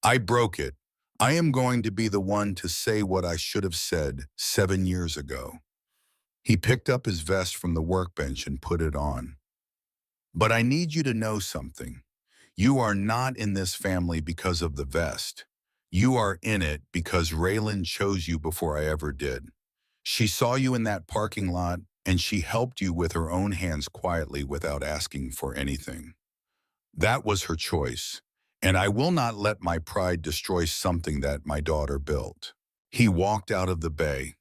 I broke it. I am going to be the one to say what I should have said 7 years ago. He picked up his vest from the workbench and put it on. But I need you to know something. You are not in this family because of the vest. You are in it because Raylan chose you before I ever did. She saw you in that parking lot, and she helped you with her own hands quietly without asking for anything. That was her choice, and I will not let my pride destroy something that my daughter built. He walked out of the bay.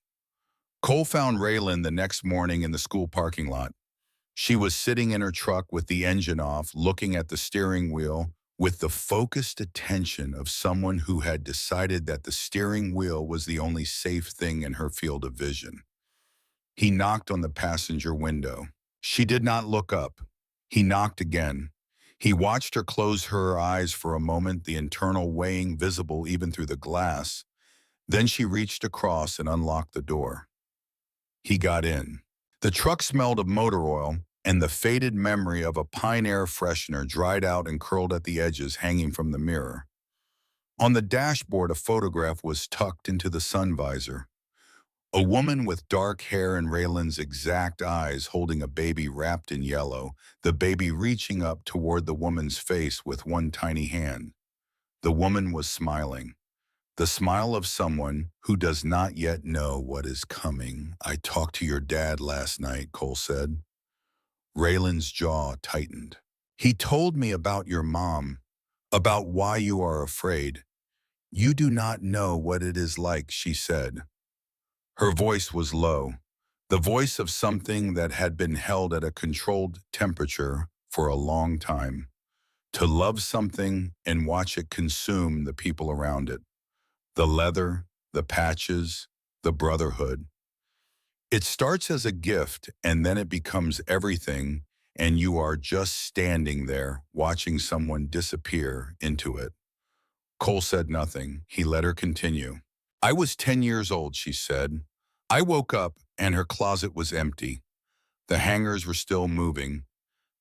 Cole found Raylan the next morning in the school parking lot. She was sitting in her truck with the engine off, looking at the steering wheel with the focused attention of someone who had decided that the steering wheel was the only safe thing in her field of vision. He knocked on the passenger window. She did not look up. He knocked again. He watched her close her eyes for a moment, the internal weighing visible even through the glass. Then she reached across and unlocked the door. He got in. The truck smelled of motor oil, and the faded memory of a Pine Air freshener dried out and curled at the edges hanging from the mirror. On the dashboard, a photograph was tucked into the sun visor. A woman with dark hair and Raylan's exact eyes holding a baby wrapped in yellow, the baby reaching up toward the woman's face with one tiny hand. The woman was smiling. The smile of someone who does not yet know what is coming. I talked to your dad last night, Cole said. Raylan's jaw tightened. He told me about your mom, about why you are afraid. You do not know what it is like, she said. Her voice was low, the voice of something that had been held at a controlled temperature for a long time. To love something and watch it consume the people around it. The leather, the patches, the brotherhood. It starts as a gift and then it becomes everything, and you are just standing there watching someone disappear into it. Cole said nothing. He let her continue. I was 10 years old, she said. I woke up and her closet was empty. The hangers were still moving,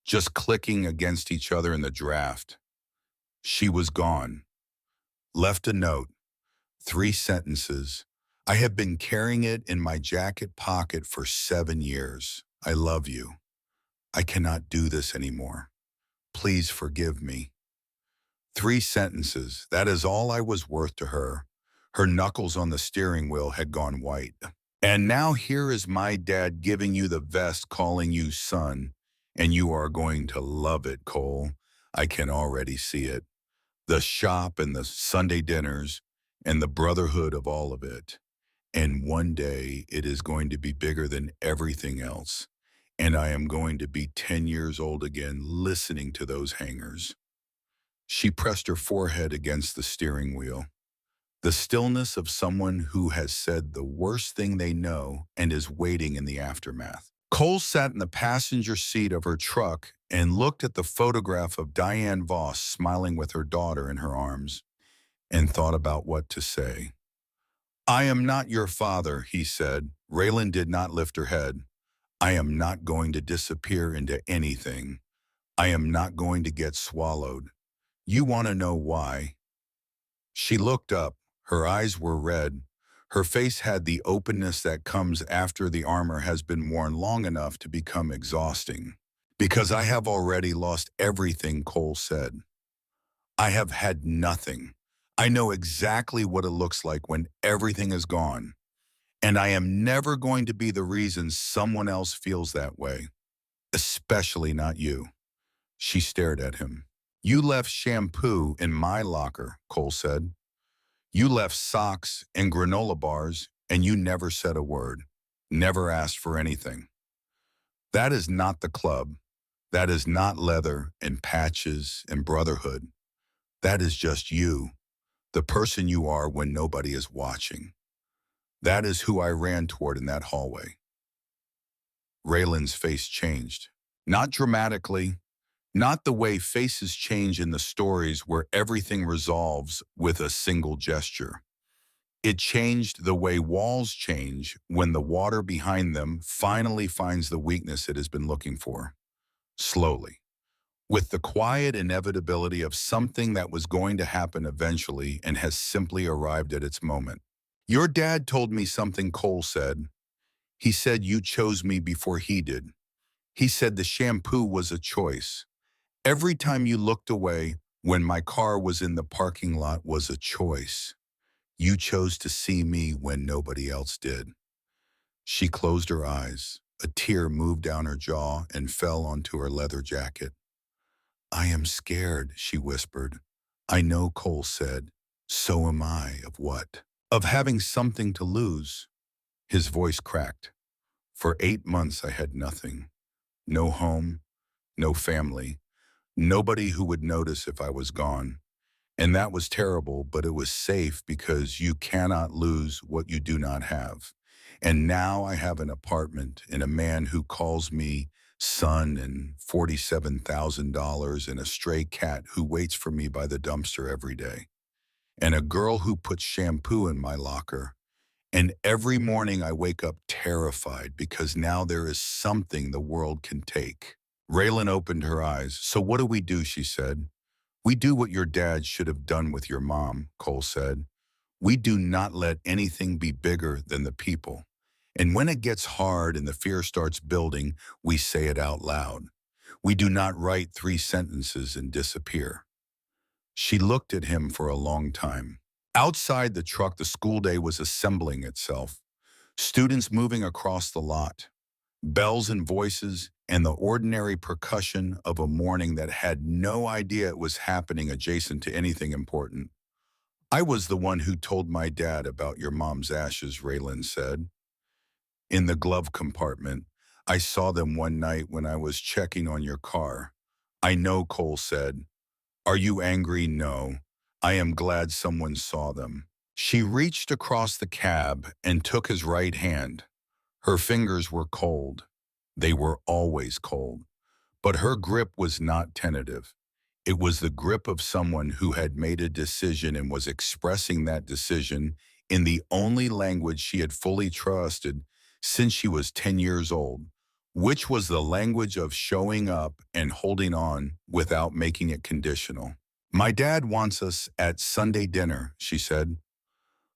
just clicking against each other in the draft. She was gone. Left a note, 3 sentences. I have been carrying it in my jacket pocket for 7 years. I love you. I cannot do this anymore. Please forgive me. 3 sentences. That is all I was worth to her. Her knuckles on the steering wheel had gone white. And now here is my dad giving you the vest, calling you son, and you are going to love it, Cole. I can already see it. The shop and the Sunday dinners and the brotherhood of all of it. And one day it is going to be bigger than everything else. And I am going to be 10 years old again listening to those hangers. She pressed her forehead against the steering wheel. The stillness of someone who has said the worst thing they know and is waiting in the aftermath. Cole sat in the passenger seat of her truck and looked at the photograph of Diane Voss smiling with her daughter in her arms and thought about what to say. "I am not your father," he said. Raylan did not lift her head. "I am not going to disappear into anything. I am not going to get swallowed. You want to know why?" She looked up. Her eyes were red. Her face had the openness that comes after the armor has been worn long enough to become exhausting. "Because I have already lost everything," Cole said. "I have had nothing. I know exactly what it looks like when everything is gone. And I am never going to be the reason someone else feels that way. Especially not you." She stared at him. "You left shampoo in my locker," Cole said. "You left socks and granola bars, and you never said a word. Never asked for anything. That is not the club. That is not leather and patches and brotherhood. That is just you, the person you are when nobody is watching. That is who I ran toward in that hallway." Raylan's face changed. Not dramatically, not the way faces change in the stories where everything resolves with a single gesture. It changed the way walls change when the water behind them finally finds the weakness it has been looking for. Slowly, with the quiet inevitability of something that was going to happen eventually and has simply arrived at its moment. "Your dad told me something," Cole said. "He said you chose me before he did. He said the shampoo was a choice. Every time you looked away when my car was in the parking lot was a choice. You chose to see me when nobody else did." She closed her eyes. A tear moved down her jaw and fell onto her leather jacket. "I am scared," she whispered. "I know," Cole said. "So am I. Of what?" "Of having something to lose." His voice cracked. "For 8 months I had nothing. No home, no family, nobody who would notice if I was gone. And that was terrible, but it was safe because you cannot lose what you do not have. And now I have an apartment and a man who calls me son and $47,000 and a stray cat who waits for me by the dumpster every day. And a girl who puts shampoo in my locker. And every morning I wake up terrified because now there is something the world can take." Raylan opened her eyes. "So what do we do?" she said. "We do what your dad should have done with your mom," Cole said. "We do not let anything be bigger than the people. And when it gets hard and the fear starts building, we say it out loud. We do not write 3 sentences and disappear." She looked at him for a long time. Outside the truck, the school day was assembling itself. Students moving across the lot. Bells and voices, and the ordinary percussion of a morning that had no idea it was happening adjacent to anything important. "I was the one who told my dad about your mom's ashes," Raylan said. "In the glove compartment. I saw them one night when I was checking on your car." "I know," Cole said. "Are you angry?" "No. I am glad someone saw them." She reached across the cab and took his right hand. Her fingers were cold. They were always cold. But her grip was not tentative. It was the grip of someone who had made a decision and was expressing that decision in the only language she had fully trusted since she was 10 years old, which was the language of showing up and holding on without making it conditional. "My dad wants us at Sunday dinner," she said.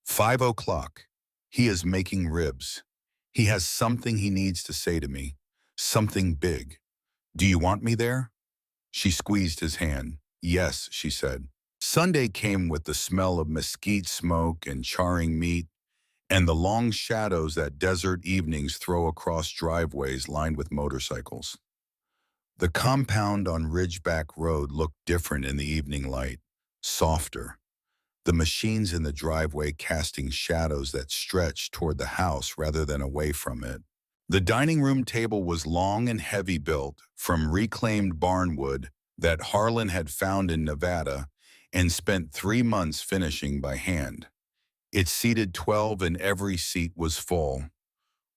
5 o'clock. He is making ribs. He has something he needs to say to me. Something big. Do you want me there?" She squeezed his hand. "Yes," she said. Sunday came with the smell of mesquite smoke and charring meat, and the long shadows that desert evenings throw across driveways lined with motorcycles. The compound on Ridgeback Road looked different in the evening light, softer. The machines in the driveway casting shadows that stretched toward the house rather than away from it. The dining room table was long and heavy built from reclaimed barnwood that Harlan had found in Nevada and spent 3 months finishing by hand. It seated 12 and every seat was full.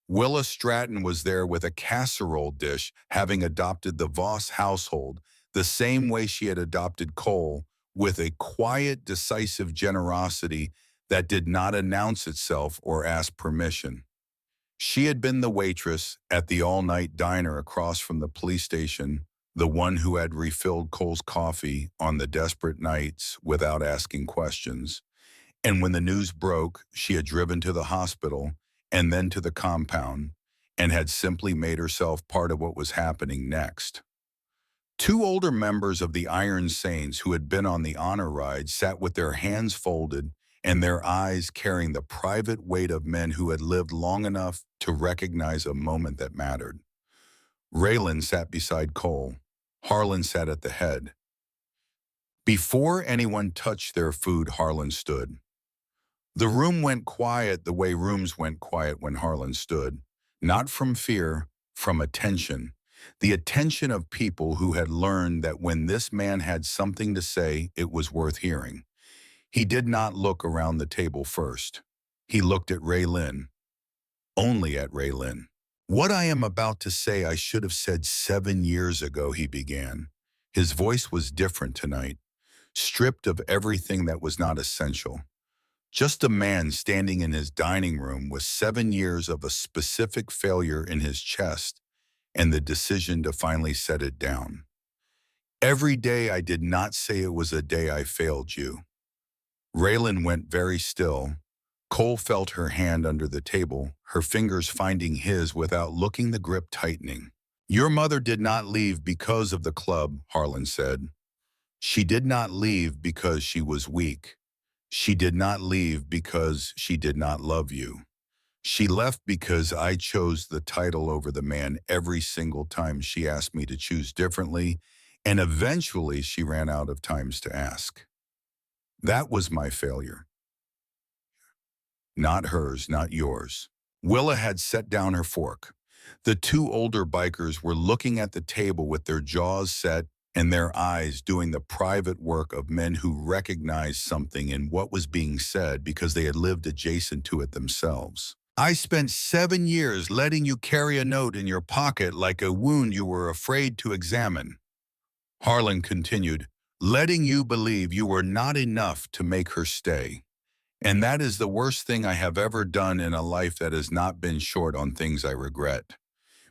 Willa Stratton was there with a casserole dish, having adopted the Voss household the same way she had adopted Cole, with a quiet, decisive generosity that did not announce itself or ask permission. She had been the waitress at the all-night diner across from the police station, the one who had refilled Cole's coffee on the desperate nights without asking questions. And when the news broke, she had driven to the hospital and then to the compound and had simply made herself part of what was happening next. Two older members of the Iron Saints who had been on the honor ride sat with their hands folded and their eyes carrying the private weight of men who had lived long enough to recognize a moment that mattered. Raylan sat beside Cole. Harlan sat at the head. Before anyone touched their food, Harlan stood. The room went quiet the way rooms went quiet when Harlan stood, not from fear, from attention. The attention of people who had learned that when this man had something to say, it was worth hearing. He did not look around the table first. He looked at Raylin, only at Raylin. "What I am about to say I should have said 7 years ago," he began. His voice was different tonight, stripped of everything that was not essential. Just a man standing in his dining room with 7 years of a specific failure in his chest and the decision to finally set it down. "Every day I did not say it was a day I failed you." Raylan went very still. Cole felt her hand under the table, her fingers finding his without looking, the grip tightening. "Your mother did not leave because of the club," Harlan said. "She did not leave because she was weak. She did not leave because she did not love you. She left because I chose the title over the man every single time she asked me to choose differently, and eventually she ran out of times to ask. That was my failure. Not hers, not yours." Willa had set down her fork. The two older bikers were looking at the table with their jaws set and their eyes doing the private work of men who recognized something in what was being said because they had lived adjacent to it themselves. "I spent 7 years letting you carry a note in your pocket like a wound you were afraid to examine." Harlan continued, "letting you believe you were not enough to make her stay. And that is the worst thing I have ever done in a life that has not been short on things I regret.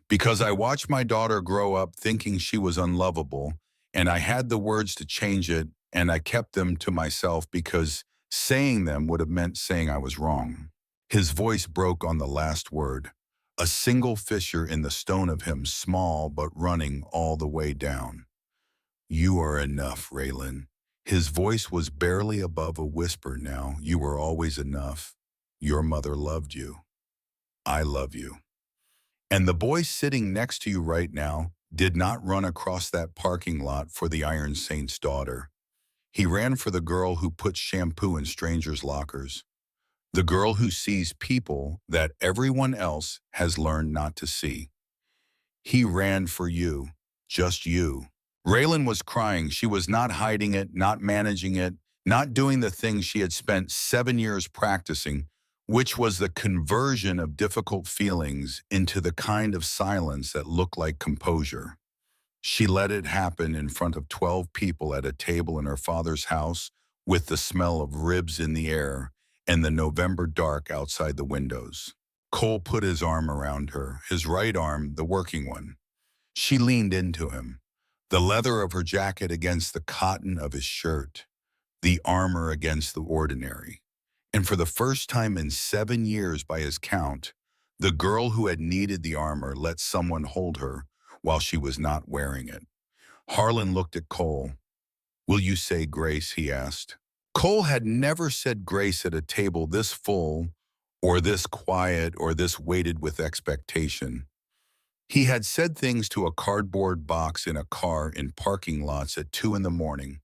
Because I watched my daughter grow up thinking she was unlovable, and I had the words to change it, and I kept them to myself because saying them would have meant saying I was wrong." His voice broke on the last word, a single fissure in the stone of him, small but running all the way down. "You are enough, Raylan." His voice was barely above a whisper now. "You were always enough. Your mother loved you. I love you. And the boy sitting next to you right now did not run across that parking lot for the Iron Saint's daughter. He ran for the girl who puts shampoo in strangers' lockers. The girl who sees people that everyone else has learned not to see. He ran for you, just you." Raylan was crying. She was not hiding it, not managing it, not doing the things she had spent 7 years practicing, which was the conversion of difficult feelings into the kind of silence that looked like composure. She let it happen in front of 12 people at a table in her father's house, with the smell of ribs in the air and the November dark outside the windows. Cole put his arm around her, his right arm, the working one. She leaned into him, the leather of her jacket against the cotton of his shirt, the armor against the ordinary. And for the first time in 7 years by his count, the girl who had needed the armor let someone hold her while she was not wearing it. Harlan looked at Cole. "Will you say grace?" he asked. Cole had never said grace at a table this full, or this quiet, or this weighted with expectation. He had said things to a cardboard box in a car in parking lots at 2 in the morning,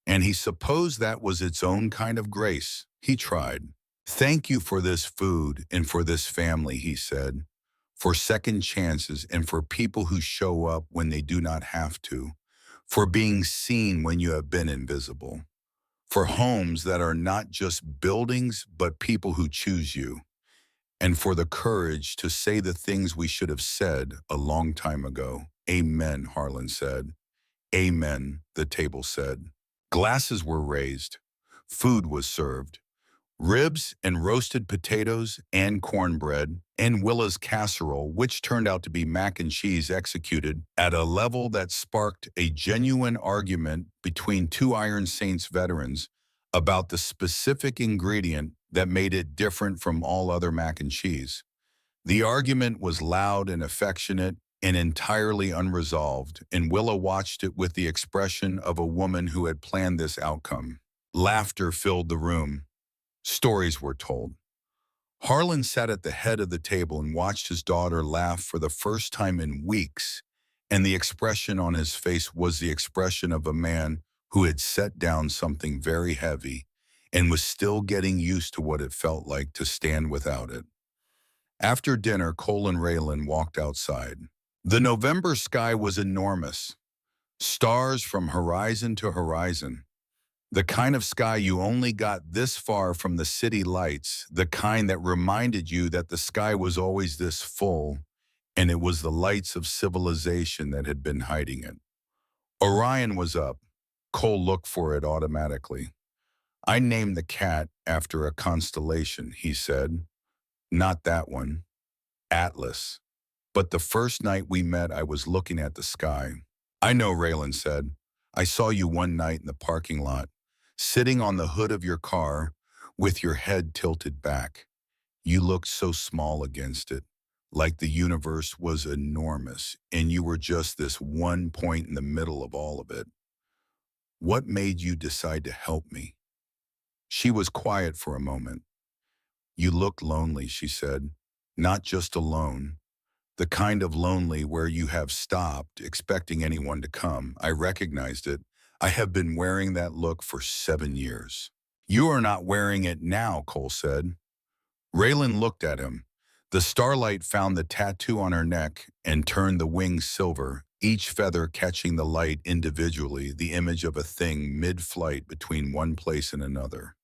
and he supposed that was its own kind of grace. He tried. "Thank you for this food and for this family," he said, "for second chances and for people who show up when they do not have to, for being seen when you have been invisible, for homes that are not just buildings, but people who choose you, and for the courage to say the things we should have said a long time ago. Amen, Harlan said. Amen, the table said. Glasses were raised. Food was served. Ribs and roasted potatoes and cornbread and Willa's casserole, which turned out to be mac and cheese executed at a level that sparked a genuine argument between two Iron Saints veterans about the specific ingredient that made it different from all other mac and cheese. The argument was loud and affectionate and entirely unresolved, and Willa watched it with the expression of a woman who had planned this outcome. Laughter filled the room. Stories were told. Harlan sat at the head of the table and watched his daughter laugh for the first time in weeks, and the expression on his face was the expression of a man who had set down something very heavy and was still getting used to what it felt like to stand without it. After dinner, Cole and Raylan walked outside. The November sky was enormous, stars from horizon to horizon. The kind of sky you only got this far from the city lights, the kind that reminded you that the sky was always this full, and it was the lights of civilization that had been hiding it. Orion was up. Cole looked for it automatically. I named the cat after a constellation, he said. Not that one. Atlas. But the first night we met, I was looking at the sky. I know, Raylan said. I saw you one night in the parking lot, sitting on the hood of your car with your head tilted back. You looked so small against it, like the universe was enormous, and you were just this one point in the middle of all of it. What made you decide to help me? She was quiet for a moment. You looked lonely, she said. Not just alone. The kind of lonely where you have stopped expecting anyone to come. I recognized it. I have been wearing that look for 7 years. You are not wearing it now, Cole said. Raylan looked at him. The starlight found the tattoo on her neck and turned the wings silver, each feather catching the light individually, the image of a thing mid-flight between one place and another.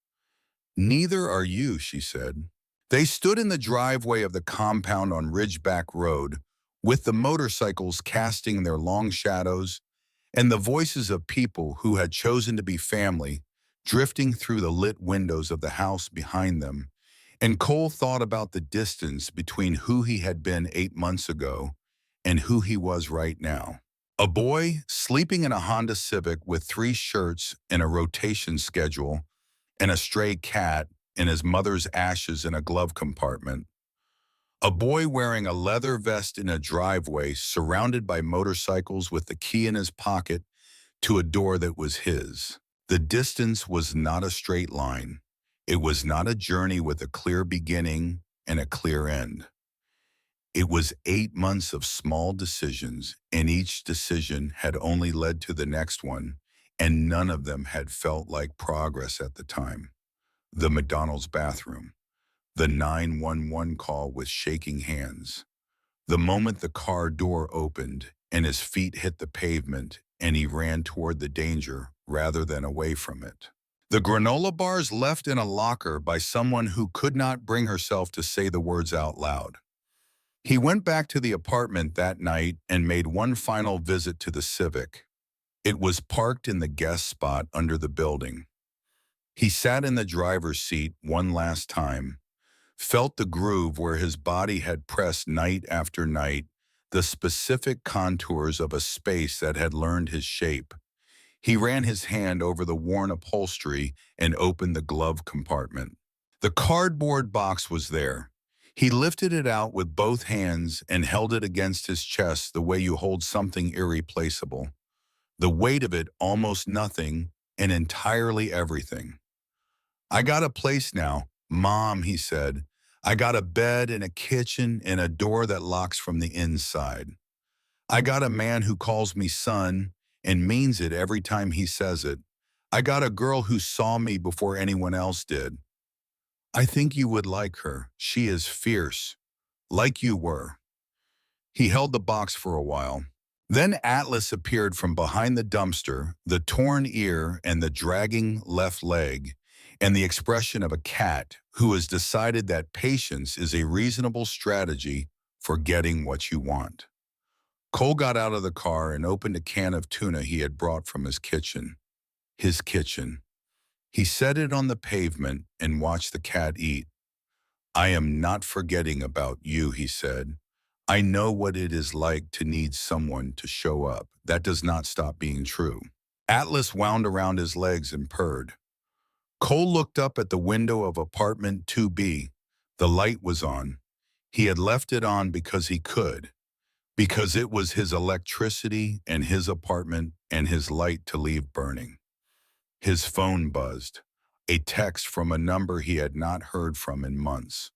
Neither are you, she said. They stood in the driveway of the compound on Ridgeback Road, with the motorcycles casting their long shadows and the voices of people who had chosen to be family drifting through the lit windows of the house behind them. And Cole thought about the distance between who he had been 8 months ago and who he was right now. A boy sleeping in a Honda Civic with 3 shirts and a rotation schedule and a stray cat and his mother's ashes in a glove compartment. A boy wearing a leather vest in a driveway surrounded by motorcycles with the key in his pocket to a door that was his. The distance was not a straight line. It was not a journey with a clear beginning and a clear end. It was 8 months of small decisions, and each decision had only led to the next one, and none of them had felt like progress at the time. The McDonald's bathroom. The 911 call with shaking hands. The moment the car door opened and his feet hit the pavement and he ran toward the danger rather than away from it. The granola bars left in a locker by someone who could not bring herself to say the words out loud. He went back to the apartment that night and made one final visit to the Civic. It was parked in the guest spot under the building. He sat in the driver's seat one last time, felt the groove where his body had pressed night after night, the specific contours of a space that had learned his shape. He ran his hand over the worn upholstery and opened the glove compartment. The cardboard box was there. He lifted it out with both hands and held it against his chest the way you hold something irreplaceable. The weight of it almost nothing and entirely everything. I got a place now, Mom, he said. I got a bed and a kitchen and a door that locks from the inside. I got a man who calls me son and means it every time he says it. I got a girl who saw me before anyone else did. I think you would like her. She is fierce, like you were. He held the box for a while. Then Atlas appeared from behind the dumpster, the torn ear and the dragging left leg, and the expression of a cat who has decided that patience is a reasonable strategy for getting what you want. Cole got out of the car and opened a can of tuna he had brought from his kitchen. His kitchen. He set it on the pavement and watched the cat eat. "I am not forgetting about you," he said. "I know what it is like to need someone to show up. That does not stop being true." Atlas wound around his legs and purred. Cole looked up at the window of apartment 2B. The light was on. He had left it on because he could, because it was his electricity and his apartment and his light to leave burning. His phone buzzed. A text from a number he had not heard from in months.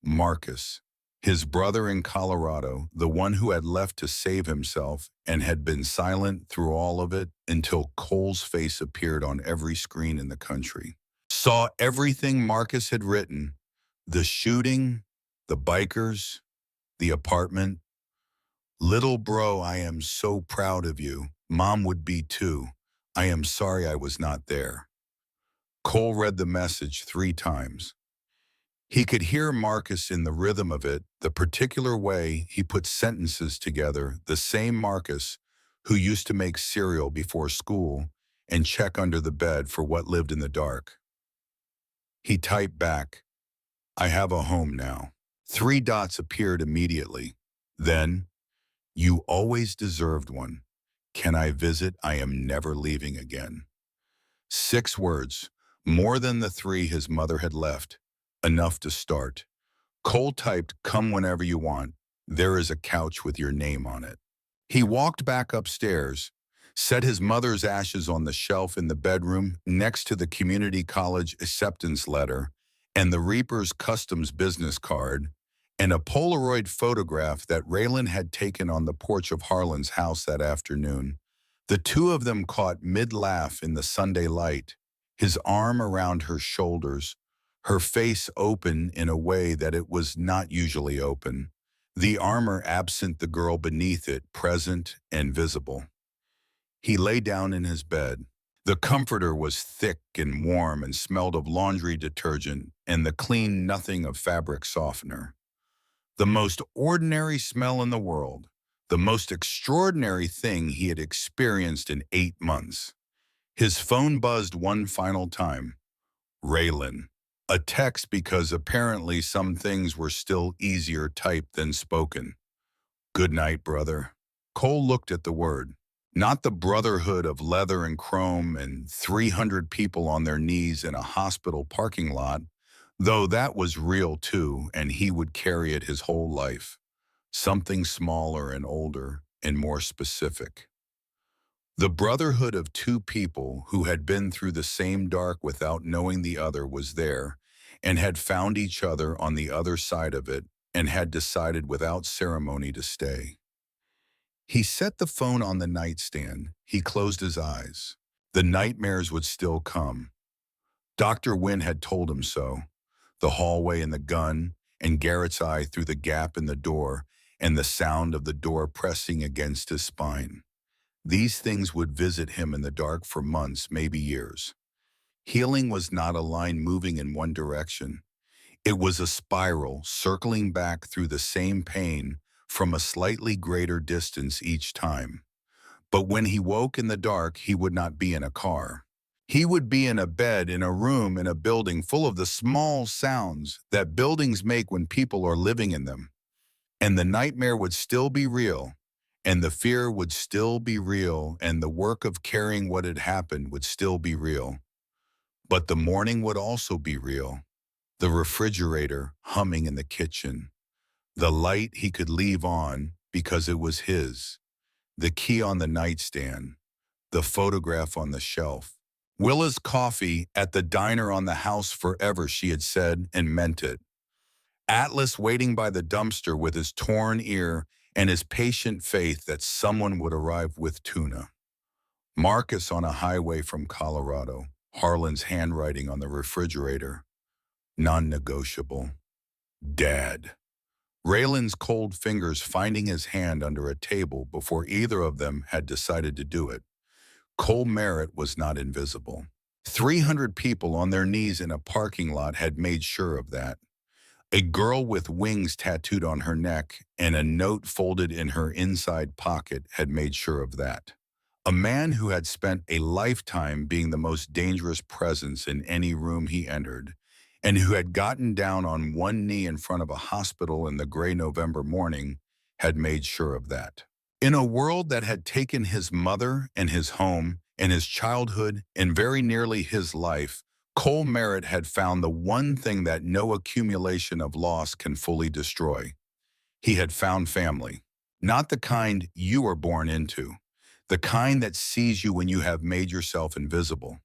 Marcus, his brother in Colorado, the one who had left to save himself and had been silent through all of it until Cole's face appeared on every screen in the country. Saw everything Marcus had written, the shooting, the bikers, the apartment. "Little bro, I am so proud of you. Mom would be too. I am sorry I was not there." Cole read the message 3 times. He could hear Marcus in the rhythm of it, the particular way he put sentences together, the same Marcus who used to make cereal before school and check under the bed for what lived in the dark. He typed back, "I have a home now." 3 dots appeared immediately. Then, "You always deserved one. Can I visit? I am never leaving again." 6 words, more than the 3 his mother had left. Enough to start. Cole typed, "Come whenever you want. There is a couch with your name on it." He walked back upstairs, set his mother's ashes on the shelf in the bedroom next to the community college acceptance letter and the Reaper's Customs business card and a Polaroid photograph that Raylan had taken on the porch of Harlan's house that afternoon. The two of them caught mid-laugh in the Sunday light, his arm around her shoulders, her face open in a way that it was not usually open, the armor absent, the girl beneath it, present and visible. He lay down in his bed. The comforter was thick and warm and smelled of laundry detergent and the clean nothing of fabric softener. The most ordinary smell in the world, the most extraordinary thing he had experienced in 8 months. His phone buzzed one final time. Raylan. A text because apparently some things were still easier typed than spoken. "Good night, brother." Cole looked at the word. Not the brotherhood of leather and chrome and 300 people on their knees in a hospital parking lot, though that was real too, and he would carry it his whole life. Something smaller and older and more specific. The brotherhood of 2 people who had been through the same dark without knowing the other was there, and had found each other on the other side of it, and had decided without ceremony to stay. He set the phone on the nightstand. He closed his eyes. The nightmares would still come. Dr. Wynne had told him so. The hallway and the gun, and Garrett's eye through the gap in the door, and the sound of the door pressing against his spine. These things would visit him in the dark for months, maybe years. Healing was not a line moving in one direction. It was a spiral circling back through the same pain from a slightly greater distance each time. But when he woke in the dark, he would not be in a car. He would be in a bed, in a room, in a building full of the small sounds that buildings make when people are living in them. And the nightmare would still be real, and the fear would still be real, and the work of carrying what had happened would still be real. But the morning would also be real. The refrigerator humming in the kitchen. The light he could leave on because it was his. The key on the nightstand. The photograph on the shelf. Willa's coffee at the diner on the house forever, she had said, and meant it. Atlas waiting by the dumpster with his torn ear and his patient faith that someone would arrive with tuna. Marcus on a highway from Colorado, Harlan's handwriting on the refrigerator. Non-negotiable. Dad. Raylan's cold fingers finding his hand under a table before either of them had decided to do it. Cole Merritt was not invisible. 300 people on their knees in a parking lot had made sure of that. A girl with wings tattooed on her neck and a note folded in her inside pocket had made sure of that. A man who had spent a lifetime being the most dangerous presence in any room he entered, and who had gotten down on one knee in front of a hospital in the gray November morning, had made sure of that. In a world that had taken his mother and his home and his childhood and very nearly his life, Cole Merritt had found the one thing that no accumulation of loss can fully destroy. He had found family. Not the kind you were born into, the kind that sees you when you have made yourself invisible,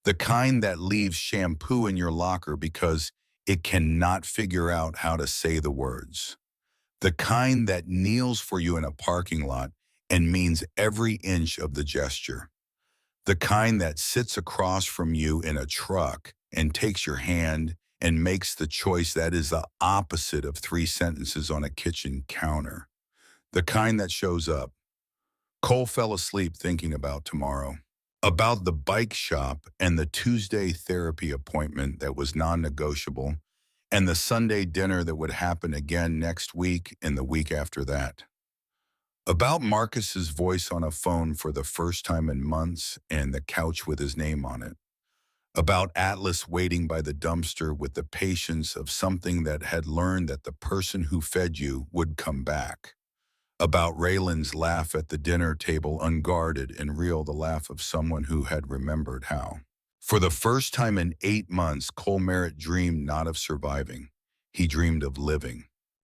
the kind that leaves shampoo in your locker because it cannot figure out how to say the words, the kind that kneels for you in a parking lot and means every inch of the gesture, the kind that sits across from you in a truck and takes your hand and makes the choice that is the opposite of three sentences on a kitchen counter, the kind that shows up. Cole fell asleep thinking about tomorrow, about the bike shop and the Tuesday therapy appointment that was non-negotiable, and the Sunday dinner that would happen again next week and the week after that. About Marcus's voice on a phone for the first time in months and the couch with his name on it. About Atlas waiting by the dumpster with the patience of something that had learned that the person who fed you would come back. About Raylan's laugh at the dinner table unguarded and real, the laugh of someone who had remembered how. For the first time in 8 months, Cole Merritt dreamed not of surviving. He dreamed of living.